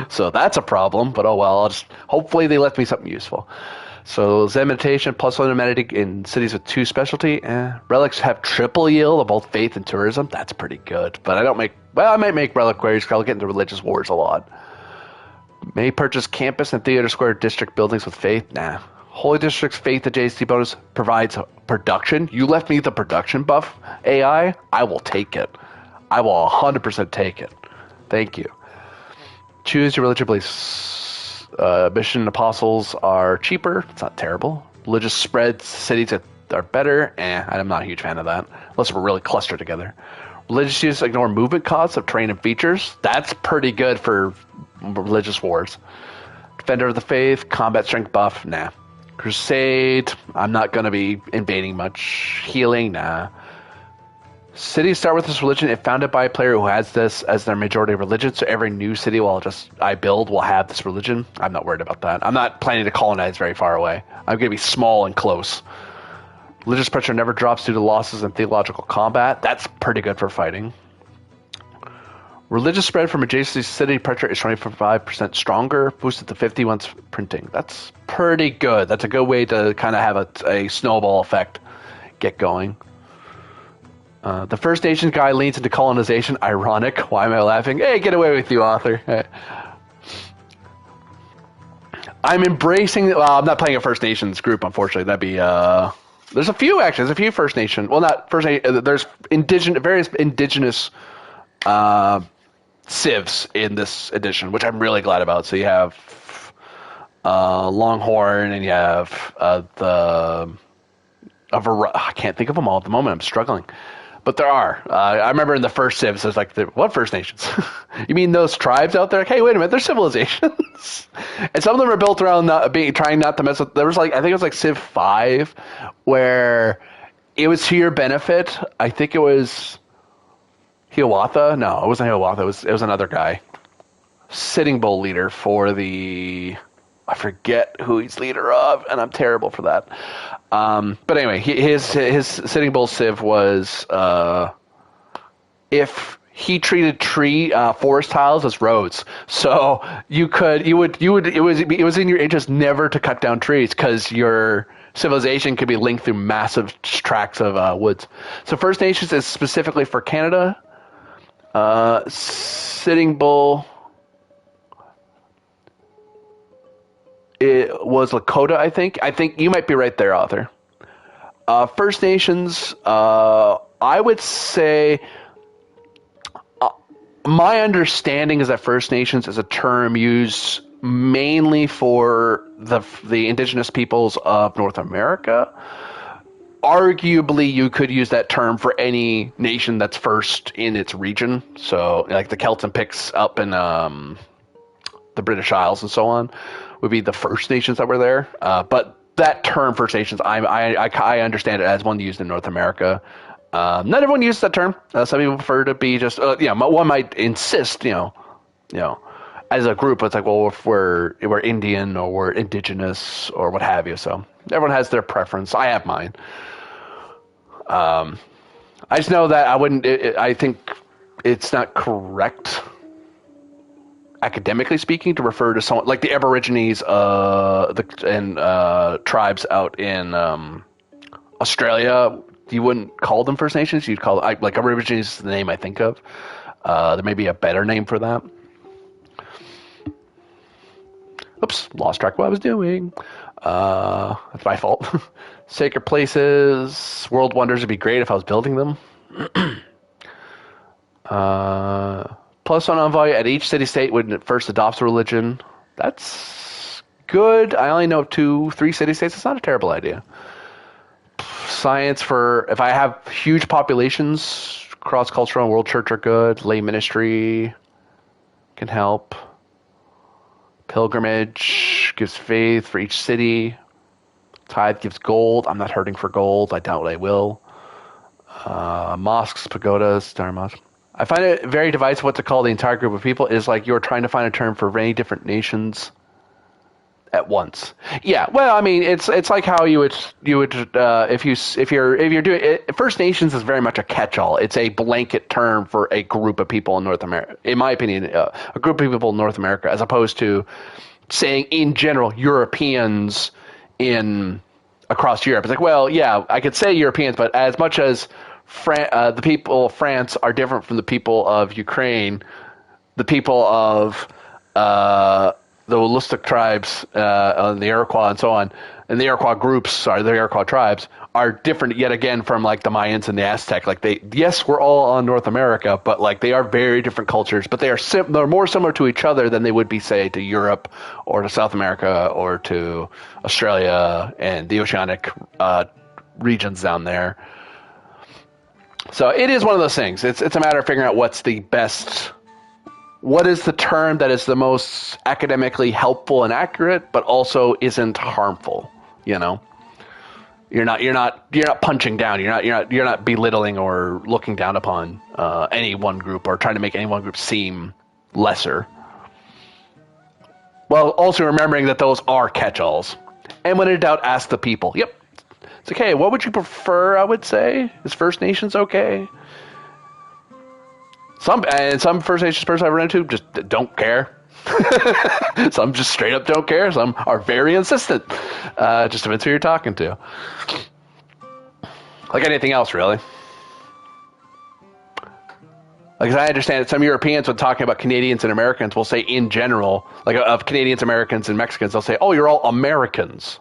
So that's a problem. But oh well. Hopefully they left me something useful. So Zen meditation plus 1 medic in cities with 2 specialty. Relics have triple yield of both faith and tourism. That's pretty good. But I might make reliquaries because I'll get into religious wars a lot. May purchase campus and theater square district buildings with faith. Nah. Holy District's faith adjacency bonus provides production. You left me the production buff AI. I will take it. I will 100% take it. Thank you. Choose your religious beliefs. Mission apostles are cheaper. It's not terrible. Religious spread cities are better. I'm not a huge fan of that. Unless we're really clustered together. Religious use ignore movement costs of terrain and features. That's pretty good for religious wars. Defender of the faith, combat strength buff. Nah. Crusade, I'm not going to be invading much. Healing, nah. Cities start with this religion if founded by a player who has this as their majority religion, so every new city I build will have this religion. I'm not worried about that. I'm not planning to colonize very far away. I'm going to be small and close. Religious pressure never drops due to losses in theological combat. That's pretty good for fighting. Religious spread from adjacent city pressure is 25% stronger, boosted to 50 once printing. That's pretty good. That's a good way to kind of have a snowball effect get going. The First Nations guy leans into colonization. Ironic. Why am I laughing? Hey, get away with you, author. Hey. I'm embracing... Well, I'm not playing a First Nations group, unfortunately. That'd be... There's a few, actually. There's a few First Nation... Well, not First Nation... There's various indigenous... civs in this edition, which I'm really glad about. So you have Longhorn, and you have I can't think of them all at the moment. I'm struggling, but there are. I remember in the first civs, I was like, "What First Nations? You mean those tribes out there? Like, hey, wait a minute, they're civilizations." And some of them are built around trying not to mess with. There was I think it was like Civ 5, where it was to your benefit. I think it was Hiawatha? No, it wasn't Hiawatha. It was another guy. Sitting Bull leader for I forget who he's leader of, and I'm terrible for that. But anyway, his Sitting Bull Civ was if he treated forest tiles as roads. So it was in your interest never to cut down trees because your civilization could be linked through massive tracts of woods. So First Nations is specifically for Canada. Sitting Bull, it was Lakota, I think. I think you might be right there, author. First Nations, I would say, my understanding is that First Nations is a term used mainly for the indigenous peoples of North America. Arguably, you could use that term for any nation that's first in its region. So, like the Celts and Picts up in the British Isles and so on would be the First Nations that were there. But that term, First Nations, I understand it as one used in North America. Not everyone uses that term. Some people prefer to be just, one might insist, as a group, it's like, well, if we're Indian or we're indigenous or what have you. So everyone has their preference. I have mine. I just know that I think it's not correct, academically speaking, to refer to someone like the Aborigines and tribes out in Australia. You wouldn't call them First Nations. You'd call like Aborigines is the name I think of. There may be a better name for that. Oops, lost track of what I was doing. That's my fault. Sacred places, world wonders would be great if I was building them. Plus one envoy at each city-state when it first adopts a religion. That's good. I only know 2-3 city-states. It's not a terrible idea. Science for, if I have huge populations, cross-cultural and world church are good. Lay ministry can help. Pilgrimage gives faith for each city. Tithe gives gold. I'm not hurting for gold. I doubt I will. Mosques, pagodas, dharmas. I find it very divisive what to call the entire group of people. It is like you're trying to find a term for many different nations at once. Yeah, well, I mean, it's like how you would if you're doing it, First Nations is very much a catch-all. It's a blanket term for a group of people in North America. In my opinion, a group of people in North America, as opposed to saying in general Europeans across Europe. It's like, well, yeah, I could say Europeans, but as much as the people of France are different from the people of Ukraine, the people of the Holistic tribes, the Iroquois and so on, and the Iroquois groups, the Iroquois tribes, are different yet again from like the Mayans and the Aztec. Like yes, we're all on North America, but like they are very different cultures, but they're more similar to each other than they would be, say, to Europe or to South America or to Australia and the oceanic regions down there. So it is one of those things. It's a matter of figuring out what is the term that is the most academically helpful and accurate, but also isn't harmful. You know, you're not punching down. You're not belittling or looking down upon any one group or trying to make any one group seem lesser. While also remembering that those are catch-alls. And when in doubt, ask the people. Yep. It's okay. What would you prefer? I would say, is First Nations okay? Some First Nations person I've run into just don't care. Some just straight up don't care. Some are very insistent. Just depends who you're talking to. Like anything else, really. Like, as I understand it, some Europeans, when talking about Canadians and Americans, will say in general, like of Canadians, Americans, and Mexicans, they'll say, "Oh, you're all Americans."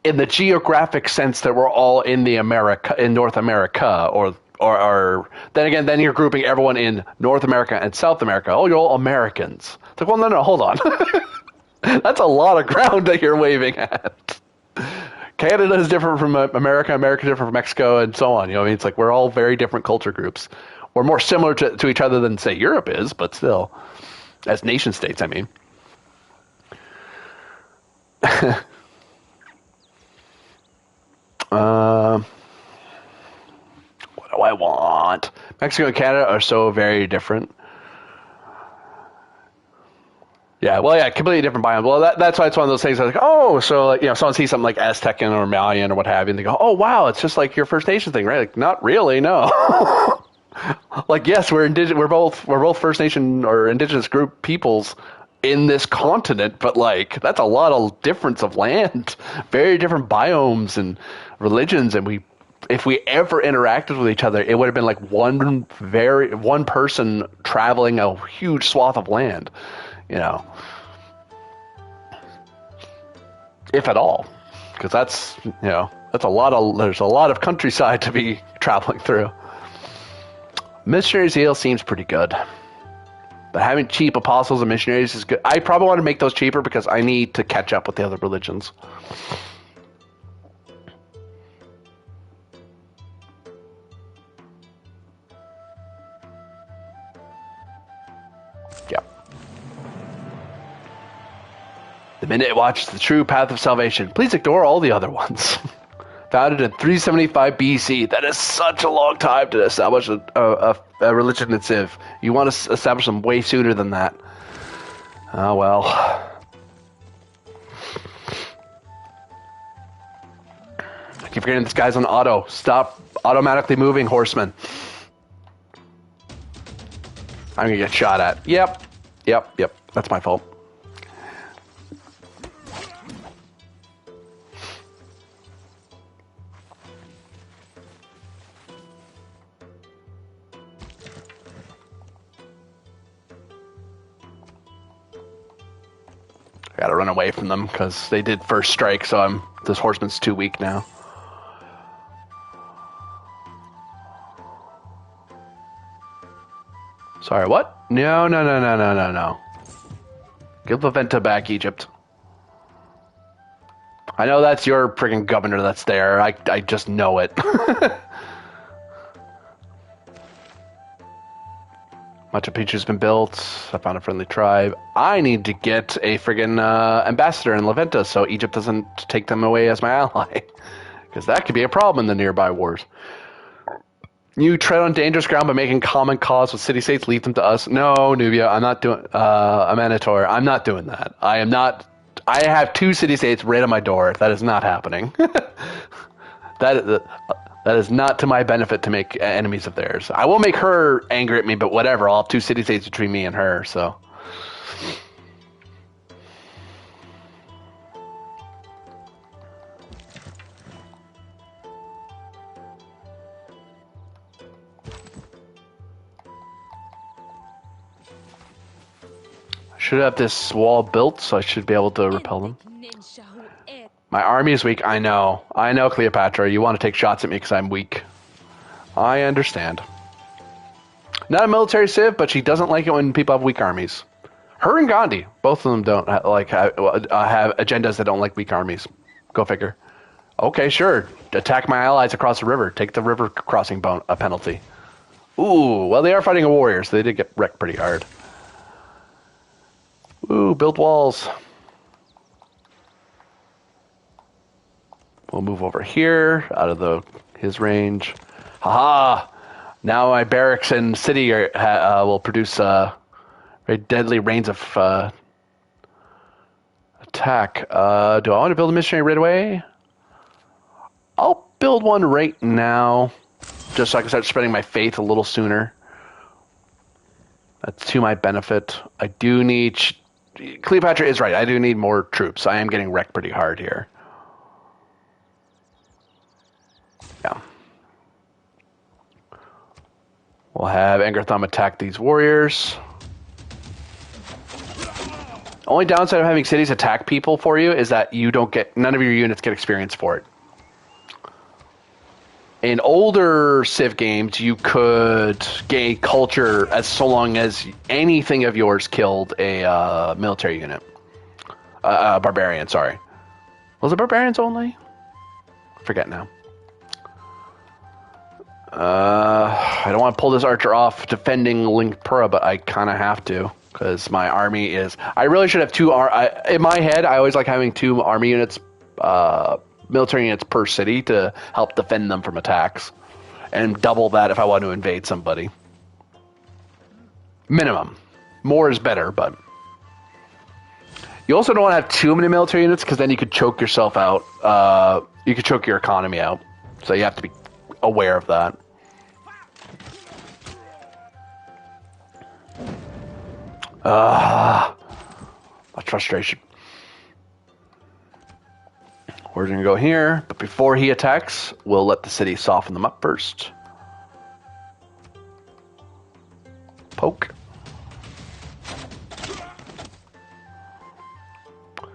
In the geographic sense that we're all in North America, or then again, then you're grouping everyone in North America and South America. Oh, you're all Americans. It's like, well, no, hold on. That's a lot of ground that you're waving at. Canada is different from America. America is different from Mexico, and so on. You know, what I mean, it's like we're all very different culture groups. We're more similar to each other than, say, Europe is, but still, as nation states, I mean. What do I want? Mexico and Canada are so very different. Yeah, well, yeah, completely different biome. Well, that's why it's one of those things like, oh, so, like, you know, someone sees something like Aztecan or Mayan or what have you, and they go, oh, wow, it's just like your First Nation thing, right? Like, not really, no. Like, yes, we're both First Nation or indigenous group peoples in this continent, but like that's a lot of difference of land, very different biomes and religions, and if we ever interacted with each other, it would have been like one person traveling a huge swath of land, you know, if at all, because there's a lot of countryside to be traveling through. Missionary zeal seems pretty good. But having cheap apostles and missionaries is good. I probably want to make those cheaper because I need to catch up with the other religions. Yep. The Minute Watch is the true path of salvation. Please ignore all the other ones. Founded in 375 BC. That is such a long time to establish a religion in Civ. You want to establish them way sooner than that. Oh, well. I keep forgetting this guy's on auto. Stop automatically moving, horseman. I'm going to get shot at. Yep. That's my fault. Gotta run away from them because they did first strike, so I'm This horseman's too weak now. Sorry, what? No. Give Laventa back, Egypt. I know that's your friggin' governor that's there. I just know it. Machu Picchu's been built. I found a friendly tribe. I need to get a friggin' ambassador in Laventa so Egypt doesn't take them away as my ally. Because that could be a problem in the nearby wars. You tread on dangerous ground by making common cause with city-states. Leave them to us. No, Nubia, I'm not doing... Amanator, I'm not doing that. I am not... I have 2 city-states right on my door. That is not happening. That is not to my benefit to make enemies of theirs. I will make her angry at me, but whatever. I'll have 2 city-states between me and her, so... Should have this wall built, so I should be able to repel them. My army is weak. I know, Cleopatra. You want to take shots at me because I'm weak. I understand. Not a military civ, but she doesn't like it when people have weak armies. Her and Gandhi, both of them don't have agendas that don't like weak armies. Go figure. Okay, sure. Attack my allies across the river. Take the river crossing penalty. Ooh, well, they are fighting a warrior, so they did get wrecked pretty hard. Ooh, build walls. We'll move over here, out of his range. Haha! Now my barracks and city will produce very deadly rains of attack. Do I want to build a missionary right away? I'll build one right now, just so I can start spreading my faith a little sooner. That's to my benefit. I do need... Cleopatra is right. I do need more troops. I am getting wrecked pretty hard here. Yeah. We'll have Angerthum attack these warriors. Only downside of having cities attack people for you is that you don't get... None of your units get experience for it. In older Civ games, you could gain culture as so long as anything of yours killed a military unit. Barbarian, sorry. Was it barbarians only? I forget now. I don't want to pull this archer off defending Lingpura, but I kind of have to because my army is... I really should have 2... in my head, I always like having 2 army units... military units per city to help defend them from attacks, and double that if I want to invade somebody. Minimum. More is better, but you also don't want to have too many military units because then you could choke yourself out. You could choke your economy out, so you have to be aware of that. Much frustration. We're going to go here, but before he attacks, we'll let the city soften them up first. Poke.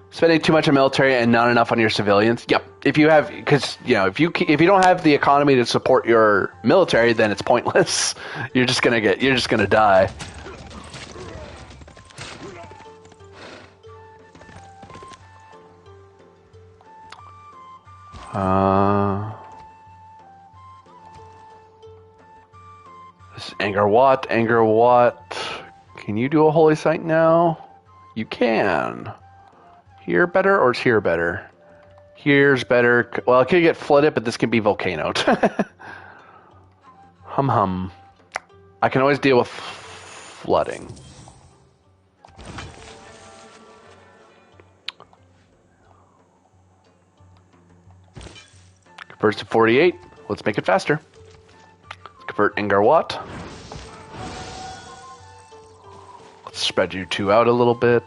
Spending too much on military and not enough on your civilians. Yep. If you have, because if you don't have the economy to support your military, then it's pointless. You're just gonna die. This is Angkor Wat. Can you do a holy site now? You can. Here better or is here better? Here's better. Well, it could get flooded, but this can be volcanoed. Hum. I can always deal with flooding. Converts to 48. Let's make it faster. Let's convert Angkor Wat. Let's spread you 2 out a little bit.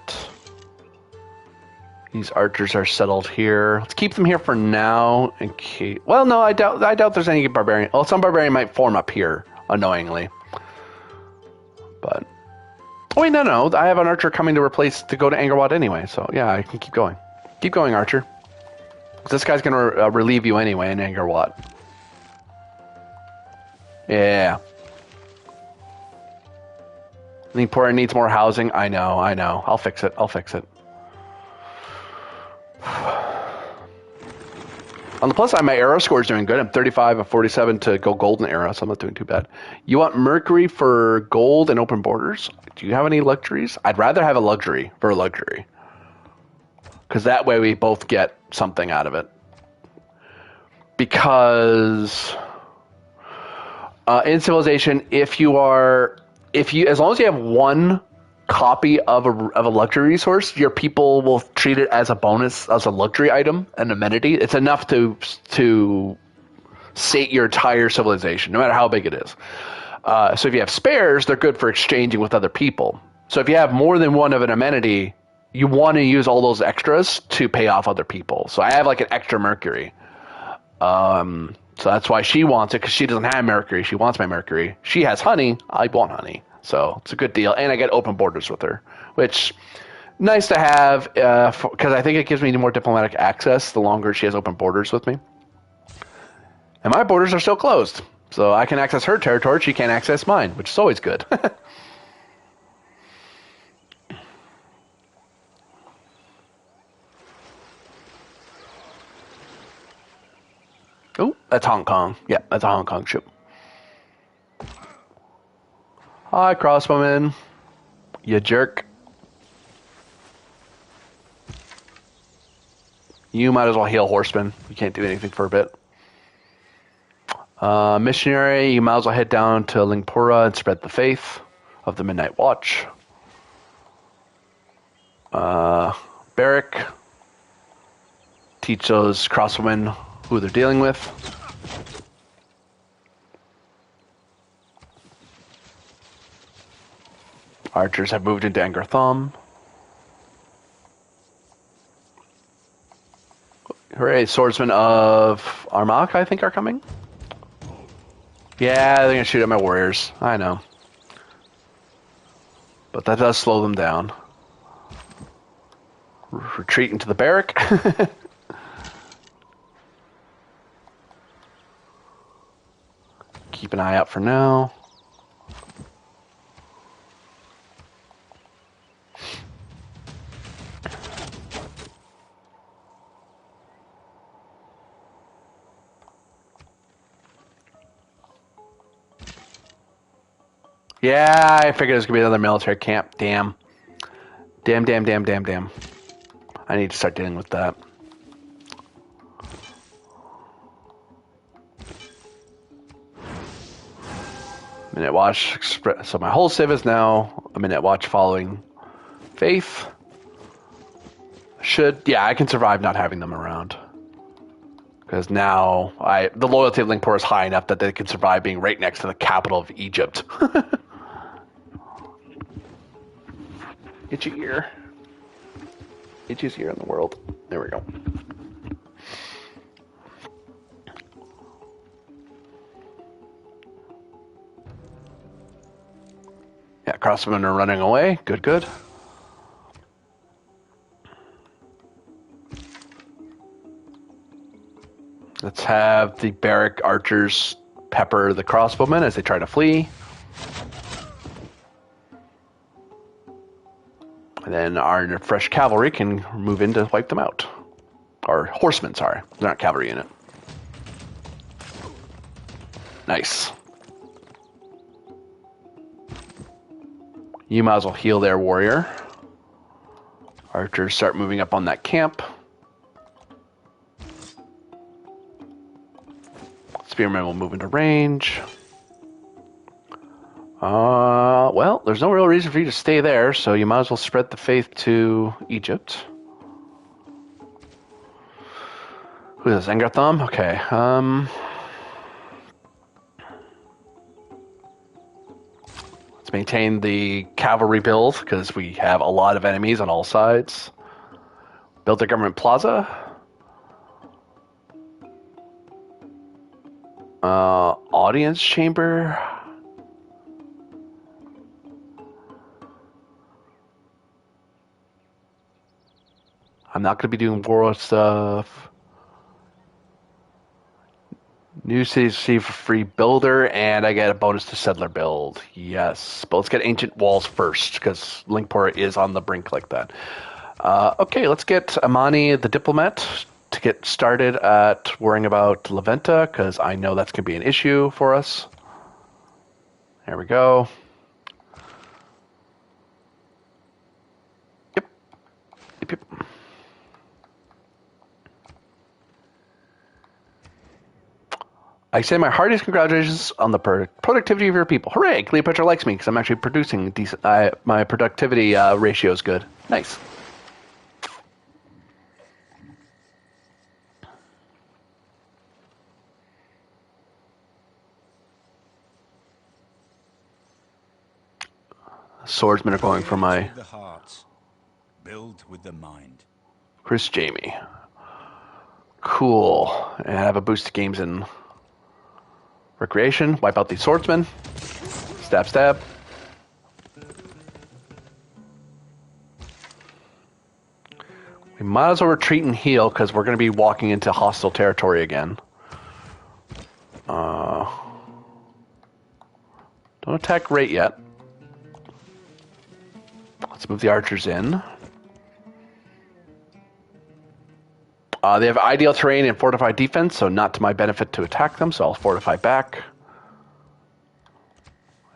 These archers are settled here. Let's keep them here for now. In case, well, no, I doubt there's any barbarian. Well, some barbarian might form up here, annoyingly. But oh wait, no, I have an archer coming to go to Angkor Wat anyway. So yeah, I can keep going. Keep going, archer. This guy's going to relieve you anyway in Angkor Wat. Yeah. Ningpura needs more housing. I know. I'll fix it. On the plus side, my arrow score is doing good. I'm 35 of 47 to go golden arrow, so I'm not doing too bad. You want Mercury for gold and open borders? Do you have any luxuries? I'd rather have a luxury for a luxury. Because that way we both get something out of it. Because in Civilization, as long as you have one copy of a luxury resource, your people will treat it as a bonus, as a luxury item, an amenity. It's enough to sate your entire civilization, no matter how big it is. So if you have spares, they're good for exchanging with other people. So if you have more than one of an amenity, you want to use all those extras to pay off other people. So I have like an extra Mercury. So that's why she wants it, because she doesn't have Mercury. She wants my Mercury. She has honey. I want honey. So it's a good deal. And I get open borders with her, which nice to have, because I think it gives me more diplomatic access the longer she has open borders with me. And my borders are still closed. So I can access her territory. She can't access mine, which is always good. Oh, that's Hong Kong. Yeah, that's a Hong Kong ship. Hi, crossbowman. You jerk. You might as well heal horseman. You can't do anything for a bit. Missionary, you might as well head down to Lingpura and spread the faith of the Midnight Watch. Barrack, teach those crossbowmen who they're dealing with. Archers have moved into Angkor Thom. Hooray, swordsmen of Armagh, I think, are coming. Yeah, they're going to shoot at my warriors. I know. But that does slow them down. Retreat into the barrack. Keep an eye out for now. Yeah, I figured it was going to be another military camp. Damn. Damn. I need to start dealing with that. Minute Watch. So my whole civ is now a Minute Watch following Faith. Yeah, I can survive not having them around. Because now the loyalty of Lingpura is high enough that they can survive being right next to the capital of Egypt. Itchy ear. Itchiest ear in the world. There we go. Yeah, crossbowmen are running away. Good. Let's have the barrack archers pepper the crossbowmen as they try to flee. And then our fresh cavalry can move in to wipe them out. Or horsemen, sorry. They're not cavalry unit. Nice. You might as well heal their warrior. Archers start moving up on that camp. Spearmen will move into range. Well, there's no real reason for you to stay there, so you might as well spread the faith to Egypt. Who is this? Angkor Thom? Okay. Let's maintain the cavalry build, because we have a lot of enemies on all sides. Build a government plaza. Audience chamber. I'm not going to be doing war stuff. New cities receive a free builder, and I get a bonus to settler build. Yes, but let's get ancient walls first, because Linkport is on the brink like that. Okay, let's get Amani the diplomat to get started at worrying about Leventa, because I know that's going to be an issue for us. There we go. Yep. Yep, yep. I say my heartiest congratulations on the productivity of your people. Hooray! Cleopatra likes me because I'm actually producing decent. My productivity ratio is good. Nice. Swordsmen are going for my the heart, build with the mind. Chris Jamie. Cool. And I have a boost to games in recreation. Wipe out these swordsmen. Stab, stab. We might as well retreat and heal because we're going to be walking into hostile territory again. Don't attack right yet. Let's move the archers in. They have ideal terrain and fortified defense, so not to my benefit to attack them, so I'll fortify back.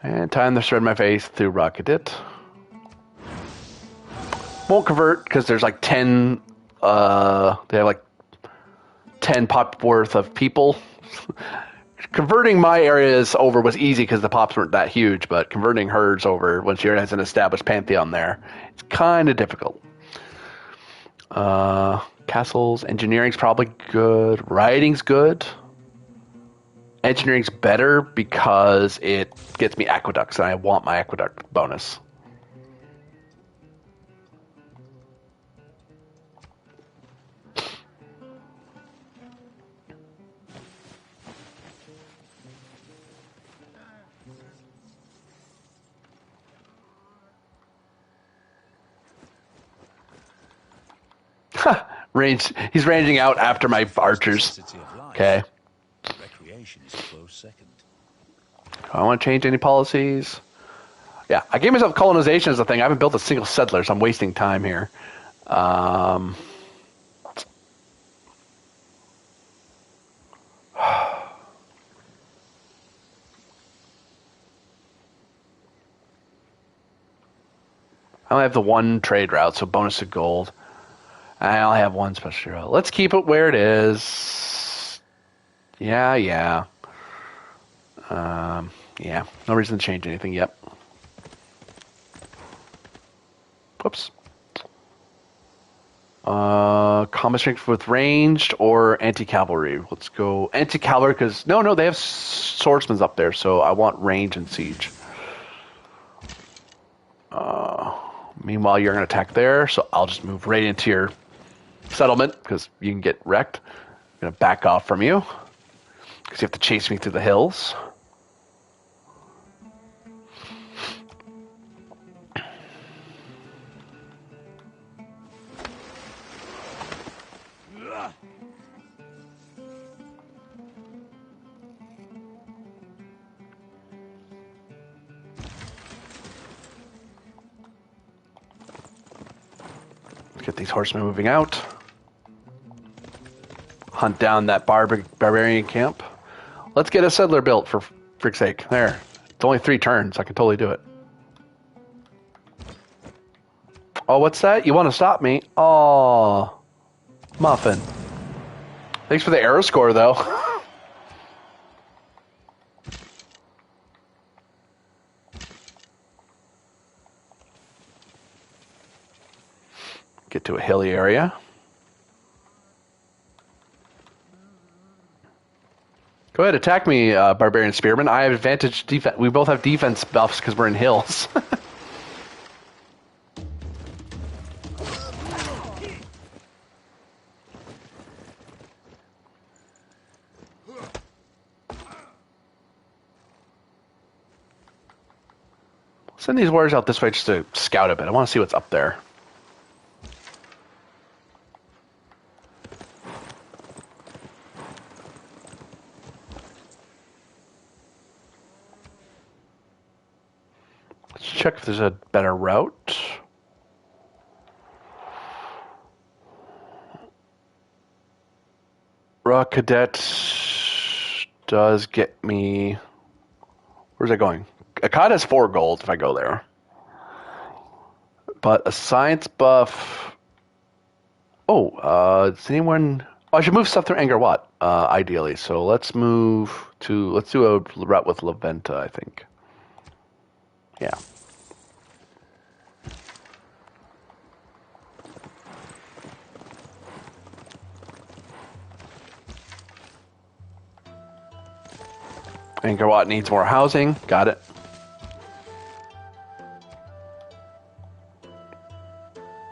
And time to shred my face through Rocket It. Won't convert because there's like 10, they have like 10 pop worth of people. Converting my areas over was easy because the pops weren't that huge, but converting herds over once you're has an established pantheon there, it's kind of difficult. Castles, engineering's probably good. Writing's good. Engineering's better because it gets me aqueducts, and I want my aqueduct bonus. He's ranging out after my archers. Okay. Recreation is a close second. Do I want to change any policies? Yeah, I gave myself colonization as a thing. I haven't built a single settler, so I'm wasting time here. I only have the one trade route, so bonus to gold. I only have one specialty route. Let's keep it where it is. Yeah. Yeah, no reason to change anything yet. Whoops. Combat strength with ranged or anti-cavalry. Let's go anti-cavalry because no, they have swordsmen up there, so I want range and siege. Meanwhile, you're going to attack there, so I'll just move right into your settlement because you can get wrecked. I'm going to back off from you because you have to chase me through the hills. Get these horsemen moving out. Hunt down that barbarian camp. Let's get a settler built for frick's sake. There. It's only 3 turns. I can totally do it. Oh, what's that? You want to stop me? Oh, Muffin. Thanks for the arrow score, though. Get to a hilly area. Go ahead, attack me, Barbarian Spearman. I have advantage defense. We both have defense buffs because we're in hills. Send these warriors out this way just to scout a bit. I want to see what's up there. check if there's a better route. Rock Cadet does get me... Where's it going? Akkad has 4 gold if I go there. But a science buff... Oh, does anyone... Oh, I should move stuff through Angkor Wat, ideally. So let's move to... Let's do a route with La Venta, I think. Yeah. Angkor Wat needs more housing. Got it.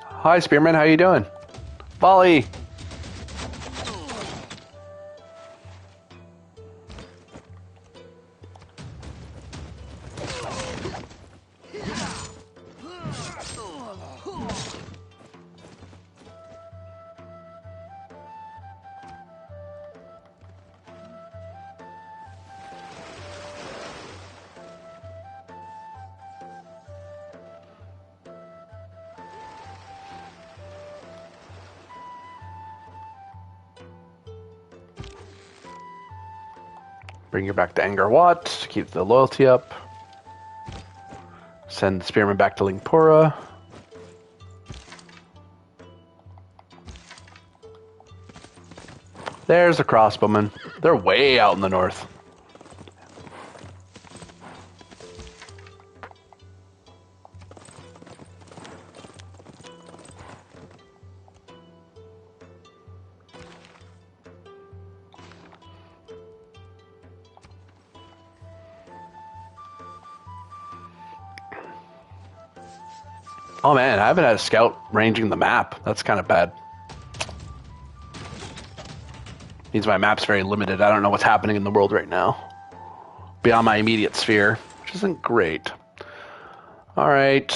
Hi, Spearman. How you doing? Volley. Bring you back to Angkor Wat to keep the loyalty up. Send the Spearman back to Lingpura. There's the crossbowmen. They're way out in the north. Oh man, I haven't had a scout ranging the map. That's kind of bad. Means my map's very limited. I don't know what's happening in the world right now. Beyond my immediate sphere, which isn't great. Alright.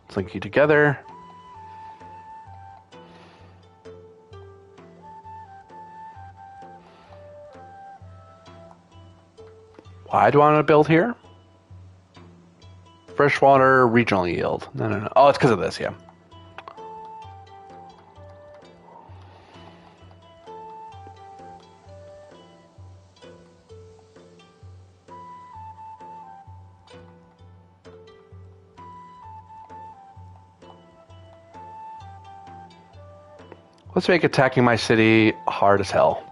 Let's link you together. Why do I want to build here? Freshwater regional yield. No. Oh, it's because of this, yeah. Let's make attacking my city hard as hell.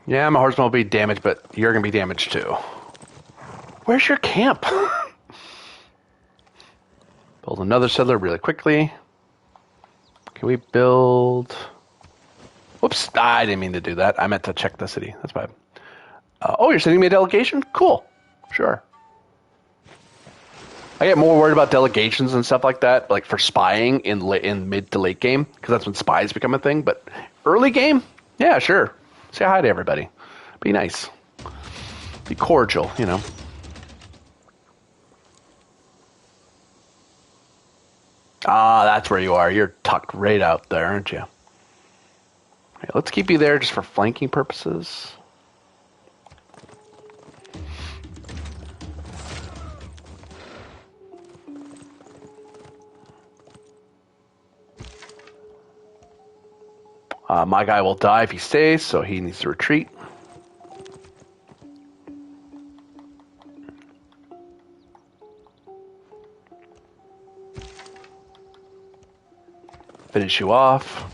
Yeah, my horseman will be damaged, but you're going to be damaged too. Where's your camp? Build another settler really quickly. Can we build... Whoops, I didn't mean to do that. I meant to check the city. That's bad. Oh, you're sending me a delegation? Cool. Sure. I get more worried about delegations and stuff like that, like for spying in mid to late game, because that's when spies become a thing. But early game? Yeah, sure. Say hi to everybody. Be nice. Be cordial, you know. Ah, that's where you are. You're tucked right out there, aren't you? Okay, let's keep you there just for flanking purposes. My guy will die if he stays, so he needs to retreat. Finish you off.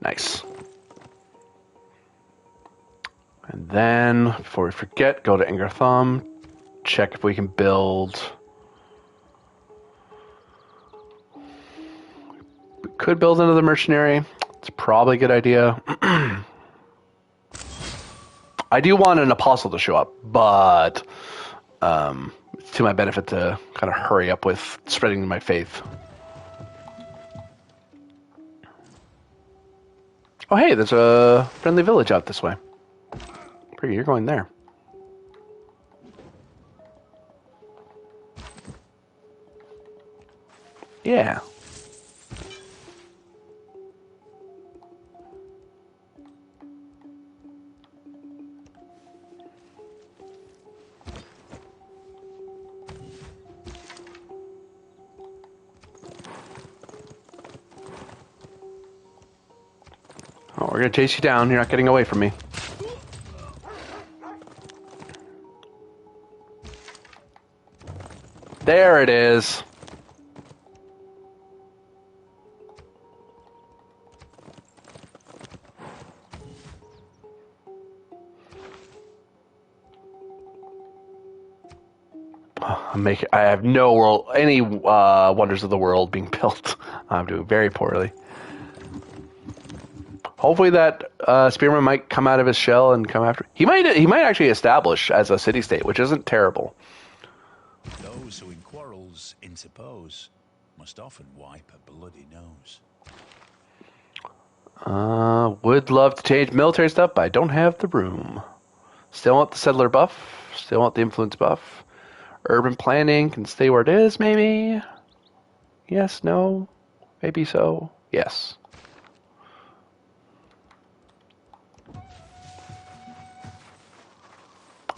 Nice. And then, before we forget, go to Angkor Thom. Check if we can build... We could build another mercenary. It's probably a good idea. I do want an apostle to show up, but it's to my benefit to kind of hurry up with spreading my faith. Oh, hey, there's a friendly village out this way. Pretty, you're going there. Yeah. Oh, we're gonna chase you down. You're not getting away from me. There it is. I have no world, any wonders of the world being built. I'm doing very poorly. Hopefully that Spearman might come out of his shell and come after. He might actually establish as a city-state, which isn't terrible. Those who in quarrels interpose must often wipe a bloody nose. Would love to change military stuff, but I don't have the room. Still want the settler buff. Still want the influence buff. Urban planning can stay where it is, maybe? Yes, no, maybe so. Yes.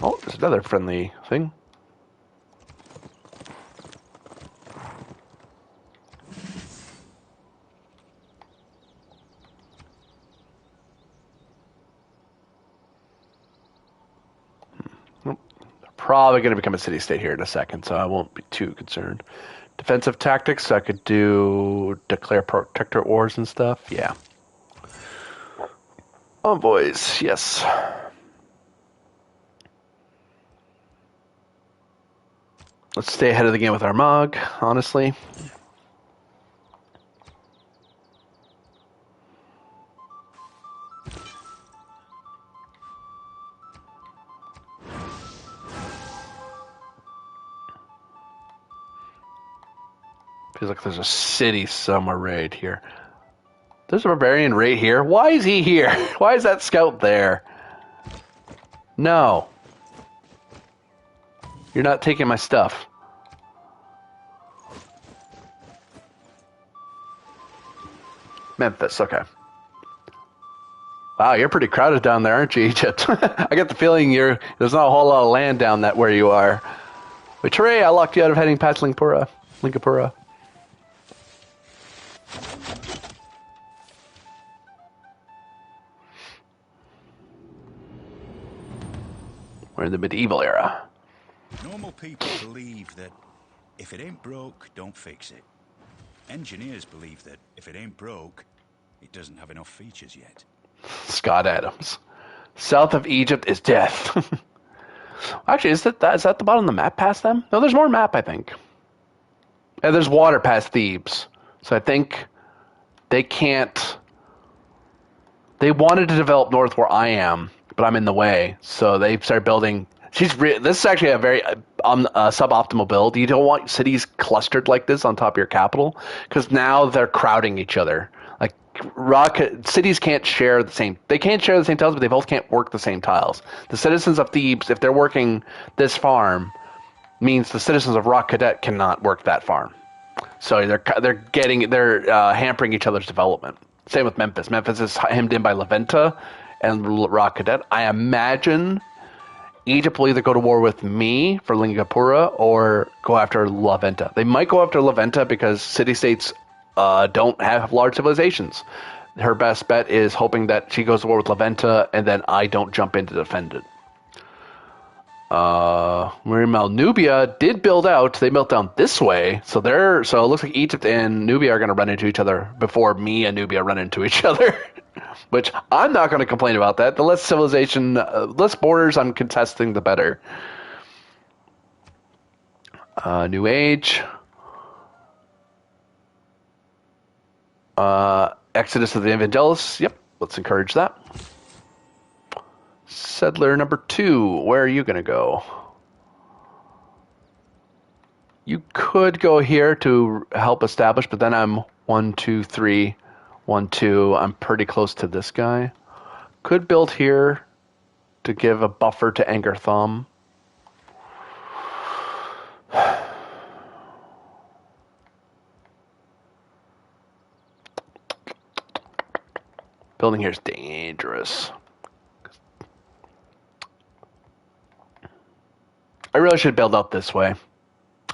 Oh, there's another friendly thing. Probably going to become a city-state here in a second, so I won't be too concerned. Defensive tactics, I could do declare protectorate wars and stuff. Yeah. Envoys, yes. Let's stay ahead of the game with our Mog, honestly. Feels like there's a city somewhere right here. There's a barbarian right here. Why is he here? Why is that scout there? No. You're not taking my stuff. Memphis, okay. Wow, you're pretty crowded down there, aren't you, Egypt? I get the feeling there's not a whole lot of land down that where you are. But hooray, I locked you out of heading past Lingapura. We're in the medieval era. Normal people believe that if it ain't broke, don't fix it. Engineers believe that if it ain't broke, it doesn't have enough features yet. Scott Adams. South of Egypt is death. Actually, is that the bottom of the map past them? No, there's more map, I think. And there's water past Thebes. So I think they can't... They wanted to develop north where I am, but I'm in the way. So they started building... This is actually a very suboptimal build. You don't want cities clustered like this on top of your capital, because now they're crowding each other. Like cities can't share the same. They can't share the same tiles, but they both can't work the same tiles. The citizens of Thebes, if they're working this farm, means the citizens of Rock Cadet cannot work that farm. So they're hampering each other's development. Same with Memphis. Memphis is hemmed in by Leventa and Rock Cadet. I imagine Egypt will either go to war with me for Lingapura or go after La Venta. They might go after La Venta because city-states don't have large civilizations. Her best bet is hoping that she goes to war with La Venta and then I don't jump in to defend it. Meanwhile, Nubia did build out. They built down this way, so it looks like Egypt and Nubia are going to run into each other before me and Nubia run into each other. Which I'm not going to complain about that. The less civilization, less borders I'm contesting, the better. New Age. Exodus of the Evangelos. Yep, let's encourage that. Settler number 2, where are you going to go? You could go here to help establish, but then I'm 1, 2, 3, 1, 2. I'm pretty close to this guy. Could build here to give a buffer to Anger Thumb. Building here is dangerous. I really should build up this way.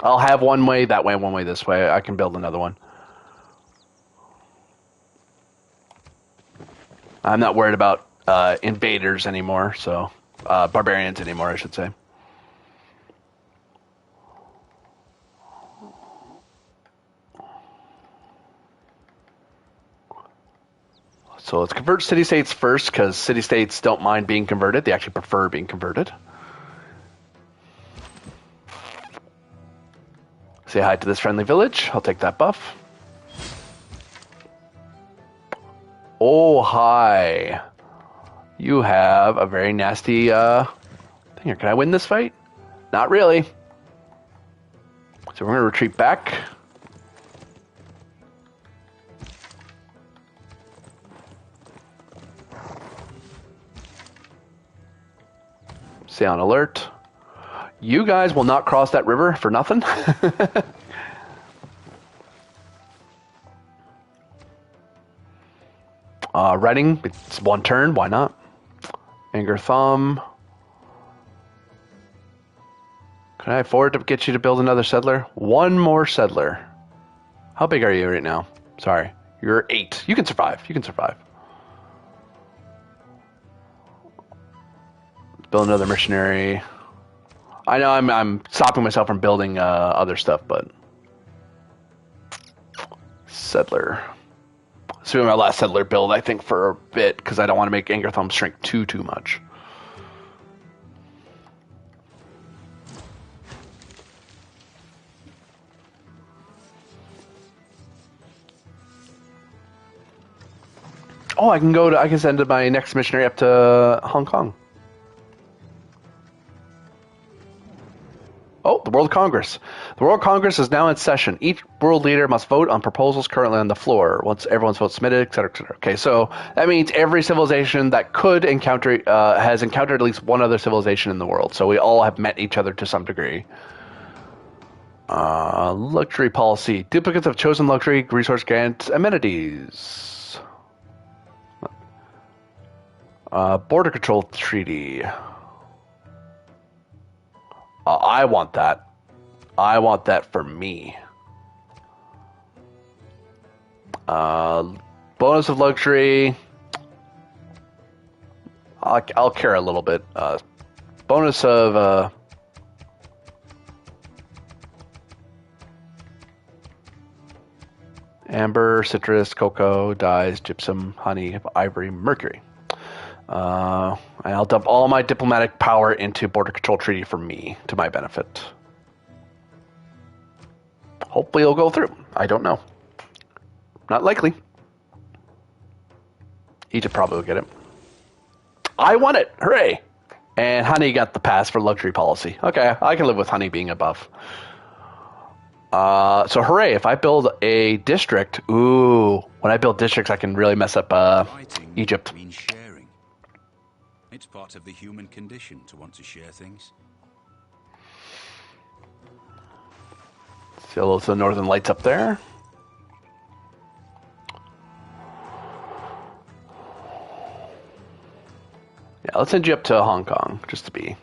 I'll have one way that way, one way this way. I can build another one. I'm not worried about invaders anymore, so barbarians anymore, I should say. So let's convert city-states first, because city-states don't mind being converted. They actually prefer being converted. Say hi to this friendly village. I'll take that buff. Oh, hi. You have a very nasty thing here. Can I win this fight? Not really. So we're going to retreat back. Stay on alert. You guys will not cross that river for nothing. Reading, it's one turn, why not? Anger Thumb. Can I afford to get you to build another settler? One more settler. How big are you right now? Sorry, you're 8. You can survive, you can survive. Build another missionary. I know I'm stopping myself from building other stuff, but settler. This will be my last settler build, I think, for a bit, because I don't want to make Anger Thumb shrink too much. Oh, I can send my next missionary up to Hong Kong. Oh, the World Congress. The World Congress is now in session. Each world leader must vote on proposals currently on the floor. Once everyone's vote submitted, etc., etc. Okay, so that means every civilization that could encounter has encountered at least one other civilization in the world. So we all have met each other to some degree. Luxury policy. Duplicates of chosen luxury resource grant amenities. Border control treaty. I want that. I want that for me. Bonus of luxury. I'll care a little bit. Bonus of amber, citrus, cocoa, dyes, gypsum, honey, ivory, mercury. And I'll dump all my diplomatic power into border control treaty for me, to my benefit. Hopefully it'll go through. I don't know. Not likely. Egypt probably will get it. I won it! Hooray! And honey got the pass for luxury policy. Okay, I can live with honey being above. So hooray, if I build a district, ooh, when I build districts I can really mess up Egypt. It's part of the human condition to want to share things. See all those northern lights up there? Yeah, let's send you up to Hong Kong, just to be.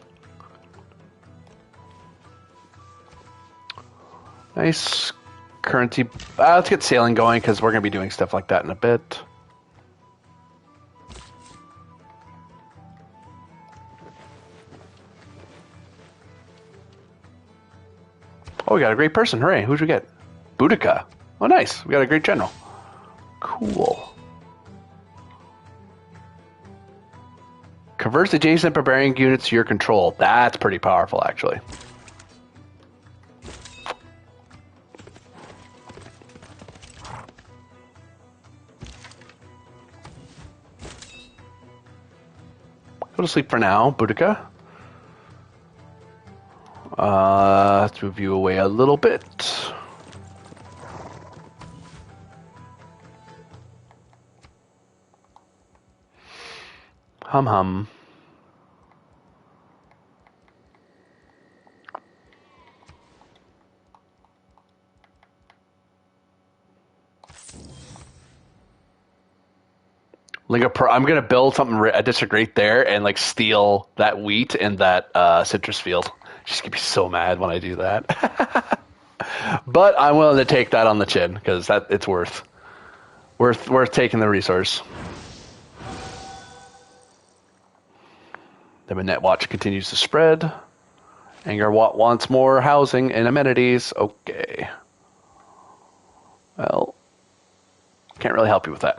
Nice currency. Let's get sailing going, because we're going to be doing stuff like that in a bit. Oh, we got a great person. Hooray. Who'd we get? Boudica. Oh, nice. We got a great general. Cool. Converts adjacent barbarian units to your control. That's pretty powerful, actually. Go to sleep for now, Boudica. Let's move you away a little bit. Hum hum. I'm gonna build something a district right there and like steal that wheat and that citrus field. She's gonna be so mad when I do that. But I'm willing to take that on the chin because it's worth taking the resource. The Manette Watch continues to spread. Angerwatt wants more housing and amenities. Okay. Well, can't really help you with that.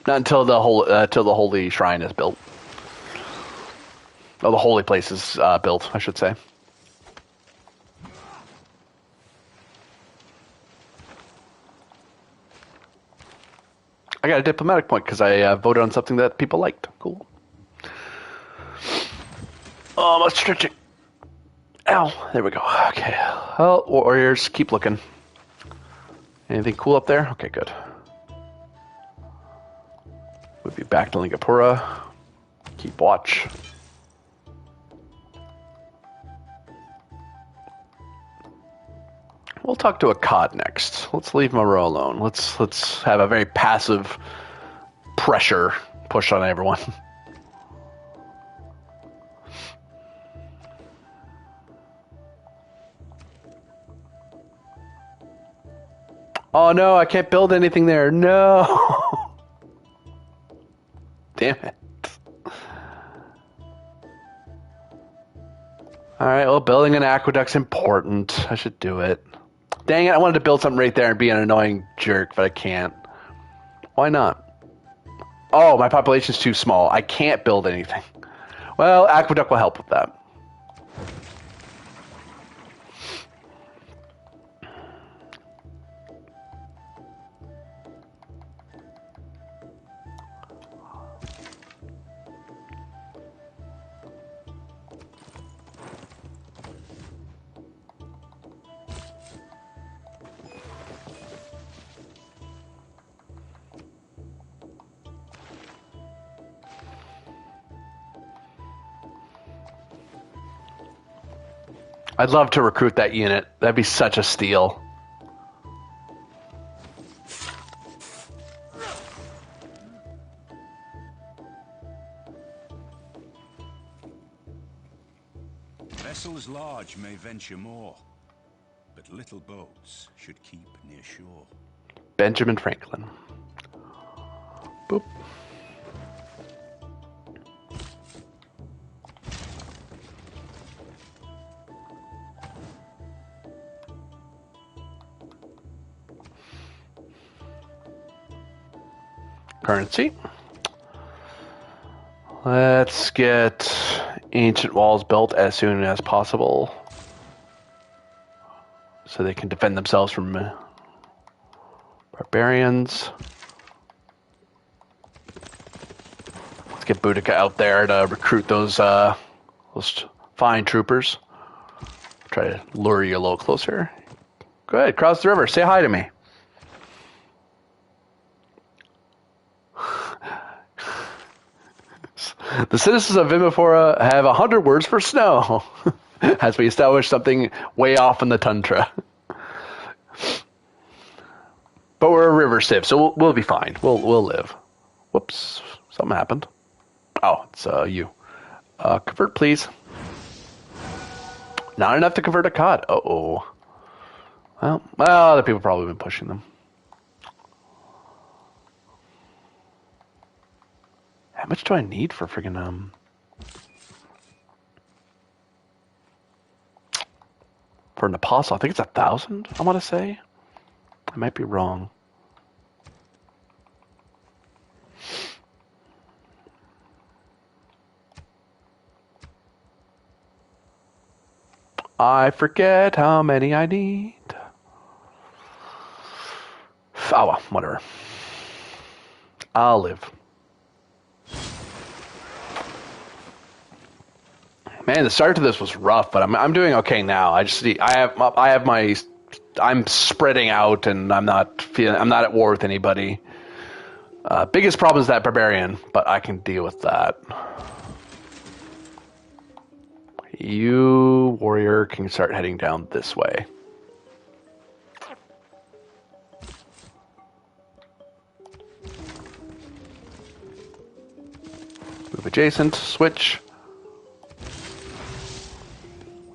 Not until the holy shrine is built. Oh, the holy place is built, I should say. I got a diplomatic point because I voted on something that people liked. Cool. Oh, I'm stretching. Ow. There we go. Okay. Well, warriors, keep looking. Anything cool up there? Okay, good. We'll be back to Lingapura. Keep watch. We'll talk to a COD next. Let's leave Moreau alone. Let's have a very passive pressure push on everyone. Oh no, I can't build anything there. No. Damn it. Alright, well, building an aqueduct's important. I should do it. Dang it, I wanted to build something right there and be an annoying jerk, but I can't. Why not? Oh, my population's too small. I can't build anything. Well, aqueduct will help with that. I'd love to recruit that unit. That'd be such a steal. Vessels large may venture more, but little boats should keep near shore. Benjamin Franklin. Boop. Currency. Let's get ancient walls built as soon as possible so they can defend themselves from barbarians. Let's get Boudica out there to recruit those fine troopers. Try to lure you a little closer. Go ahead, cross the river. Say hi to me. The citizens of Vimifora have 100 words for snow, as we establish something way off in the tundra. But we're a river civ, so we'll be fine. We'll live. Whoops, something happened. Oh, it's you. Convert, please. Not enough to convert a COD. Uh-oh. Well, other people probably been pushing them. How much do I need for friggin' for an apostle? I think it's 1,000, I want to say. I might be wrong. I forget how many I need. Oh, well, whatever. I'll live. Man, the start to this was rough, but I'm doing okay now. I'm spreading out, and I'm not at war with anybody. Biggest problem is that barbarian, but I can deal with that. You, warrior, can start heading down this way. Move adjacent, switch.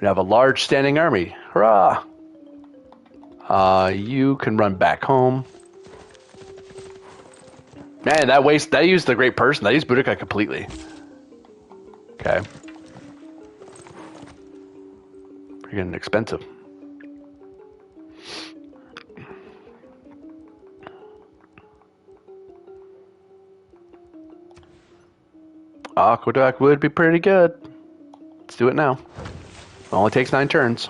We have a large standing army. Hurrah! You can run back home. Man, that used the great person. That used Boudica completely. Okay. Pretty expensive. Aqueduct would be pretty good. Let's do it now. It only takes 9 turns.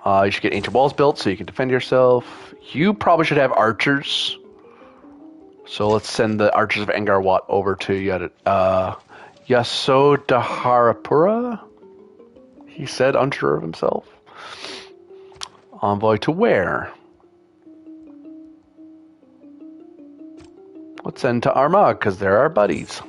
You should get ancient walls built so you can defend yourself. You probably should have archers. So let's send the archers of Angarwat over to Yasodaharapura. He said, unsure of himself. Envoy to where? Let's send to Armagh, because they're our buddies.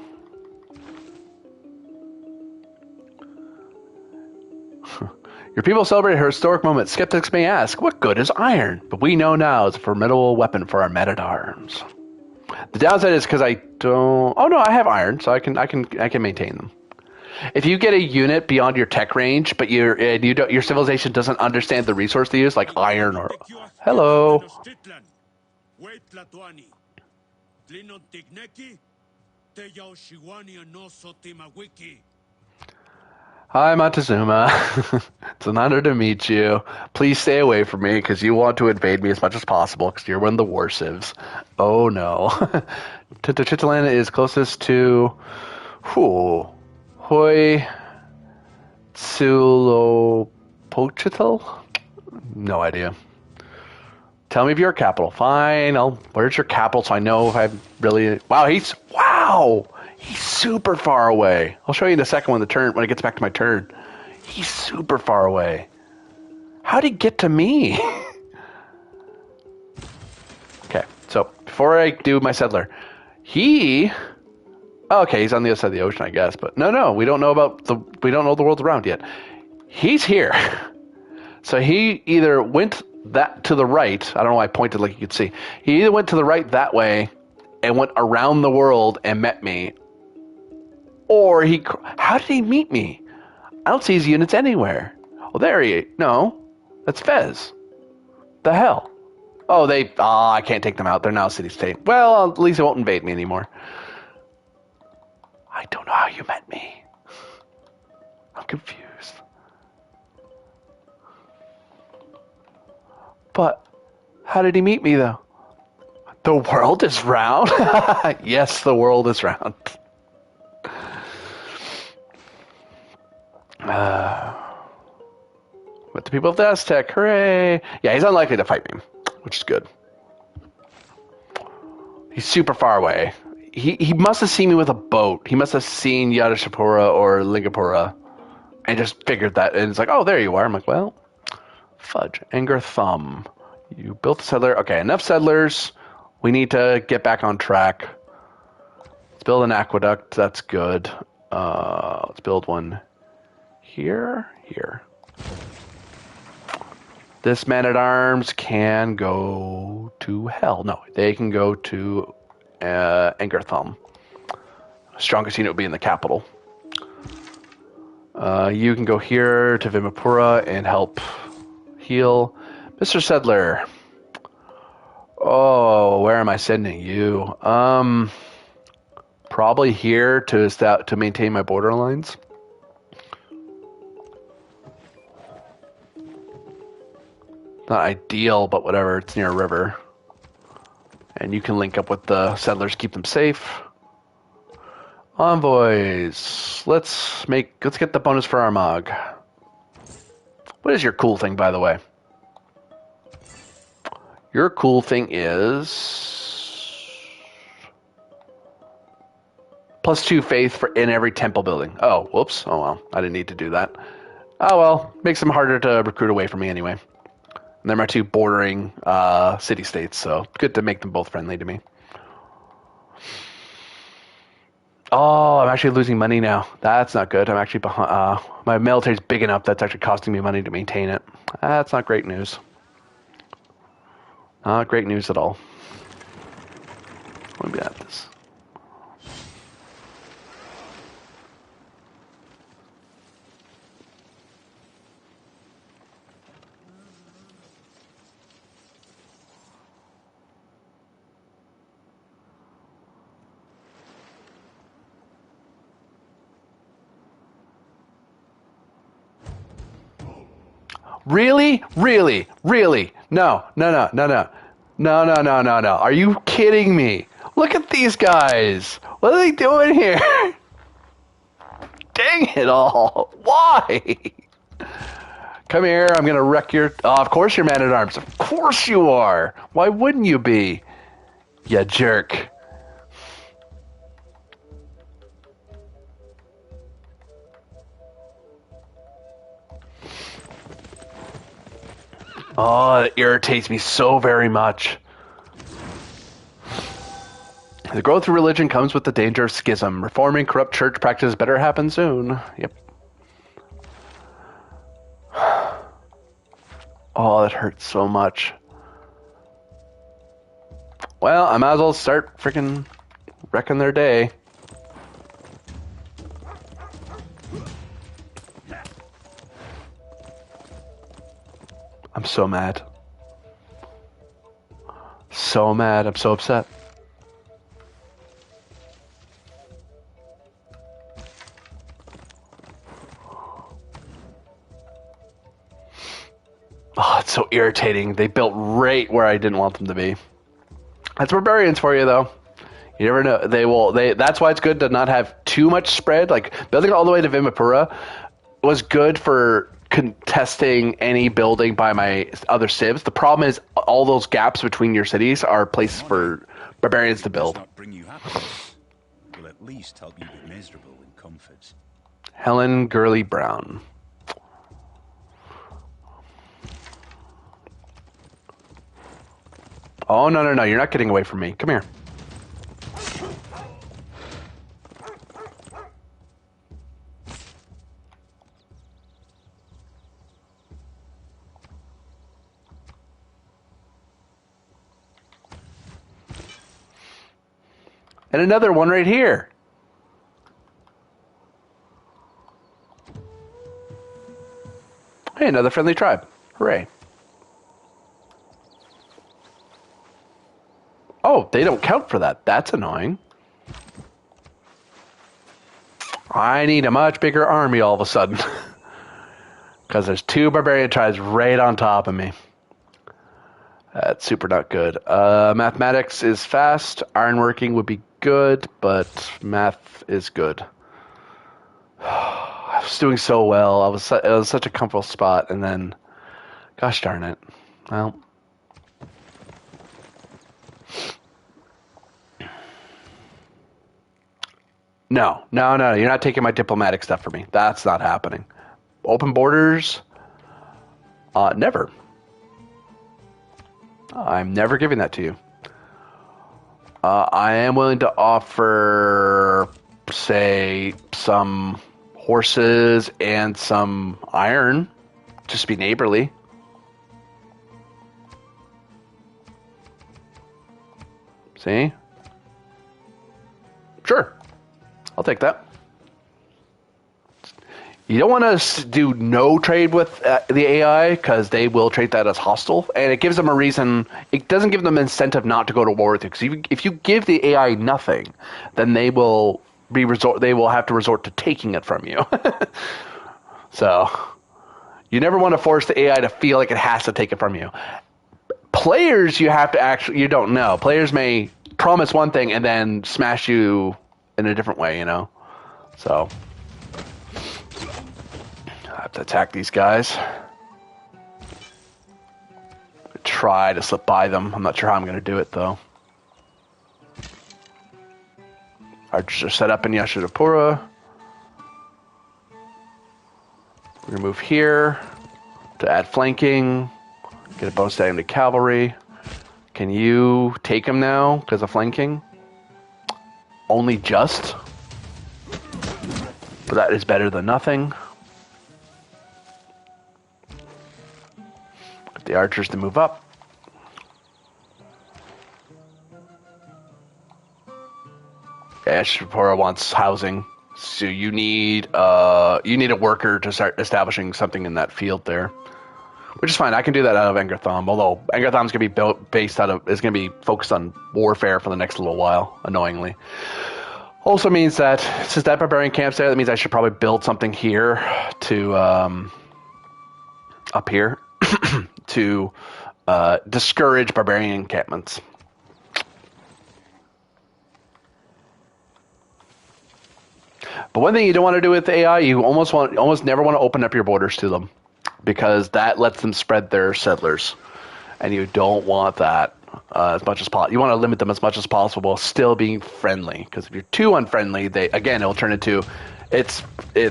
Your people celebrate a historic moment. Skeptics may ask, what good is iron? But we know now it's a formidable weapon for our men-at-arms. The downside is because I don't... Oh, no, I have iron, so I can maintain them. If you get a unit beyond your tech range, but your civilization doesn't understand the resource they use, like iron or... Hello. Hi, Montezuma. It's an honor to meet you. Please stay away from me because you want to invade me as much as possible because you're one of the war civs. Oh, no. Tenochtitlan is closest to... Hoi Tsulopochtli? No idea. Tell me if you're a capital. Fine. Where's your capital so I know if I'm really... Wow, he's super far away. I'll show you in a second when it gets back to my turn. He's super far away. How'd he get to me? Okay, so before I do my settler, he's on the other side of the ocean, I guess. But no, we don't know the world around yet. He's here. So he either went to the right. I don't know why I pointed like you could see. He either went to the right that way and went around the world and met me. Or how did he meet me? I don't see his units anywhere. Oh, there he is. No, that's Fez. The hell? Oh, I can't take them out. They're now city-state. Well, at least it won't invade me anymore. I don't know how you met me. I'm confused. But how did he meet me, though? The world is round? Yes, the world is round. With the people of the Aztec, hooray! Yeah, he's unlikely to fight me, which is good. He's super far away. He must have seen me with a boat. He must have seen Yadashapura or Lingapura and just figured that. And it's like, oh, there you are. I'm like, well, fudge. Anger Thumb. You built a settler. Okay, enough settlers. We need to get back on track. Let's build an aqueduct. That's good. Let's build one here. This man-at-arms can go to hell. No, they can go to Angerthum. Strongest unit would be in the capital. You can go here to Vimapura and help heal. Mr. Settler. Oh, where am I sending you? Probably here to maintain my border lines. Not ideal, but whatever. It's near a river. And you can link up with the settlers, keep them safe. Envoys. Let's get the bonus for Armagh. What is your cool thing, by the way? Your cool thing is +2 faith in every temple building. Oh, whoops. Oh, well. I didn't need to do that. Oh, well. Makes them harder to recruit away from me anyway. And they're my two bordering city-states, so good to make them both friendly to me. Oh, I'm actually losing money now. That's not good. I'm actually behind. My military's big enough that's actually costing me money to maintain it. That's not great news. Not great news at all. Let me at this. Really? Really? Really? No. No, no, no, no. No, no, no, no, no. Are you kidding me? Look at these guys. What are they doing here? Dang it all. Why? Come here. I'm going to wreck your... Oh, of course you're man-at-arms. Of course you are. Why wouldn't you be? You jerk. Oh, it irritates me so very much. The growth of religion comes with the danger of schism. Reforming corrupt church practices better happen soon. Yep. Oh, that hurts so much. Well, I might as well start freaking wrecking their day. I'm so mad. So mad. I'm so upset. Oh, it's so irritating. They built right where I didn't want them to be. That's barbarians for you, though. You never know. That's why it's good to not have too much spread. Like, building all the way to Vimapura was good for contesting any building by my other civs. The problem is all those gaps between your cities are places for barbarians to build. Not bring you happiness. Will at least help you be miserable in comfort. Helen Gurley Brown. Oh, no, no, no. You're not getting away from me. Come here. And another one right here. Hey, another friendly tribe. Hooray. Oh, they don't count for that. That's annoying. I need a much bigger army all of a sudden. Because there's two barbarian tribes right on top of me. That's super not good. Mathematics is fast. Ironworking would be good, but math is good. I was doing so well. It was such a comfortable spot, and then, gosh darn it. Well, no, no, no. You're not taking my diplomatic stuff from me. That's not happening. Open borders? Never. I'm never giving that to you. I am willing to offer, say, some horses and some iron. Just to be neighborly. See? Sure. I'll take that. You don't want to do no trade with the AI because they will treat that as hostile, and it gives them a reason. It doesn't give them incentive not to go to war with you. Because if you give the AI nothing, then they will have to resort to taking it from you. So you never want to force the AI to feel like it has to take it from you. Players, you don't know. Players may promise one thing and then smash you in a different way, So I have to attack these guys. Try to slip by them. I'm not sure how I'm going to do it, though. Archers are set up in Yashirapura. We're going to move here to add flanking. Get a bonus item to cavalry. Can you take him now because of flanking? Only just. But that is better than nothing. Get the archers to move up. Yeah, Shapura wants housing. So you need a worker to start establishing something in that field there. Which is fine. I can do that out of Engerthom, although Engerthom's gonna be gonna be focused on warfare for the next little while, annoyingly. Also means that since that barbarian camp's there, that means I should probably build something here to up here to discourage barbarian encampments. But one thing you don't want to do with AI, you almost never want to open up your borders to them, because that lets them spread their settlers, and you don't want that as much as possible. You want to limit them as much as possible while still being friendly, because if you're too unfriendly, it'll turn into it's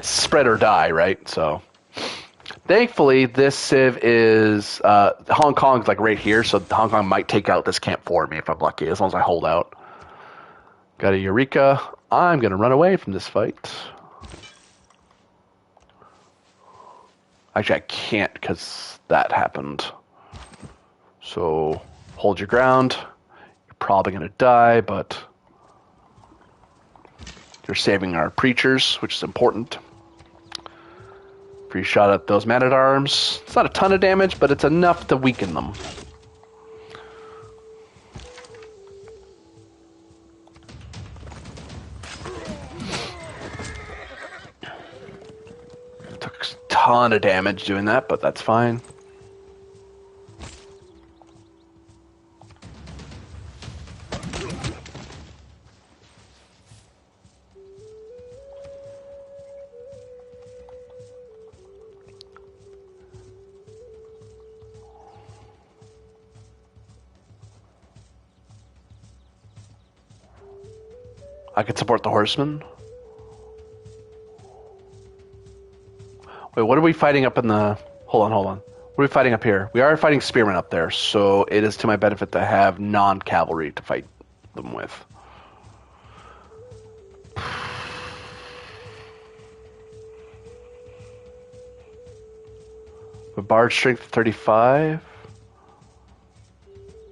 spread or die, right? So thankfully, this civ is Hong Kong's like right here, so Hong Kong might take out this camp for me if I'm lucky, as long as I hold out. Got a Eureka. I'm going to run away from this fight. Actually, I can't because that happened. So, hold your ground. You're probably going to die, but you're saving our preachers, which is important. Free shot at those man-at-arms. It's not a ton of damage, but it's enough to weaken them. Ton of damage doing that, but that's fine. I could support the horsemen. Wait, what are we fighting up in the... Hold on. What are we fighting up here? We are fighting spearmen up there, so it is to my benefit to have non-cavalry to fight them with. With bard strength 35.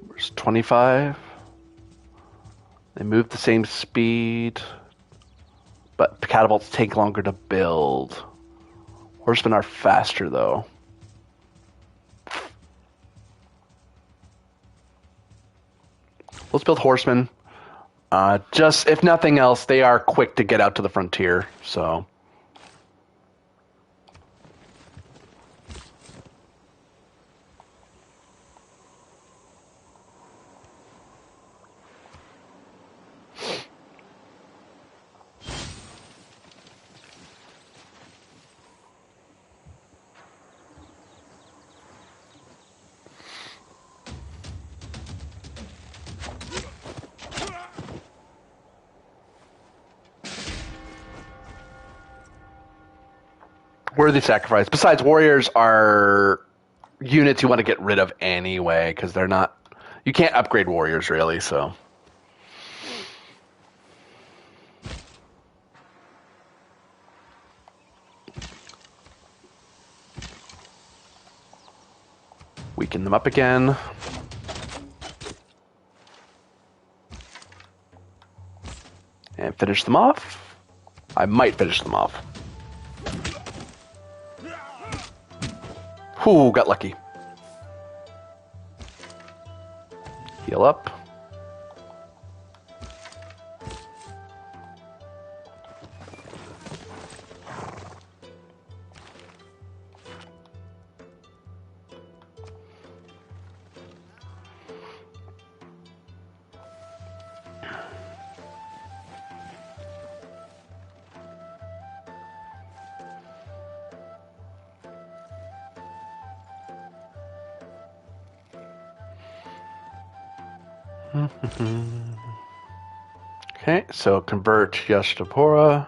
Where's 25? They move the same speed, but catapults take longer to build. Horsemen are faster, though. Let's build horsemen. Just, if nothing else, they are quick to get out to the frontier, so... Worthy sacrifice. Besides, warriors are units you want to get rid of anyway, because they're not... You can't upgrade warriors, really, so... Weaken them up again. And finish them off. I might finish them off. Whew, got lucky. Heal up. Okay, so convert Yashtapura.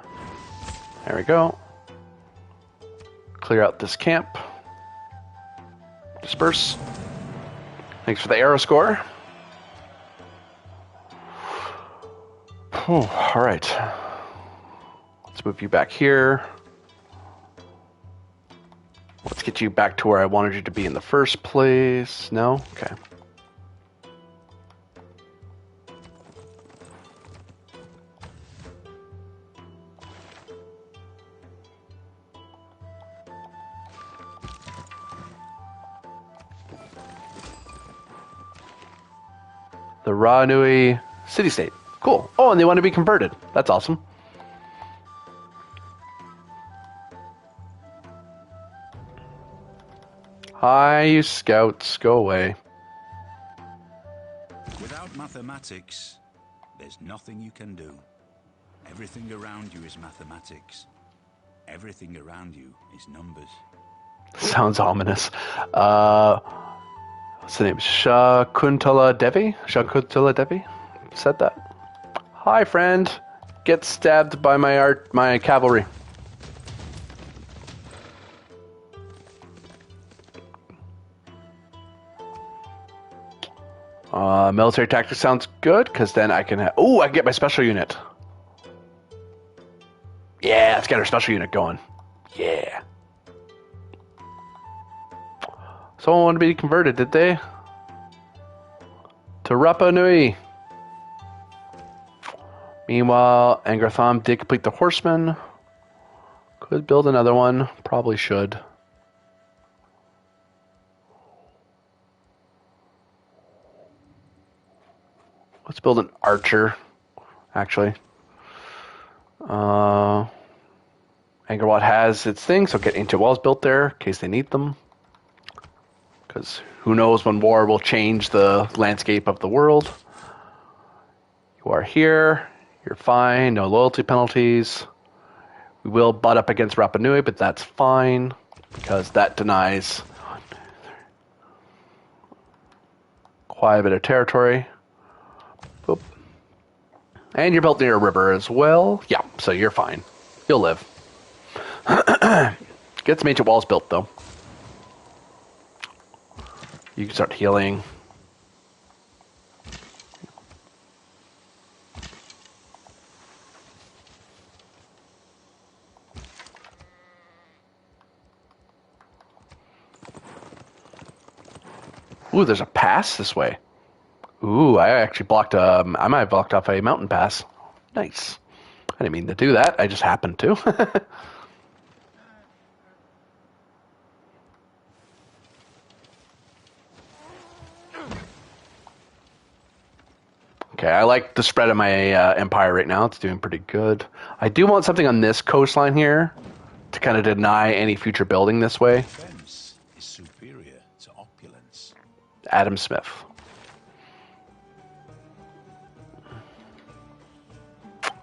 There we go. Clear out this camp. Disperse. Thanks for the arrow score. All right. Let's move you back here. Let's get you back to where I wanted you to be in the first place. No? Okay. The Ranui city-state. Cool. Oh, and they want to be converted. That's awesome. Hi, you scouts. Go away. Without mathematics, there's nothing you can do. Everything around you is mathematics. Everything around you is numbers. Sounds ominous. What's the name? Shakuntala Devi? Shakuntala Devi? Said that. Hi, friend. Get stabbed by my cavalry. Military tactics sounds good, because then I can... I can get my special unit. Yeah, let's get our special unit going. Yeah. Someone wanted to be converted, did they? To Rapa Nui. Meanwhile, Angratham did complete the Horseman. Could build another one. Probably should. Let's build an archer, actually. Angerwat has its thing, so get ancient walls built there in case they need them. Because who knows when war will change the landscape of the world. You are here. You're fine. No loyalty penalties. We will butt up against Rapa Nui, but that's fine. Because that denies quite a bit of territory. Boop. And you're built near a river as well. Yeah, so you're fine. You'll live. Get some ancient walls built, though. You can start healing. Ooh, there's a pass this way. Ooh, I actually blocked I might have blocked off a mountain pass. Nice. I didn't mean to do that. I just happened to. Okay, I like the spread of my empire right now. It's doing pretty good. I do want something on this coastline here to kind of deny any future building this way. Defense is superior to opulence. Adam Smith.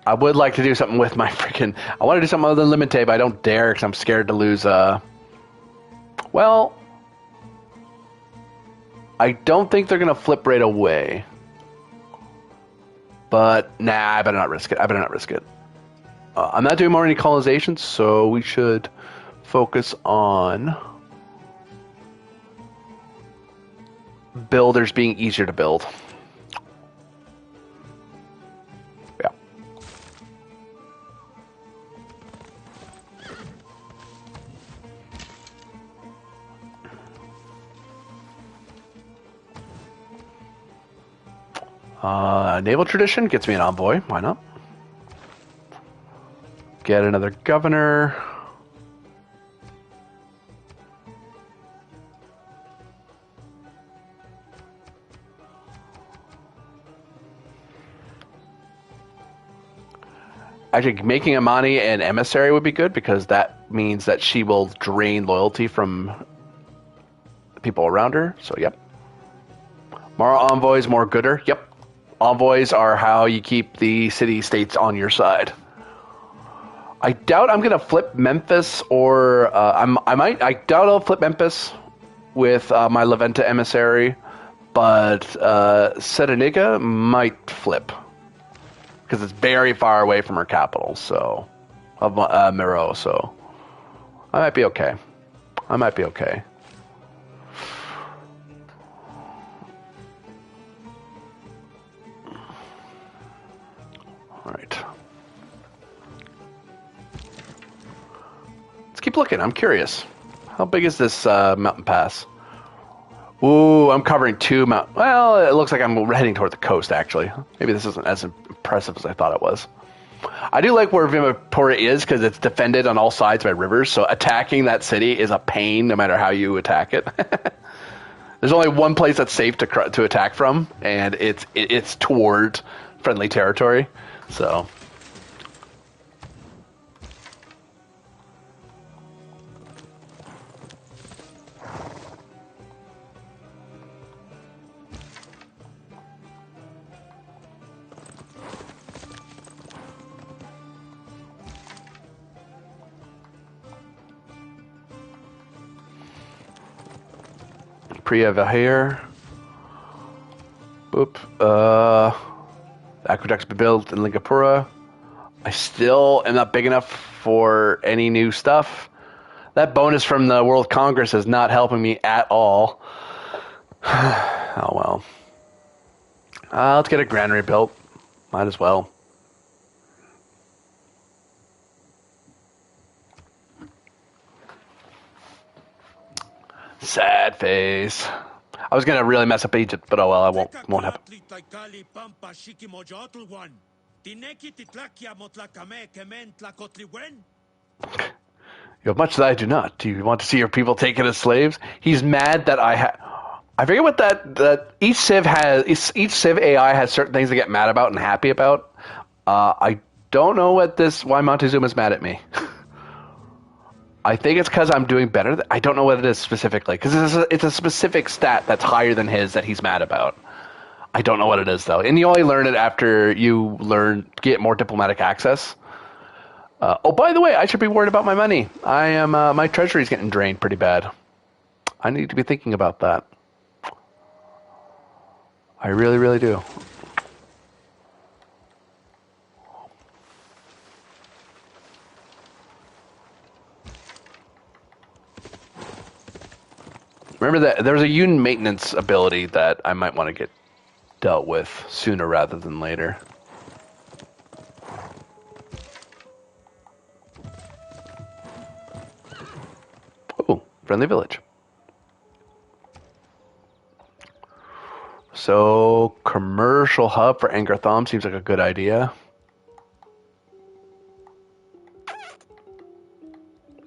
I would like to do something with my freaking... I want to do something other than Limite, but I don't dare because I'm scared to lose... Well... I don't think they're going to flip right away. But, nah, I better not risk it. I'm not doing more any colonizations, so we should focus on builders being easier to build. Yeah. Naval tradition gets me an envoy. Why not? Get another governor. Actually, making Amani an emissary would be good because that means that she will drain loyalty from the people around her. So, yep. More envoys, more gooder. Yep. Envoys are how you keep the city-states on your side. I doubt I'm going to flip Memphis or... I doubt I'll flip Memphis with my Leventa emissary, but Setaniga might flip. because it's very far away from her capital, so of Miro. So I might be okay. I might be okay. All right. Let's keep looking. I'm curious. How big is this mountain pass? Ooh, I'm covering 2 mountains. Well, it looks like I'm heading toward the coast, actually. Maybe this isn't as impressive as I thought it was. I do like where Vimapura is because it's defended on all sides by rivers, so attacking that city is a pain no matter how you attack it. There's only one place that's safe to attack from, and it's toward friendly territory. So... Priya Vahir. Boop. Aqueduct's been built in Lingapura. I still am not big enough for any new stuff. That bonus from the World Congress is not helping me at all. Oh well. Let's get a granary built. Might as well. Sad face. I was gonna really mess up Egypt, but oh well, I won't happen. You have much that I do not. Do you want to see your people taken as slaves? He's mad that I forget what that each Civ AI has certain things to get mad about and happy about. I don't know why Montezuma's mad at me. I think it's because I'm doing better. I don't know what it is specifically, because it's a specific stat that's higher than his that he's mad about. I don't know what it is, though. And you only learn it after you get more diplomatic access. Oh, by the way, I should be worried about my money. My treasury's getting drained pretty bad. I need to be thinking about that. I really, really do. Remember that there's a unit maintenance ability that I might want to get dealt with sooner rather than later. Oh, friendly village. So, commercial hub for Angartham seems like a good idea.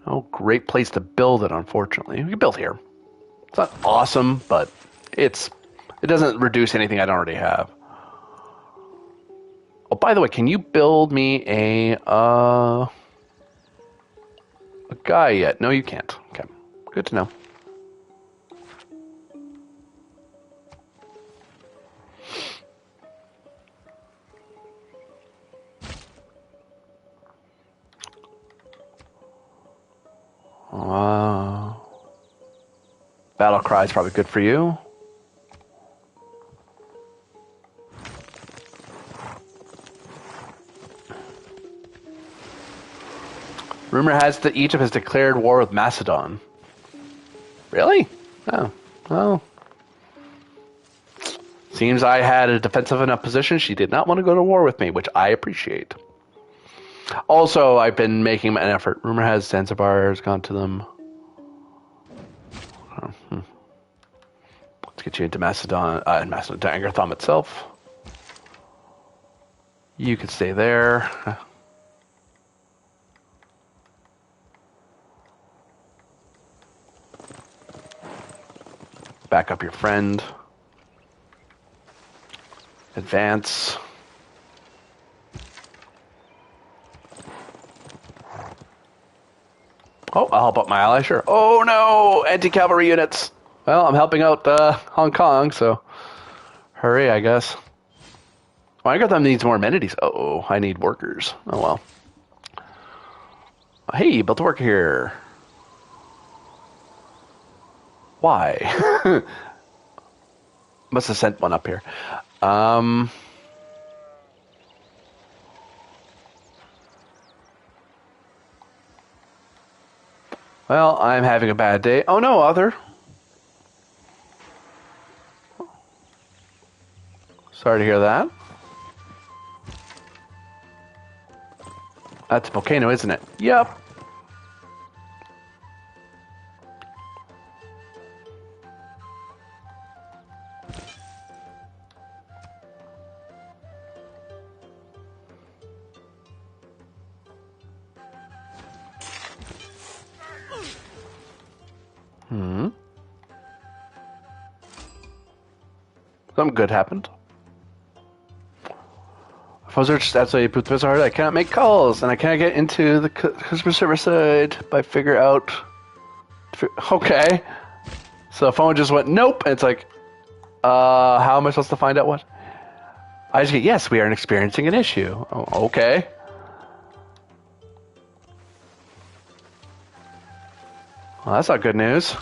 Oh, great place to build it, unfortunately. We can build here. It's not awesome, but it doesn't reduce anything I don't already have. Oh, by the way, can you build me a guy yet? No, you can't. Okay, good to know. Battle cry is probably good for you. Rumor has that Egypt has declared war with Macedon. Really? Oh, well. Seems I had a defensive enough position. She did not want to go to war with me, which I appreciate. Also, I've been making an effort. Rumor has Zanzibar has gone to them. Let's get you into Macedon, to Angartham itself. You could stay there. Back up your friend. Advance. Oh, I'll help out my ally, sure. Oh no! Anti-cavalry units! Well, I'm helping out Hong Kong, so hurry, I guess. Well, I got them needs more amenities. Uh-oh, I need workers. Oh well. Hey, you built a worker here. Why? Must have sent one up here. Well, I'm having a bad day. Oh no, other. Sorry to hear that. That's a volcano, isn't it? Yep. Something good happened. Phones are just absolutely pooped so hard I cannot make calls, and I can't get into the customer service side by figure out. Okay. So the phone just went, nope, and it's like, how am I supposed to find out what? I just get, yes, we are experiencing an issue. Oh, okay. Well, that's not good news.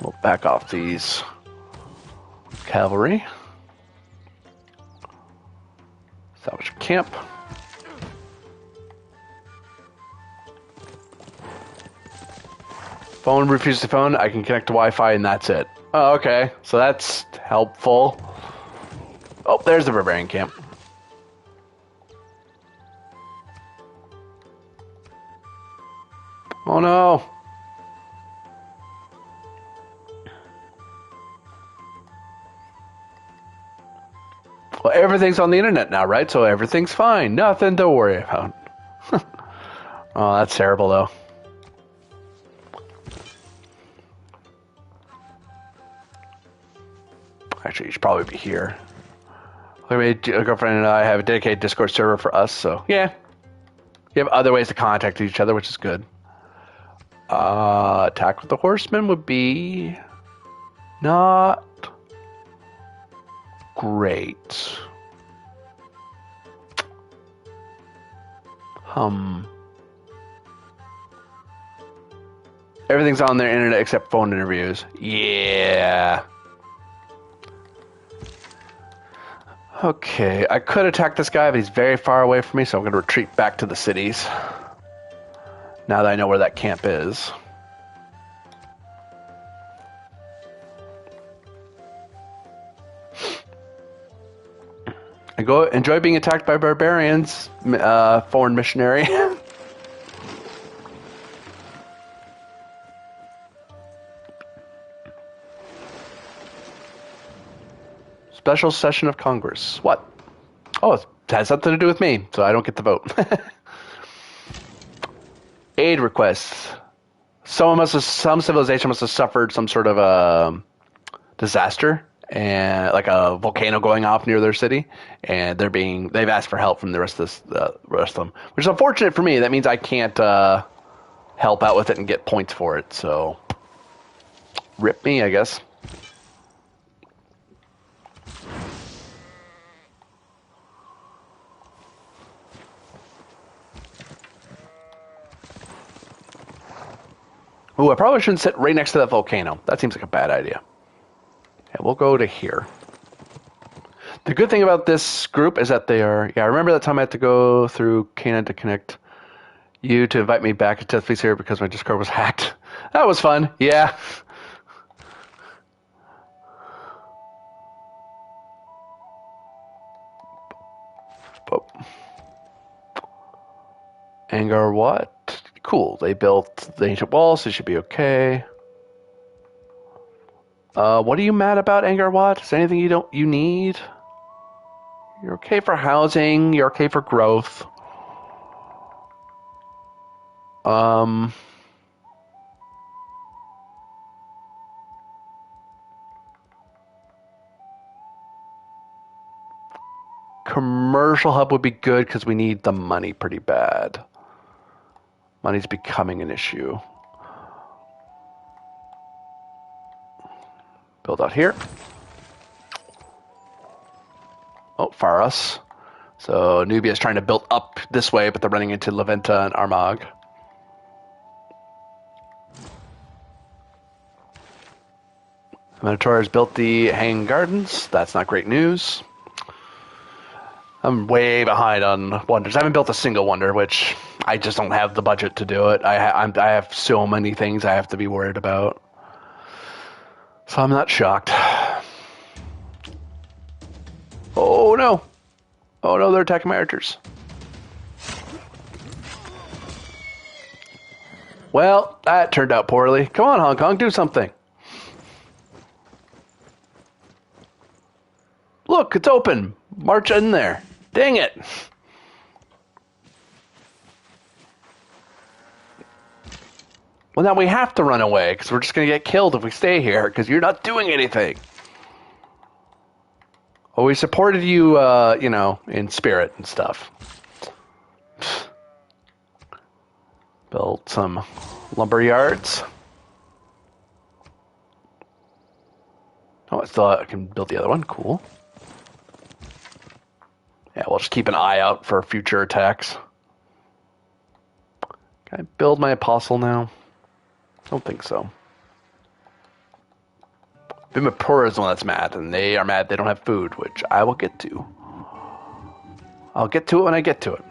We'll back off these cavalry. Salvage camp. Phone refuses to phone. I can connect to Wi-Fi and that's it. Oh, okay. So that's helpful. Oh, there's the barbarian camp. Oh no. Well, everything's on the internet now, right? So everything's fine. Nothing to worry about. Oh, that's terrible, though. Actually, you should probably be here. My girlfriend and I have a dedicated Discord server for us, so yeah. You have other ways to contact each other, which is good. Attack with the horsemen would be not great. Everything's on their internet except phone interviews. Yeah. Okay, I could attack this guy, but he's very far away from me, so I'm going to retreat back to the cities. Now that I know where that camp is. I enjoy being attacked by barbarians, foreign missionary. Special session of Congress. What? Oh, it has something to do with me, so I don't get the vote. Aid requests. Some civilization must have suffered some sort of a disaster, and like a volcano going off near their city, and they've asked for help from the rest of them, which is unfortunate for me. That means I can't help out with it and get points for it. So, rip me, I guess. Ooh, I probably shouldn't sit right next to that volcano. That seems like a bad idea. Yeah, we'll go to here. The good thing about this group is that they are... Yeah, I remember that time I had to go through Canaan to connect you to invite me back to Test Please here because my Discord was hacked. That was fun. Yeah. Angar what? Cool. They built the ancient walls, so it should be okay. What are you mad about, Angar Wat? Is there anything you need? You're okay for housing. You're okay for growth. Commercial hub would be good because we need the money pretty bad. Money's becoming an issue. Build out here. Oh, Faros. So Nubia is trying to build up this way, but they're running into Leventa and Armagh. Minotaur has built the Hanging Gardens. That's not great news. I'm way behind on wonders. I haven't built a single wonder, which I just don't have the budget to do it. I have so many things I have to be worried about. So I'm not shocked. Oh no. Oh no, they're attacking my archers. Well, that turned out poorly. Come on, Hong Kong, do something. Look, it's open. March in there. Dang it. Well, now we have to run away because we're just going to get killed if we stay here because you're not doing anything. Well, we supported you, you know, in spirit and stuff. Built some lumber yards. Oh, I can build the other one. Cool. Yeah, we'll just keep an eye out for future attacks. Can I build my apostle now? Don't think so. Vimapura is the one that's mad, and they are mad they don't have food, which I will get to. I'll get to it when I get to it.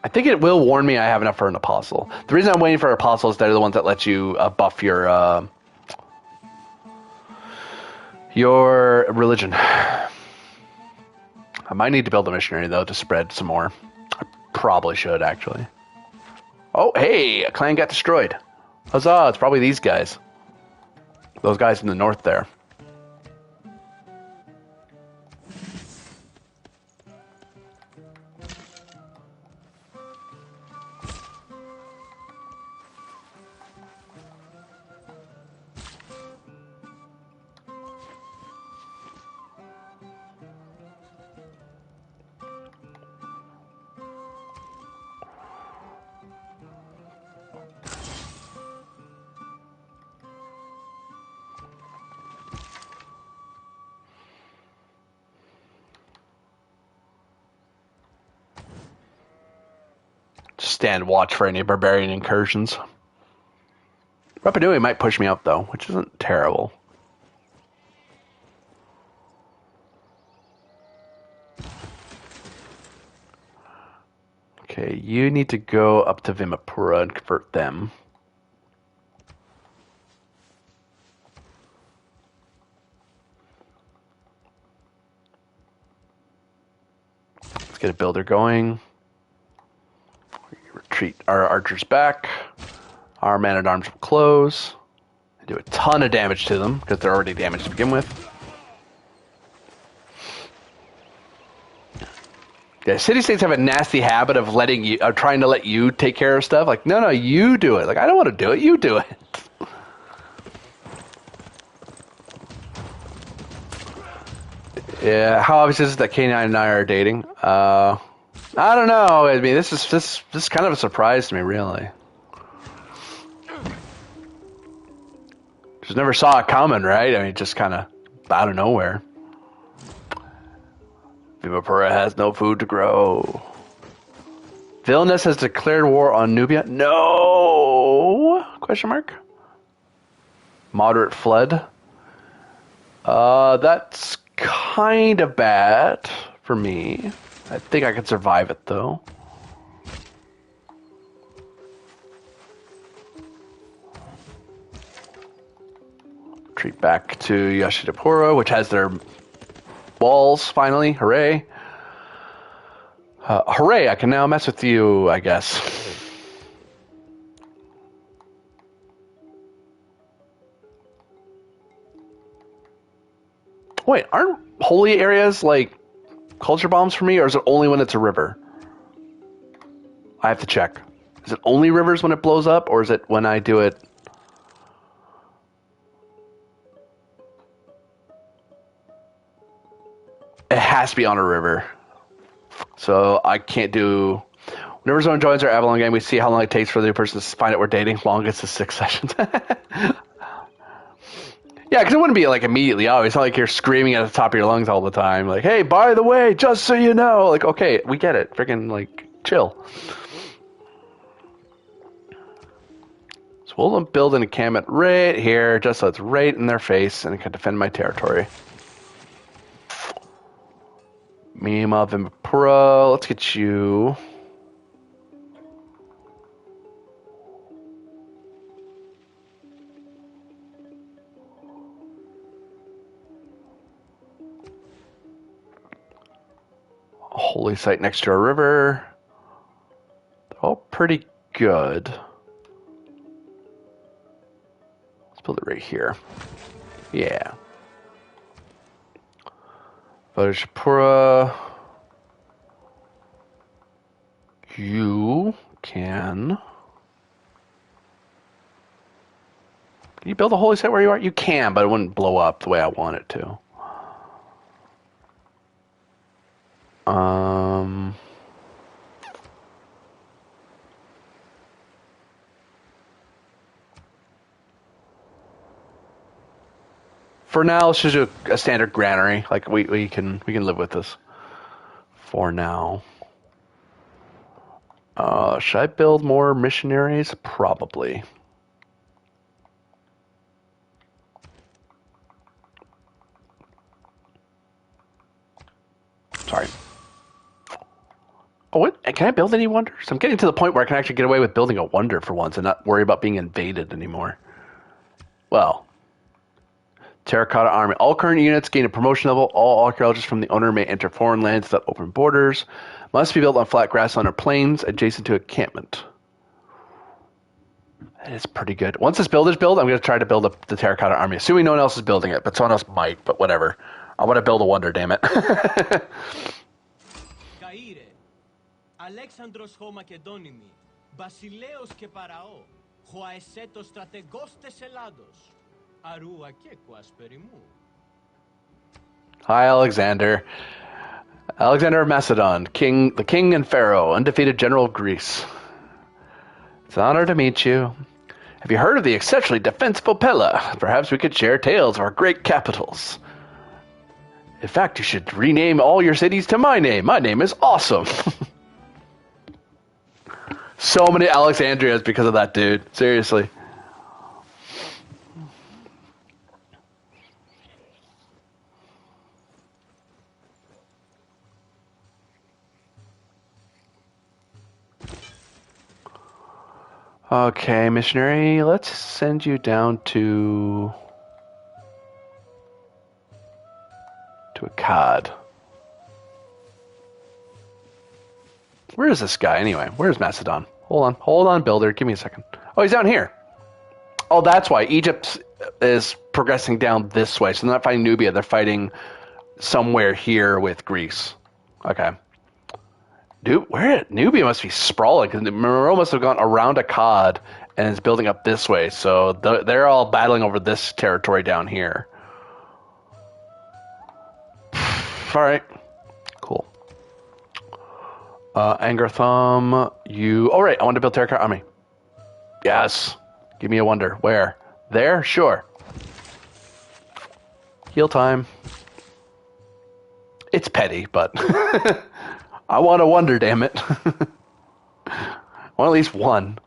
I think it will warn me I have enough for an apostle. The reason I'm waiting for apostles is they're the ones that let you buff your religion. I might need to build a missionary, though, to spread some more. I probably should, actually. Oh, hey! A clan got destroyed. Huzzah! It's probably these guys. Those guys in the north there. Stand watch for any barbarian incursions. Rapa Nui might push me up, though, which isn't terrible. Okay, you need to go up to Vimapura and convert them. Let's get a builder going. Retreat our archers back. Our man-at-arms will close. I do a ton of damage to them because they're already damaged to begin with. Yeah, city-states have a nasty habit of trying to let you take care of stuff. Like, no, you do it. Like, I don't want to do it. You do it. Yeah, how obvious is it that K9 and I are dating? I don't know. I mean, this is kind of a surprise to me, really. Just never saw it coming, right? I mean, just kind of out of nowhere. Vimapura has no food to grow. Vilnius has declared war on Nubia. No? Question mark. Moderate flood. That's kind of bad for me. I think I can survive it, though. Retreat back to Yashidapura, which has their walls, finally. Hooray. Hooray, I can now mess with you, I guess. Wait, aren't holy areas, like, culture bombs for me, or is it only when it's a river? I have to check. Is it only rivers when it blows up, or is it when I do it? It has to be on a river. So I can't do... Whenever someone joins our Avalon game, we see how long it takes for the new person to find out we're dating. Longest is 6 sessions. Yeah, because it wouldn't be, like, immediately obvious. It's not like you're screaming at the top of your lungs all the time. Like, hey, by the way, just so you know. Like, okay, we get it. Freaking, like, chill. So we'll build an encampment right here, just so it's right in their face, and it can defend my territory. Meme of Impera. Let's get you. A holy site next to a river. They're all pretty good. Let's build it right here. Yeah. Vajapura. You can you build a holy site where you are? You can, but it wouldn't blow up the way I want it to. For now, let's just do a standard granary. Like we can live with this. For now. Should I build more missionaries? Probably. Sorry. Oh, what? Can I build any wonders? I'm getting to the point where I can actually get away with building a wonder for once and not worry about being invaded anymore. Well. Terracotta Army. All current units gain a promotion level. All archaeologists from the owner may enter foreign lands without open borders. Must be built on flat grassland or plains adjacent to a encampment. That is pretty good. Once this builder's built, I'm going to try to build the Terracotta Army. Assuming no one else is building it, but someone else might, but whatever. I want to build a wonder, damn it. Alexandros ho Makedonimi, Basileos και Παραώ, Χοαεσέτος στρατεγός τες Ελλάδος, Αρού ακέκουας περιμού. Hi, Alexander. Alexander of Macedon, the king and pharaoh, undefeated general of Greece. It's an honor to meet you. Have you heard of the exceptionally defensible Pella? Perhaps we could share tales of our great capitals. In fact, you should rename all your cities to my name. My name is Awesome. So many Alexandrias because of that dude. Seriously. Okay, missionary, let's send you down to Akkad. Where is this guy anyway? Where's Macedon? Hold on, builder. Give me a second. Oh, he's down here. Oh, that's why Egypt is progressing down this way. So they're not fighting Nubia. They're fighting somewhere here with Greece. Okay. Dude, Nubia must be sprawling because Meroe must have gone around Akkad and is building up this way. So they're all battling over this territory down here. All right. Cool. Angerthum, you... Oh, right. I want to build Terracotta Army. Yes. Give me a wonder. Where? There? Sure. Heal time. It's petty, but... I want a wonder, damn it. I want at least one.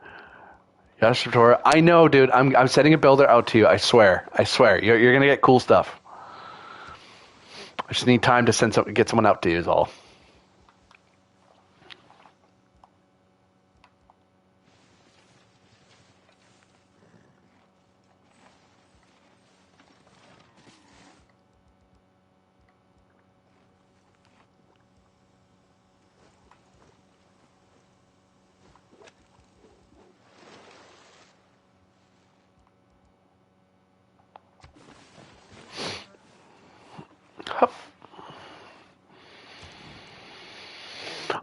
Yes, Victoria. I know, dude. I'm sending a builder out to you. I swear. You're going to get cool stuff. I just need time to get someone out to you is all.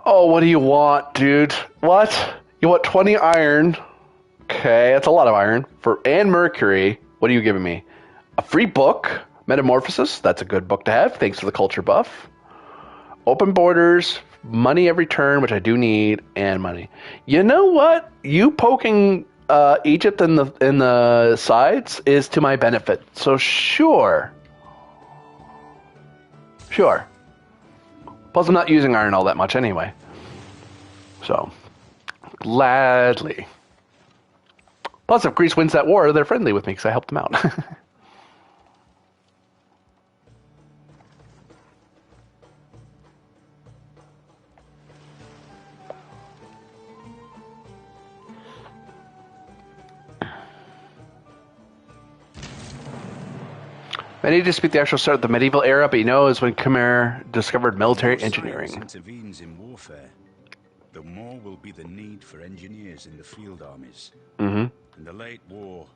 Oh, what do you want, dude? What? You want 20 iron? Okay, that's a lot of iron. And mercury. What are you giving me? A free book. Metamorphosis. That's a good book to have. Thanks for the culture buff. Open borders. Money every turn, which I do need. And money. You know what? You poking Egypt in the sides is to my benefit. So sure. Sure. Plus, I'm not using iron all that much anyway. So, gladly. Plus, if Greece wins that war, they're friendly with me because I helped them out. Many dispute the actual start of the medieval era, but he knows when Khmer discovered military engineering. Science intervenes in warfare, the more will be the need for engineers in the field armies. Mm-hmm. In the late war,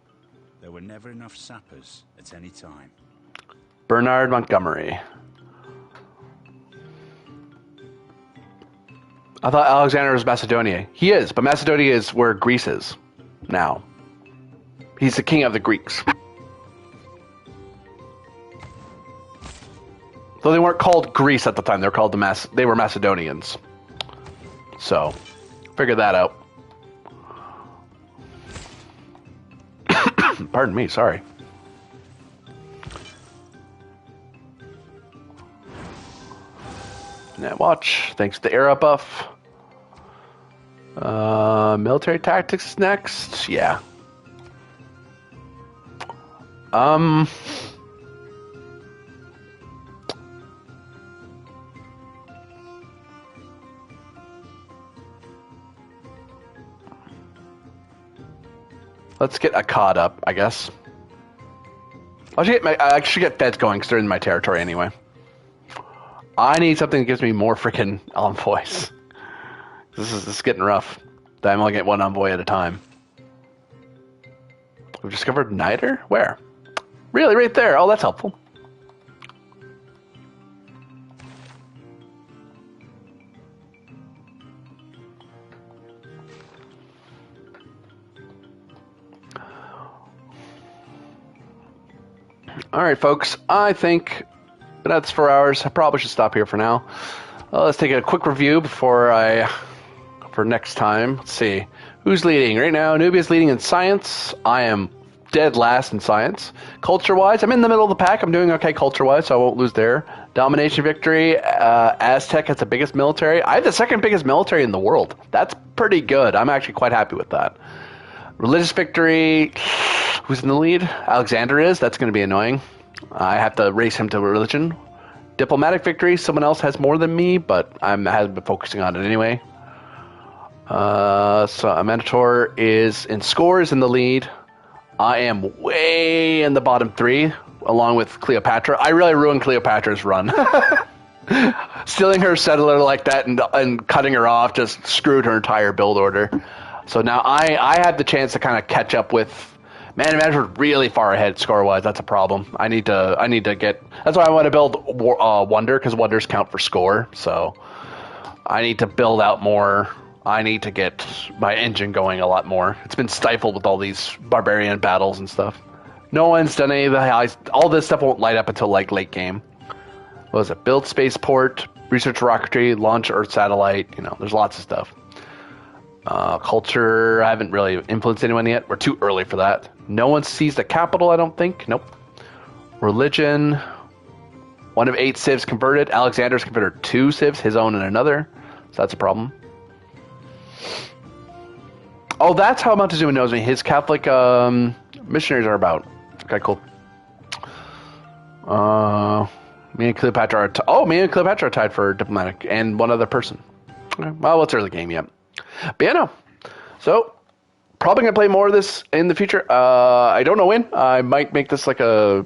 there were never enough sappers at any time. Bernard Montgomery. I thought Alexander was Macedonia. He is, but Macedonia is where Greece is now. He's the king of the Greeks. Though they weren't called Greece at the time, they were called they were Macedonians. So, figure that out. Pardon me, sorry. Net watch, thanks to the era buff. Military tactics is next. Yeah. Let's get Akkad up, I guess. I should get feds going because they're in my territory anyway. I need something that gives me more freaking envoys. This is getting rough. I'm only getting one envoy at a time. We've discovered Niter? Where? Really, right there. Oh, that's helpful. All right, folks. I think that's 4 hours. I probably should stop here for now. Let's take a quick review for next time. Let's see. Who's leading? Right now, Nubia's leading in science. I am dead last in science. Culture-wise, I'm in the middle of the pack. I'm doing okay culture-wise, so I won't lose there. Domination victory. Aztec has the biggest military. I have the second biggest military in the world. That's pretty good. I'm actually quite happy with that. Religious victory. Who's in the lead? Alexander is. That's going to be annoying. I have to race him to religion. Diplomatic victory. Someone else has more than me, but I haven't been focusing on it anyway. So Minotaur is in scores in the lead. I am way in the bottom 3, along with Cleopatra. I really ruined Cleopatra's run. Stealing her settler like that and cutting her off just screwed her entire build order. So now I have the chance to kind of catch up with. Man, Minotaur's really far ahead score-wise. That's a problem. I need to get. That's why I want to build Wonder, because Wonders count for score. So I need to build out more. I need to get my engine going a lot more. It's been stifled with all these barbarian battles and stuff. No one's done any of the highs. All this stuff won't light up until like late game. What was it? Build spaceport, research rocketry, launch Earth satellite. There's lots of stuff. Culture, I haven't really influenced anyone yet. We're too early for that. No one sees the capital, I don't think. Nope. Religion. 1 of 8 civs converted. Alexander's converted 2 civs, his own and another. So that's a problem. Oh, that's how Montezuma knows me. His Catholic missionaries are about. Okay, cool. Me and Cleopatra are tied for diplomatic and one other person. Okay, well, it's early game yet. But yeah, no. So, probably going to play more of this in the future. I don't know when. I might make this like a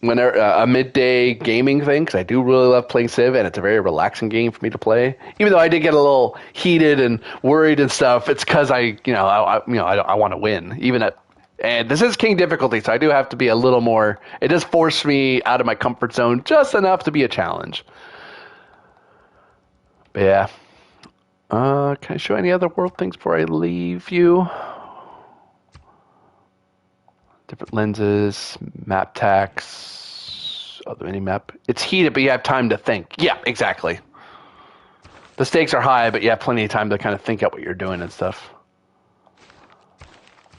midday gaming thing, because I do really love playing Civ, and it's a very relaxing game for me to play. Even though I did get a little heated and worried and stuff, it's because I want to win. And this is King difficulty, so I do have to be a little more. It does force me out of my comfort zone just enough to be a challenge. But yeah. Can I show any other world things before I leave you? Different lenses, map tax, other mini map. It's heated, but you have time to think. Yeah, exactly. The stakes are high, but you have plenty of time to kind of think out what you're doing and stuff.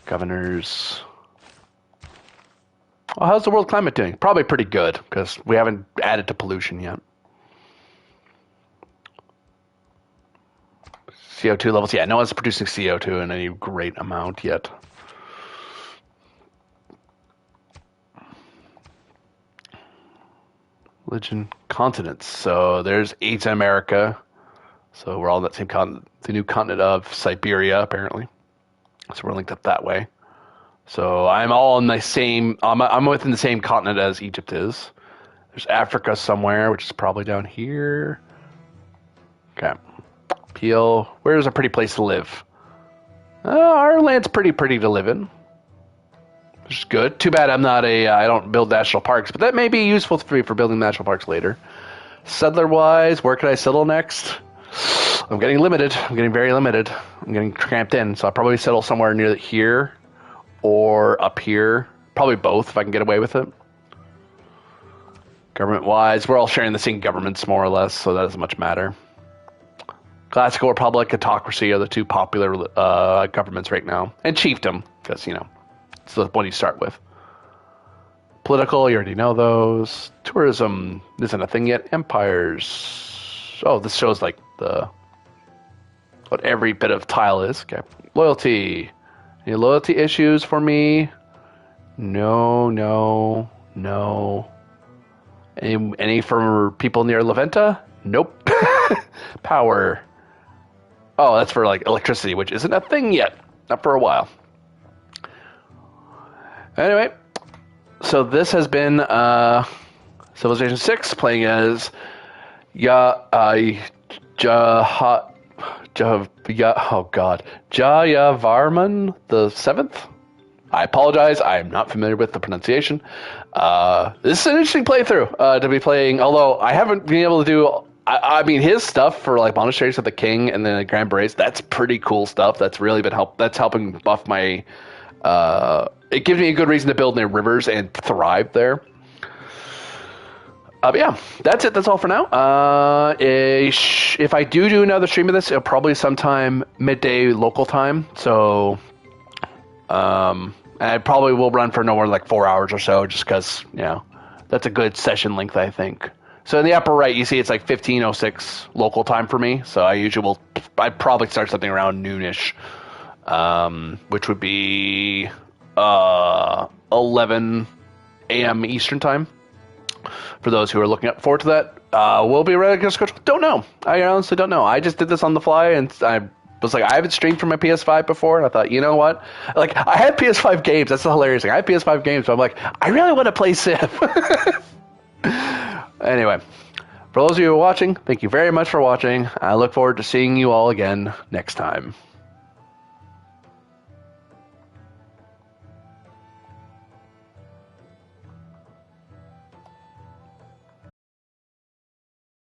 Governors. Well, how's the world climate doing? Probably pretty good, because we haven't added to pollution yet. CO2 levels. Yeah, no one's producing CO2 in any great amount yet. Religion, continents. So there's 8 in America. So we're all in that same continent. The new continent of Siberia, apparently. So we're linked up that way. So I'm all in the same. I'm within the same continent as Egypt is. There's Africa somewhere, which is probably down here. Okay. Peel. Where's a pretty place to live? Our land's pretty to live in. Which is good. Too bad I'm not I don't build national parks, but that may be useful for me for building national parks later. Settler-wise, where could I settle next? I'm getting limited. I'm getting very limited. I'm getting cramped in, so I'll probably settle somewhere near here or up here. Probably both if I can get away with it. Government-wise, we're all sharing the same governments, more or less, so that doesn't much matter. Classical Republic, Autocracy are the two popular governments right now. And Chiefdom, because, it's the one you start with. Political, you already know those. Tourism isn't a thing yet. Empires. Oh, this shows like what every bit of tile is. Okay. Loyalty. Any loyalty issues for me? No. Any for people near Leventa? Nope. Power. Oh, that's for like electricity, which isn't a thing yet. Not for a while. Anyway, so this has been Civilization 6, playing as Jayavarman the 7th. I apologize, I am not familiar with the pronunciation. This is an interesting playthrough to be playing, although I haven't been able to do... I mean, his stuff for like Monasteries of the King and then the Grand Berets, that's pretty cool stuff. That's really been that's helping buff my... it gives me a good reason to build near rivers and thrive there. But yeah, that's it. That's all for now. If I do another stream of this, it'll probably sometime midday local time. So, I probably will run for no more than like 4 hours or so, just because, that's a good session length, I think. So in the upper right, you see it's like 15:06 local time for me. So I'd probably start something around noonish, which would be 11 a.m. Eastern time. For those who are looking forward to that, will be a regular schedule. Don't know. I honestly don't know. I just did this on the fly, and I was like, I haven't streamed from my PS5 before, and I thought, you know what? Like, I had PS5 games. That's the hilarious thing. I had PS5 games, but I'm like, I really want to play Civ. Anyway, for those of you who are watching, thank you very much for watching. I look forward to seeing you all again next time.